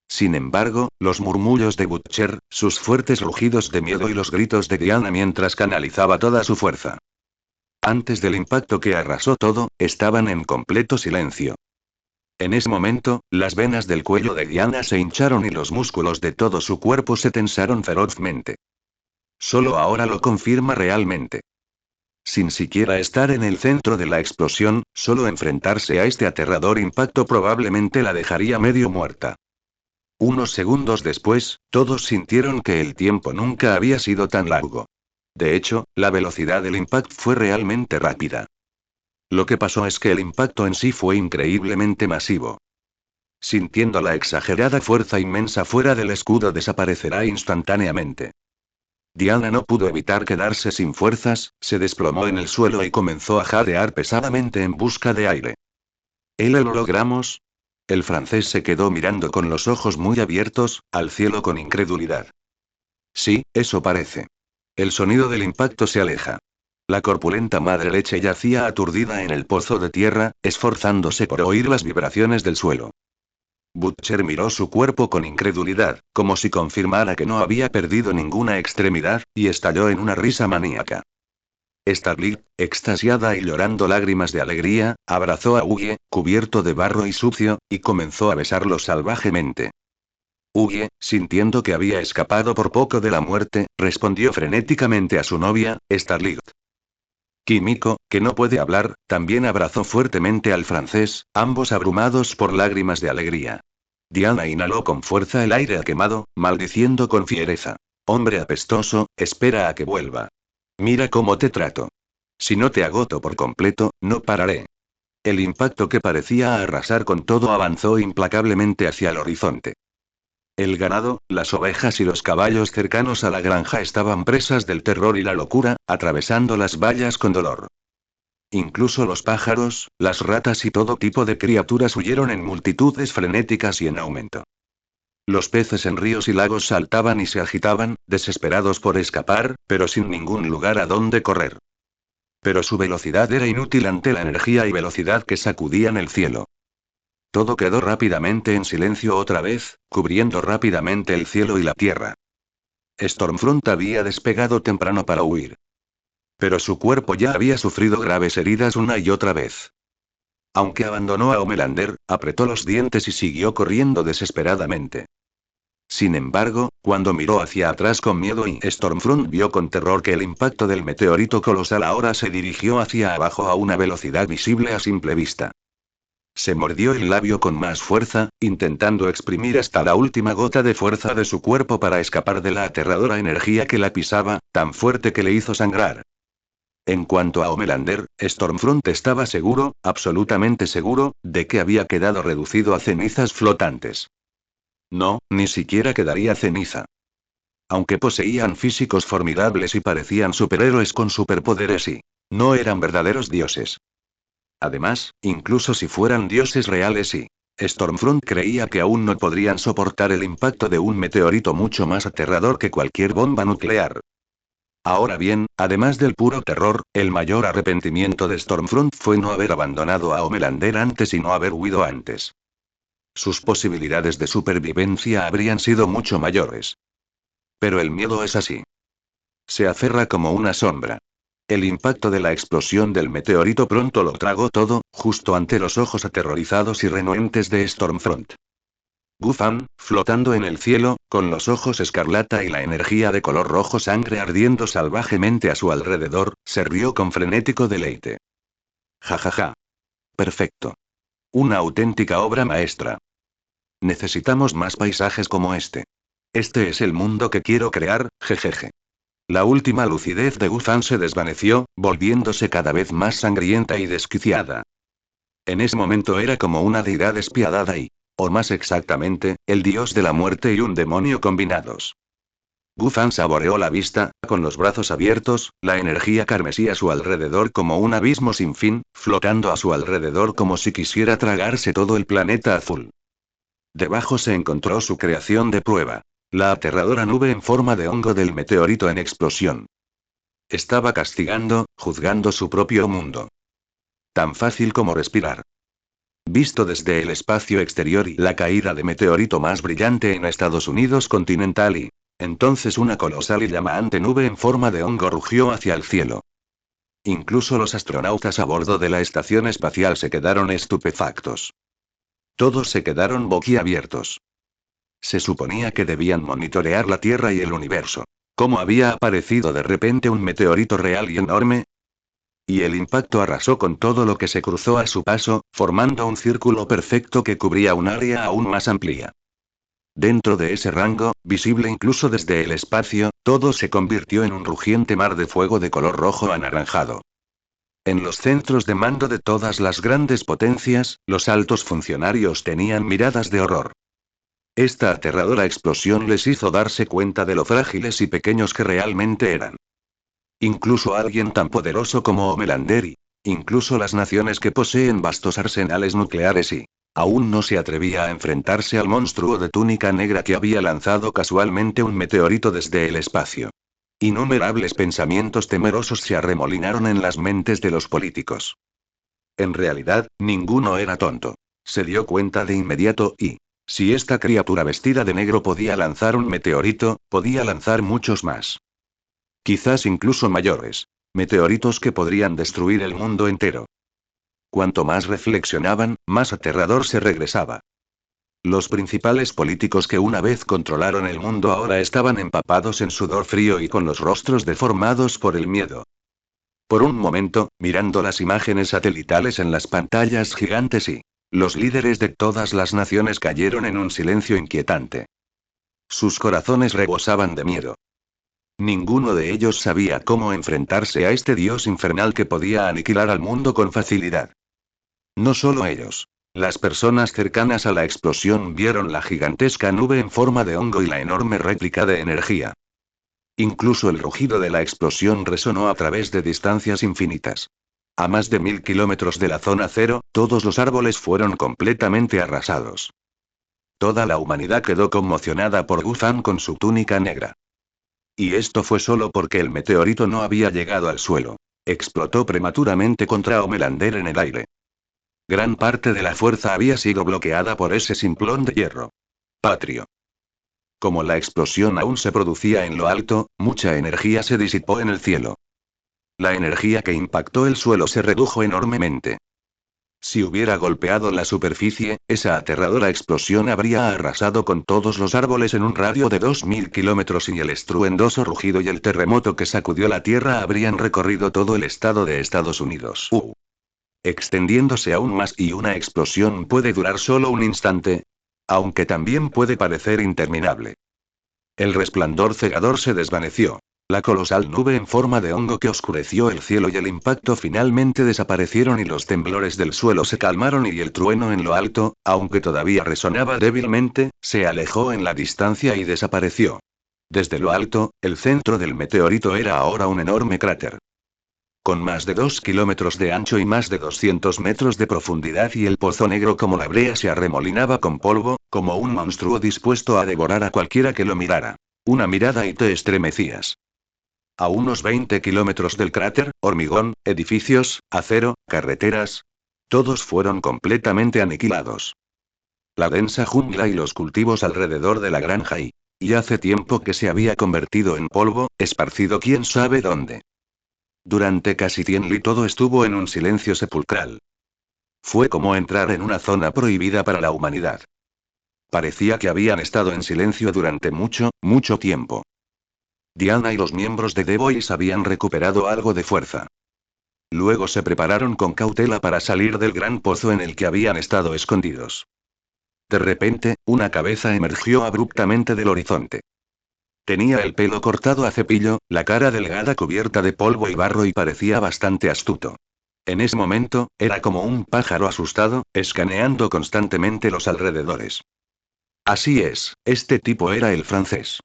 S1: Sin embargo, los murmullos de Butcher, sus fuertes rugidos de miedo y los gritos de Diana mientras canalizaba toda su fuerza. Antes del impacto que arrasó todo, estaban en completo silencio. En ese momento, las venas del cuello de Diana se hincharon y los músculos de todo su cuerpo se tensaron ferozmente. Solo ahora lo confirma realmente. Sin siquiera estar en el centro de la explosión, solo enfrentarse a este aterrador impacto probablemente la dejaría medio muerta. Unos segundos después, todos sintieron que el tiempo nunca había sido tan largo. De hecho, la velocidad del impacto fue realmente rápida. Lo que pasó es que el impacto en sí fue increíblemente masivo. Sintiendo la exagerada fuerza inmensa fuera del escudo desaparecerá instantáneamente. Diana no pudo evitar quedarse sin fuerzas, se desplomó en el suelo y comenzó a jadear pesadamente en busca de aire. ¿El hologramos? El francés se quedó mirando con los ojos muy abiertos, al cielo con incredulidad. Sí, eso parece. El sonido del impacto se aleja. La corpulenta madre leche yacía aturdida en el pozo de tierra, esforzándose por oír las vibraciones del suelo. Butcher miró su cuerpo con incredulidad, como si confirmara que no había perdido ninguna extremidad, y estalló en una risa maníaca. Starlight, extasiada y llorando lágrimas de alegría, abrazó a Hughie, cubierto de barro y sucio, y comenzó a besarlo salvajemente. Hughie, sintiendo que había escapado por poco de la muerte, respondió frenéticamente a su novia, Starlight. Kimiko, que no puede hablar, también abrazó fuertemente al francés, ambos abrumados por lágrimas de alegría. Diana inhaló con fuerza el aire quemado, maldiciendo con fiereza. Hombre apestoso, espera a que vuelva. Mira cómo te trato. Si no te agoto por completo, no pararé. El impacto que parecía arrasar con todo avanzó implacablemente hacia el horizonte. El ganado, las ovejas y los caballos cercanos a la granja estaban presas del terror y la locura, atravesando las vallas con dolor. Incluso los pájaros, las ratas y todo tipo de criaturas huyeron en multitudes frenéticas y en aumento. Los peces en ríos y lagos saltaban y se agitaban, desesperados por escapar, pero sin ningún lugar a donde correr. Pero su velocidad era inútil ante la energía y velocidad que sacudían el cielo. Todo quedó rápidamente en silencio otra vez, cubriendo rápidamente el cielo y la tierra. Stormfront había despegado temprano para huir. Pero su cuerpo ya había sufrido graves heridas una y otra vez. Aunque abandonó a Homelander, apretó los dientes y siguió corriendo desesperadamente. Sin embargo, cuando miró hacia atrás con miedo y Stormfront vio con terror que el impacto del meteorito colosal ahora se dirigió hacia abajo a una velocidad visible a simple vista. Se mordió el labio con más fuerza, intentando exprimir hasta la última gota de fuerza de su cuerpo para escapar de la aterradora energía que la pisaba, tan fuerte que le hizo sangrar. En cuanto a Homelander, Stormfront estaba seguro, absolutamente seguro, de que había quedado reducido a cenizas flotantes. No, ni siquiera quedaría ceniza. Aunque poseían físicos formidables y parecían superhéroes con superpoderes y no eran verdaderos dioses. Además, incluso si fueran dioses reales y Stormfront creía que aún no podrían soportar el impacto de un meteorito mucho más aterrador que cualquier bomba nuclear. Ahora bien, además del puro terror, el mayor arrepentimiento de Stormfront fue no haber abandonado a Homelander antes y no haber huido antes. Sus posibilidades de supervivencia habrían sido mucho mayores. Pero el miedo es así. Se aferra como una sombra. El impacto de la explosión del meteorito pronto lo tragó todo, justo ante los ojos aterrorizados y renuentes de Stormfront. Gufan, flotando en el cielo, con los ojos escarlata y la energía de color rojo sangre ardiendo salvajemente a su alrededor, se rió con frenético deleite. Ja ja ja. Perfecto. Una auténtica obra maestra. Necesitamos más paisajes como este. Este es el mundo que quiero crear, jejeje. La última lucidez de Gufan se desvaneció, volviéndose cada vez más sangrienta y desquiciada. En ese momento era como una deidad despiadada y, o más exactamente, el dios de la muerte y un demonio combinados. Gufan saboreó la vista, con los brazos abiertos, la energía carmesí a su alrededor como un abismo sin fin, flotando a su alrededor como si quisiera tragarse todo el planeta azul. Debajo se encontró su creación de prueba. La aterradora nube en forma de hongo del meteorito en explosión. Estaba castigando, juzgando su propio mundo. Tan fácil como respirar. Visto desde el espacio exterior y la caída de meteorito más brillante en Estados Unidos continental y, entonces una colosal y llameante nube en forma de hongo rugió hacia el cielo. Incluso los astronautas a bordo de la estación espacial se quedaron estupefactos. Todos se quedaron boquiabiertos. Se suponía que debían monitorear la Tierra y el universo. ¿Cómo había aparecido de repente un meteorito real y enorme? Y el impacto arrasó con todo lo que se cruzó a su paso, formando un círculo perfecto que cubría un área aún más amplia. Dentro de ese rango, visible incluso desde el espacio, todo se convirtió en un rugiente mar de fuego de color rojo anaranjado. En los centros de mando de todas las grandes potencias, los altos funcionarios tenían miradas de horror. Esta aterradora explosión les hizo darse cuenta de lo frágiles y pequeños que realmente eran. Incluso alguien tan poderoso como Omelanderi, incluso las naciones que poseen vastos arsenales nucleares y aún no se atrevía a enfrentarse al monstruo de túnica negra que había lanzado casualmente un meteorito desde el espacio. Innumerables pensamientos temerosos se arremolinaron en las mentes de los políticos. En realidad, ninguno era tonto. Se dio cuenta de inmediato y, si esta criatura vestida de negro podía lanzar un meteorito, podía lanzar muchos más. Quizás incluso mayores. Meteoritos que podrían destruir el mundo entero. Cuanto más reflexionaban, más aterrador se regresaba. Los principales políticos que una vez controlaron el mundo ahora estaban empapados en sudor frío y con los rostros deformados por el miedo. Por un momento, mirando las imágenes satelitales en las pantallas gigantes y los líderes de todas las naciones cayeron en un silencio inquietante. Sus corazones rebosaban de miedo. Ninguno de ellos sabía cómo enfrentarse a este dios infernal que podía aniquilar al mundo con facilidad. No solo ellos. Las personas cercanas a la explosión vieron la gigantesca nube en forma de hongo y la enorme réplica de energía. Incluso el rugido de la explosión resonó a través de distancias infinitas. A más de 1000 kilómetros de la zona cero, todos los árboles fueron completamente arrasados. Toda la humanidad quedó conmocionada por Gufan con su túnica negra. Y esto fue solo porque el meteorito no había llegado al suelo. Explotó prematuramente contra Omelander en el aire. Gran parte de la fuerza había sido bloqueada por ese simplón de hierro. Patrio. Como la explosión aún se producía en lo alto, mucha energía se disipó en el cielo. La energía que impactó el suelo se redujo enormemente. Si hubiera golpeado la superficie, esa aterradora explosión habría arrasado con todos los árboles en un radio de 2000 kilómetros y el estruendoso rugido y el terremoto que sacudió la tierra habrían recorrido todo el estado de Estados Unidos. Extendiéndose aún más y una explosión puede durar solo un instante, aunque también puede parecer interminable. El resplandor cegador se desvaneció. La colosal nube en forma de hongo que oscureció el cielo y el impacto finalmente desaparecieron y los temblores del suelo se calmaron y el trueno en lo alto, aunque todavía resonaba débilmente, se alejó en la distancia y desapareció. Desde lo alto, el centro del meteorito era ahora un enorme cráter. Con más de 2 kilómetros de ancho y más de 200 metros de profundidad y el pozo negro como la brea se arremolinaba con polvo, como un monstruo dispuesto a devorar a cualquiera que lo mirara. Una mirada y te estremecías. A unos 20 kilómetros del cráter, hormigón, edificios, acero, carreteras. Todos fueron completamente aniquilados. La densa jungla y los cultivos alrededor de la granja y hace tiempo que se había convertido en polvo, esparcido quién sabe dónde. Durante casi 100 li todo estuvo en un silencio sepulcral. Fue como entrar en una zona prohibida para la humanidad. Parecía que habían estado en silencio durante mucho, mucho tiempo. Diana y los miembros de The Boys habían recuperado algo de fuerza. Luego se prepararon con cautela para salir del gran pozo en el que habían estado escondidos. De repente, una cabeza emergió abruptamente del horizonte. Tenía el pelo cortado a cepillo, la cara delgada cubierta de polvo y barro y parecía bastante astuto. En ese momento, era como un pájaro asustado, escaneando constantemente los alrededores. Así es, este tipo era el francés.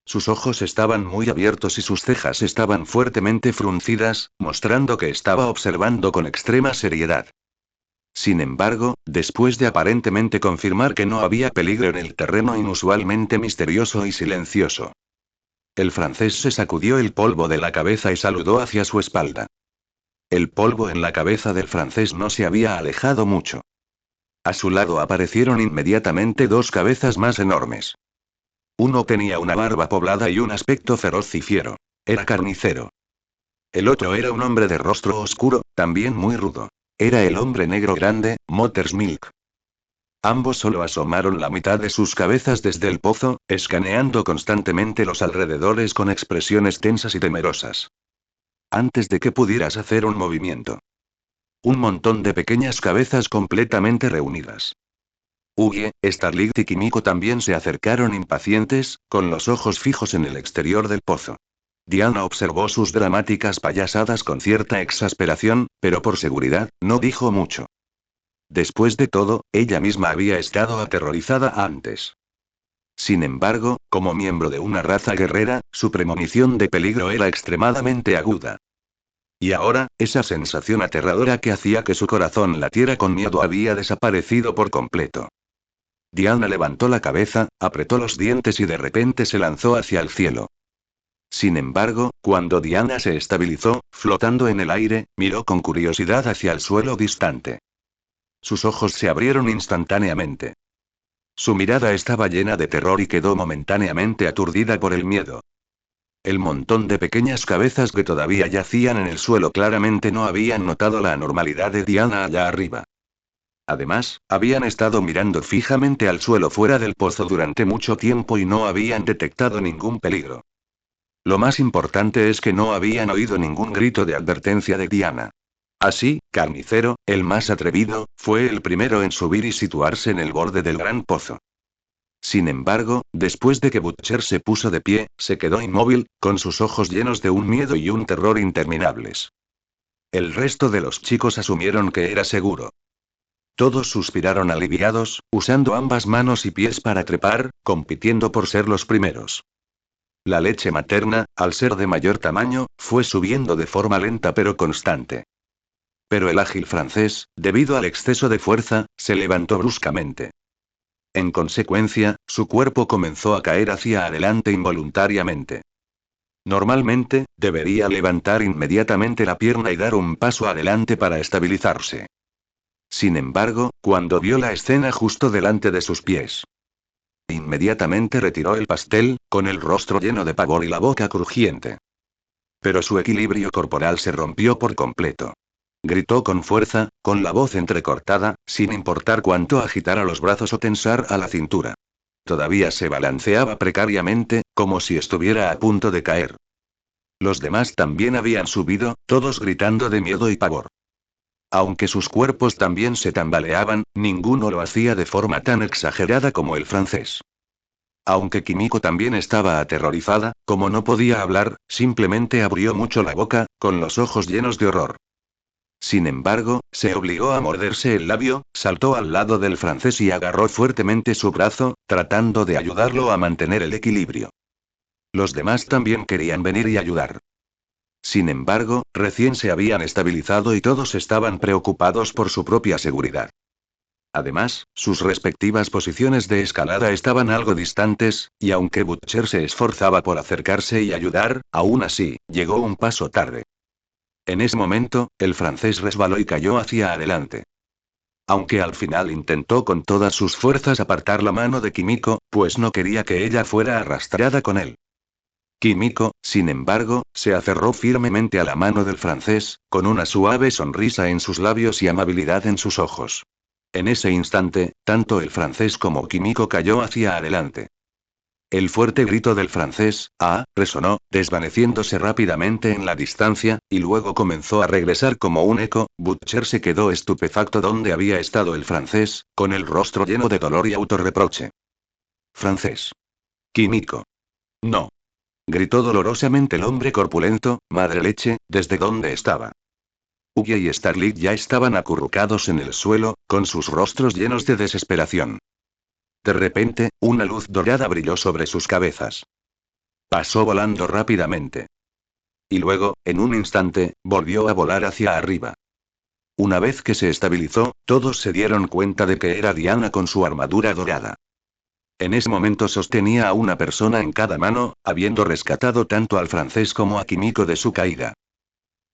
S1: Sus ojos estaban muy abiertos y sus cejas estaban fuertemente fruncidas, mostrando que estaba observando con extrema seriedad. Sin embargo, después de aparentemente confirmar que no había peligro en el terreno inusualmente misterioso y silencioso, el francés se sacudió el polvo de la cabeza y saludó hacia su espalda. El polvo en la cabeza del francés no se había alejado mucho. A su lado aparecieron inmediatamente dos cabezas más enormes. Uno tenía una barba poblada y un aspecto feroz y fiero. Era carnicero. El otro era un hombre de rostro oscuro, también muy rudo. Era el hombre negro grande, Mother's Milk. Ambos solo asomaron la mitad de sus cabezas desde el pozo, escaneando constantemente los alrededores con expresiones tensas y temerosas. Antes de que pudieras hacer un movimiento. Un montón de pequeñas cabezas completamente reunidas. Ugie, Starlight y Kimiko también se acercaron impacientes, con los ojos fijos en el exterior del pozo. Diana observó sus dramáticas payasadas con cierta exasperación, pero por seguridad, no dijo mucho. Después de todo, ella misma había estado aterrorizada antes. Sin embargo, como miembro de una raza guerrera, su premonición de peligro era extremadamente aguda. Y ahora, esa sensación aterradora que hacía que su corazón latiera con miedo había desaparecido por completo. Diana levantó la cabeza, apretó los dientes y de repente se lanzó hacia el cielo. Sin embargo, cuando Diana se estabilizó, flotando en el aire, miró con curiosidad hacia el suelo distante. Sus ojos se abrieron instantáneamente. Su mirada estaba llena de terror y quedó momentáneamente aturdida por el miedo. El montón de pequeñas cabezas que todavía yacían en el suelo claramente no habían notado la anormalidad de Diana allá arriba. Además, habían estado mirando fijamente al suelo fuera del pozo durante mucho tiempo y no habían detectado ningún peligro. Lo más importante es que no habían oído ningún grito de advertencia de Diana. Así, Carnicero, el más atrevido, fue el primero en subir y situarse en el borde del gran pozo. Sin embargo, después de que Butcher se puso de pie, se quedó inmóvil, con sus ojos llenos de un miedo y un terror interminables. El resto de los chicos asumieron que era seguro. Todos suspiraron aliviados, usando ambas manos y pies para trepar, compitiendo por ser los primeros. La leche materna, al ser de mayor tamaño, fue subiendo de forma lenta pero constante. Pero el ágil francés, debido al exceso de fuerza, se levantó bruscamente. En consecuencia, su cuerpo comenzó a caer hacia adelante involuntariamente. Normalmente, debería levantar inmediatamente la pierna y dar un paso adelante para estabilizarse. Sin embargo, cuando vio la escena justo delante de sus pies, inmediatamente retiró el pastel, con el rostro lleno de pavor y la boca crujiente. Pero su equilibrio corporal se rompió por completo. Gritó con fuerza, con la voz entrecortada, sin importar cuánto agitara los brazos o tensar a la cintura. Todavía se balanceaba precariamente, como si estuviera a punto de caer. Los demás también habían subido, todos gritando de miedo y pavor. Aunque sus cuerpos también se tambaleaban, ninguno lo hacía de forma tan exagerada como el francés. Aunque Kimiko también estaba aterrorizada, como no podía hablar, simplemente abrió mucho la boca, con los ojos llenos de horror. Sin embargo, se obligó a morderse el labio, saltó al lado del francés y agarró fuertemente su brazo, tratando de ayudarlo a mantener el equilibrio. Los demás también querían venir y ayudar. Sin embargo, recién se habían estabilizado y todos estaban preocupados por su propia seguridad. Además, sus respectivas posiciones de escalada estaban algo distantes, y aunque Butcher se esforzaba por acercarse y ayudar, aún así, llegó un paso tarde. En ese momento, el francés resbaló y cayó hacia adelante. Aunque al final intentó con todas sus fuerzas apartar la mano de Kimiko, pues no quería que ella fuera arrastrada con él. Kimiko, sin embargo, se aferró firmemente a la mano del francés, con una suave sonrisa en sus labios y amabilidad en sus ojos. En ese instante, tanto el francés como Kimiko cayó hacia adelante. El fuerte grito del francés, resonó, desvaneciéndose rápidamente en la distancia, y luego comenzó a regresar como un eco. Butcher se quedó estupefacto donde había estado el francés, con el rostro lleno de dolor y autorreproche. Francés. Kimiko. No. Gritó dolorosamente el hombre corpulento, madre leche, desde donde estaba. Ugie y Starlight ya estaban acurrucados en el suelo, con sus rostros llenos de desesperación. De repente, una luz dorada brilló sobre sus cabezas. Pasó volando rápidamente. Y luego, en un instante, volvió a volar hacia arriba. Una vez que se estabilizó, todos se dieron cuenta de que era Diana con su armadura dorada. En ese momento sostenía a una persona en cada mano, habiendo rescatado tanto al francés como a Kimiko de su caída.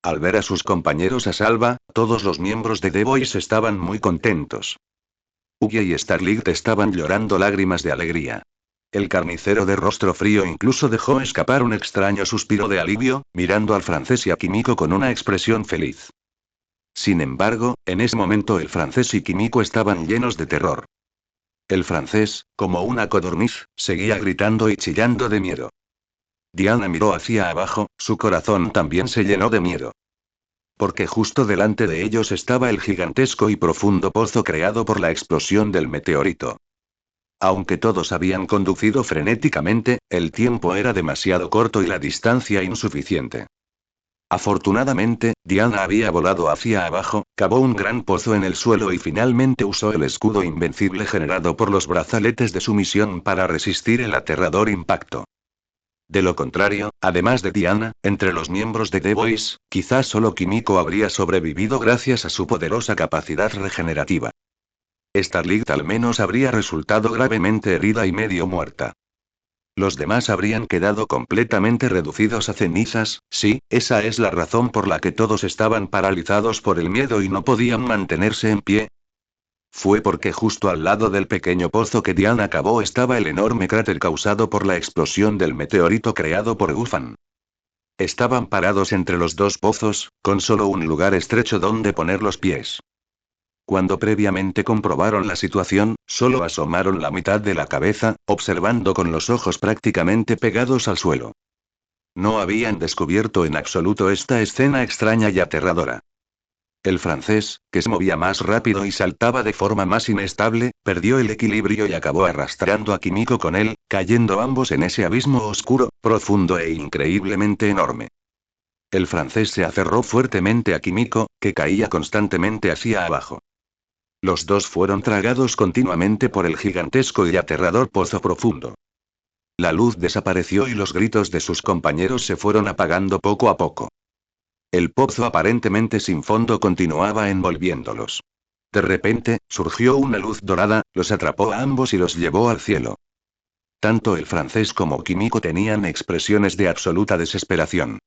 S1: Al ver a sus compañeros a salva, todos los miembros de The Boys estaban muy contentos. Uge y Starlight estaban llorando lágrimas de alegría. El carnicero de rostro frío incluso dejó escapar un extraño suspiro de alivio, mirando al francés y a Kimiko con una expresión feliz. Sin embargo, en ese momento el francés y Kimiko estaban llenos de terror. El francés, como una codorniz, seguía gritando y chillando de miedo. Diana miró hacia abajo, su corazón también se llenó de miedo. Porque justo delante de ellos estaba el gigantesco y profundo pozo creado por la explosión del meteorito. Aunque todos habían conducido frenéticamente, el tiempo era demasiado corto y la distancia insuficiente. Afortunadamente, Diana había volado hacia abajo, cavó un gran pozo en el suelo y finalmente usó el escudo invencible generado por los brazaletes de su misión para resistir el aterrador impacto. De lo contrario, además de Diana, entre los miembros de The Boys, quizás solo Kimiko habría sobrevivido gracias a su poderosa capacidad regenerativa. Starlight al menos habría resultado gravemente herida y medio muerta. Los demás habrían quedado completamente reducidos a cenizas, sí, esa es la razón por la que todos estaban paralizados por el miedo y no podían mantenerse en pie. Fue porque justo al lado del pequeño pozo que Diana cavó estaba el enorme cráter causado por la explosión del meteorito creado por Gufan. Estaban parados entre los dos pozos, con solo un lugar estrecho donde poner los pies. Cuando previamente comprobaron la situación, solo asomaron la mitad de la cabeza, observando con los ojos prácticamente pegados al suelo. No habían descubierto en absoluto esta escena extraña y aterradora. El francés, que se movía más rápido y saltaba de forma más inestable, perdió el equilibrio y acabó arrastrando a Kimiko con él, cayendo ambos en ese abismo oscuro, profundo e increíblemente enorme. El francés se aferró fuertemente a Kimiko, que caía constantemente hacia abajo. Los dos fueron tragados continuamente por el gigantesco y aterrador pozo profundo. La luz desapareció y los gritos de sus compañeros se fueron apagando poco a poco. El pozo aparentemente sin fondo continuaba envolviéndolos. De repente, surgió una luz dorada, los atrapó a ambos y los llevó al cielo. Tanto el francés como Kimiko tenían expresiones de absoluta desesperación.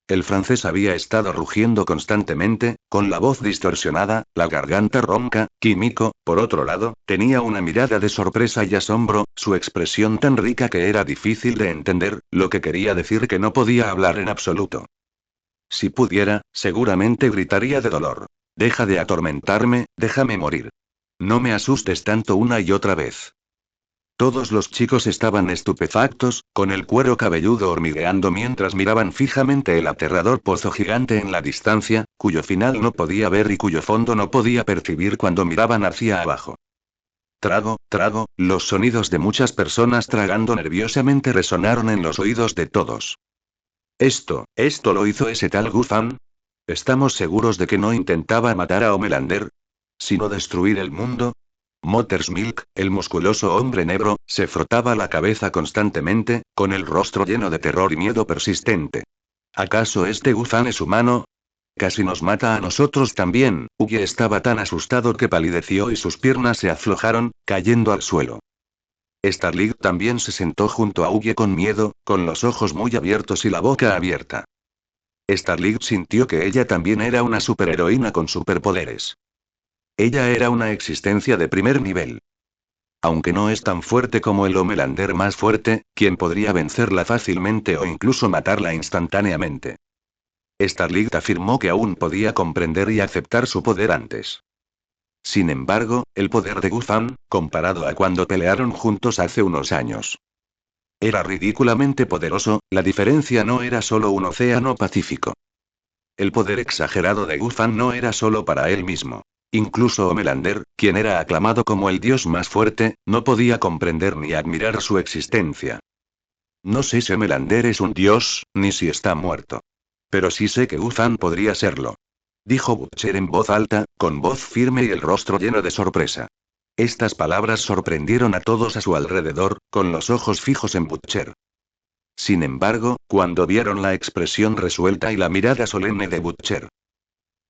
S1: El francés había estado rugiendo constantemente, con la voz distorsionada, la garganta ronca. Kimiko, por otro lado, tenía una mirada de sorpresa y asombro, su expresión tan rica que era difícil de entender, lo que quería decir que no podía hablar en absoluto. Si pudiera, seguramente gritaría de dolor. Deja de atormentarme, déjame morir. No me asustes tanto una y otra vez. Todos los chicos estaban estupefactos, con el cuero cabelludo hormigueando mientras miraban fijamente el aterrador pozo gigante en la distancia, cuyo final no podía ver y cuyo fondo no podía percibir cuando miraban hacia abajo. Trago, trago, los sonidos de muchas personas tragando nerviosamente resonaron en los oídos de todos. ¿Esto lo hizo ese tal Gufan? ¿Estamos seguros de que no intentaba matar a Homelander? ¿Sino destruir el mundo? Mother's Milk, el musculoso hombre negro, se frotaba la cabeza constantemente, con el rostro lleno de terror y miedo persistente. ¿Acaso este Gufan es humano? Casi nos mata a nosotros también. Uge estaba tan asustado que palideció y sus piernas se aflojaron, cayendo al suelo. Starlight también se sentó junto a Uge con miedo, con los ojos muy abiertos y la boca abierta. Starlight sintió que ella también era una superheroína con superpoderes. Ella era una existencia de primer nivel. Aunque no es tan fuerte como el Homelander más fuerte, quien podría vencerla fácilmente o incluso matarla instantáneamente. Starlight afirmó que aún podía comprender y aceptar su poder antes. Sin embargo, el poder de Gufan, comparado a cuando pelearon juntos hace unos años, era ridículamente poderoso. La diferencia no era solo un océano Pacífico. El poder exagerado de Gufan no era solo para él mismo. Incluso Homelander, quien era aclamado como el dios más fuerte, no podía comprender ni admirar su existencia. No sé si Homelander es un dios, ni si está muerto. Pero sí sé que Gufan podría serlo. Dijo Butcher en voz alta, con voz firme y el rostro lleno de sorpresa. Estas palabras sorprendieron a todos a su alrededor, con los ojos fijos en Butcher. Sin embargo, cuando vieron la expresión resuelta y la mirada solemne de Butcher,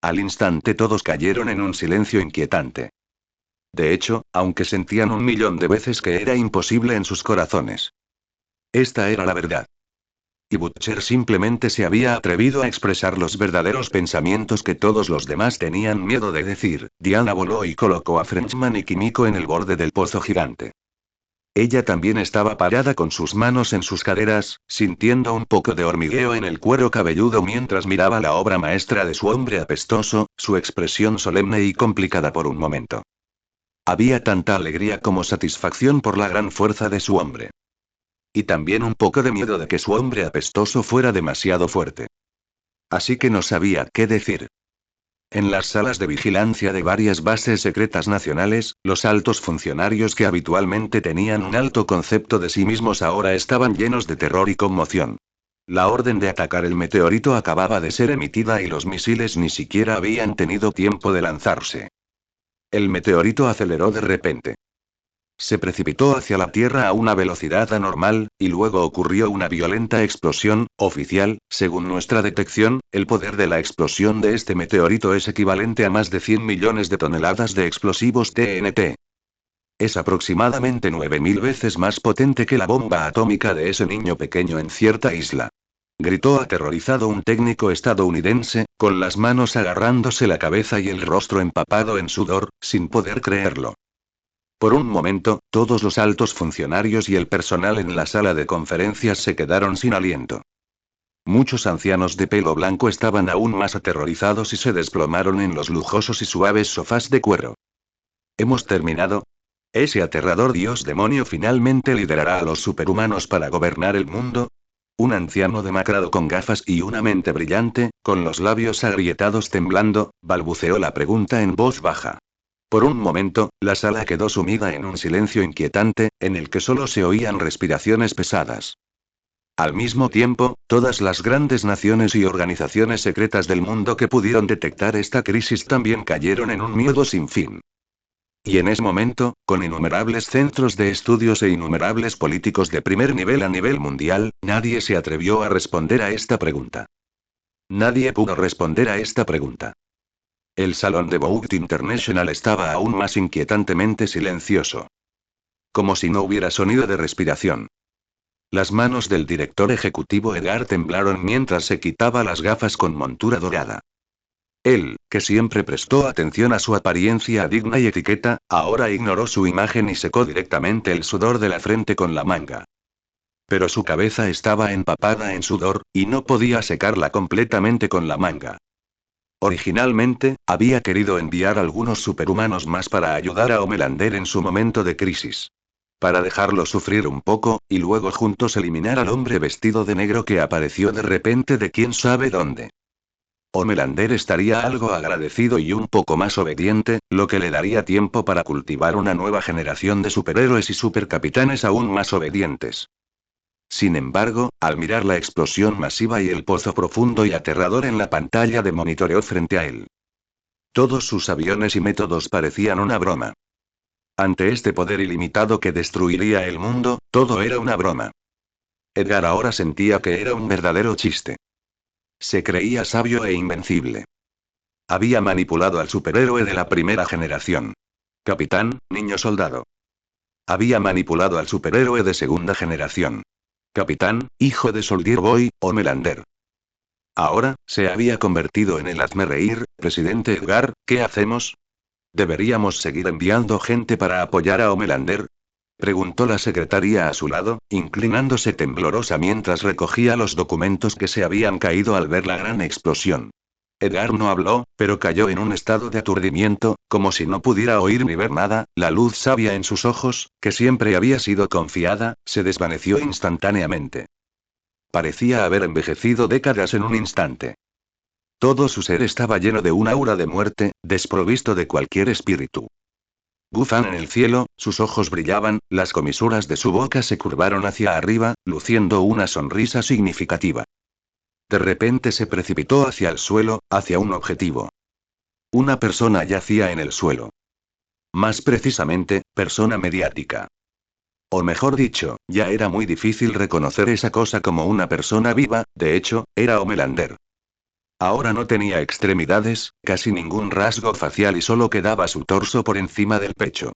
S1: al instante todos cayeron en un silencio inquietante. De hecho, aunque sentían 1.000.000 de veces que era imposible en sus corazones. Esta era la verdad. Y Butcher simplemente se había atrevido a expresar los verdaderos pensamientos que todos los demás tenían miedo de decir. Diana voló y colocó a Frenchman y Kimiko en el borde del pozo gigante. Ella también estaba parada con sus manos en sus caderas, sintiendo un poco de hormigueo en el cuero cabelludo mientras miraba la obra maestra de su hombre apestoso, su expresión solemne y complicada por un momento. Había tanta alegría como satisfacción por la gran fuerza de su hombre. Y también un poco de miedo de que su hombre apestoso fuera demasiado fuerte. Así que no sabía qué decir. En las salas de vigilancia de varias bases secretas nacionales, los altos funcionarios que habitualmente tenían un alto concepto de sí mismos ahora estaban llenos de terror y conmoción. La orden de atacar el meteorito acababa de ser emitida y los misiles ni siquiera habían tenido tiempo de lanzarse. El meteorito aceleró de repente. Se precipitó hacia la Tierra a una velocidad anormal, y luego ocurrió una violenta explosión. Oficial, según nuestra detección, el poder de la explosión de este meteorito es equivalente a más de 100 millones de toneladas de explosivos TNT. Es aproximadamente 9.000 veces más potente que la bomba atómica de ese niño pequeño en cierta isla. Gritó aterrorizado un técnico estadounidense, con las manos agarrándose la cabeza y el rostro empapado en sudor, sin poder creerlo. Por un momento, todos los altos funcionarios y el personal en la sala de conferencias se quedaron sin aliento. Muchos ancianos de pelo blanco estaban aún más aterrorizados y se desplomaron en los lujosos y suaves sofás de cuero. ¿Hemos terminado? ¿Ese aterrador dios demonio finalmente liderará a los superhumanos para gobernar el mundo? Un anciano demacrado con gafas y una mente brillante, con los labios agrietados temblando, balbuceó la pregunta en voz baja. Por un momento, la sala quedó sumida en un silencio inquietante, en el que solo se oían respiraciones pesadas. Al mismo tiempo, todas las grandes naciones y organizaciones secretas del mundo que pudieron detectar esta crisis también cayeron en un miedo sin fin. Y en ese momento, con innumerables centros de estudios e innumerables políticos de primer nivel a nivel mundial, nadie se atrevió a responder a esta pregunta. Nadie pudo responder a esta pregunta. El salón de Bout International estaba aún más inquietantemente silencioso. Como si no hubiera sonido de respiración. Las manos del director ejecutivo Edgar temblaron mientras se quitaba las gafas con montura dorada. Él, que siempre prestó atención a su apariencia digna y etiqueta, ahora ignoró su imagen y secó directamente el sudor de la frente con la manga. Pero su cabeza estaba empapada en sudor, y no podía secarla completamente con la manga. Originalmente, había querido enviar algunos superhumanos más para ayudar a Homelander en su momento de crisis. Para dejarlo sufrir un poco, y luego juntos eliminar al hombre vestido de negro que apareció de repente de quién sabe dónde. Homelander estaría algo agradecido y un poco más obediente, lo que le daría tiempo para cultivar una nueva generación de superhéroes y supercapitanes aún más obedientes. Sin embargo, al mirar la explosión masiva y el pozo profundo y aterrador en la pantalla de monitoreo frente a él. Todos sus aviones y métodos parecían una broma. Ante este poder ilimitado que destruiría el mundo, todo era una broma. Edgar ahora sentía que era un verdadero chiste. Se creía sabio e invencible. Había manipulado al superhéroe de la primera generación. Capitán, niño soldado. Había manipulado al superhéroe de segunda generación. Capitán, hijo de Soldier Boy, Homelander. Ahora, se había convertido en el hazmerreír. Presidente Edgar, ¿qué hacemos? ¿Deberíamos seguir enviando gente para apoyar a Homelander? Preguntó la secretaria a su lado, inclinándose temblorosa mientras recogía los documentos que se habían caído al ver la gran explosión. Edgar no habló, pero cayó en un estado de aturdimiento, como si no pudiera oír ni ver nada. La luz sabia en sus ojos, que siempre había sido confiada, se desvaneció instantáneamente. Parecía haber envejecido décadas en un instante. Todo su ser estaba lleno de un aura de muerte, desprovisto de cualquier espíritu. Bufan en el cielo, sus ojos brillaban, las comisuras de su boca se curvaron hacia arriba, luciendo una sonrisa significativa. De repente se precipitó hacia el suelo, hacia un objetivo. Una persona yacía en el suelo. Más precisamente, persona mediática. O mejor dicho, ya era muy difícil reconocer esa cosa como una persona viva, de hecho, era Homelander. Ahora no tenía extremidades, casi ningún rasgo facial y solo quedaba su torso por encima del pecho.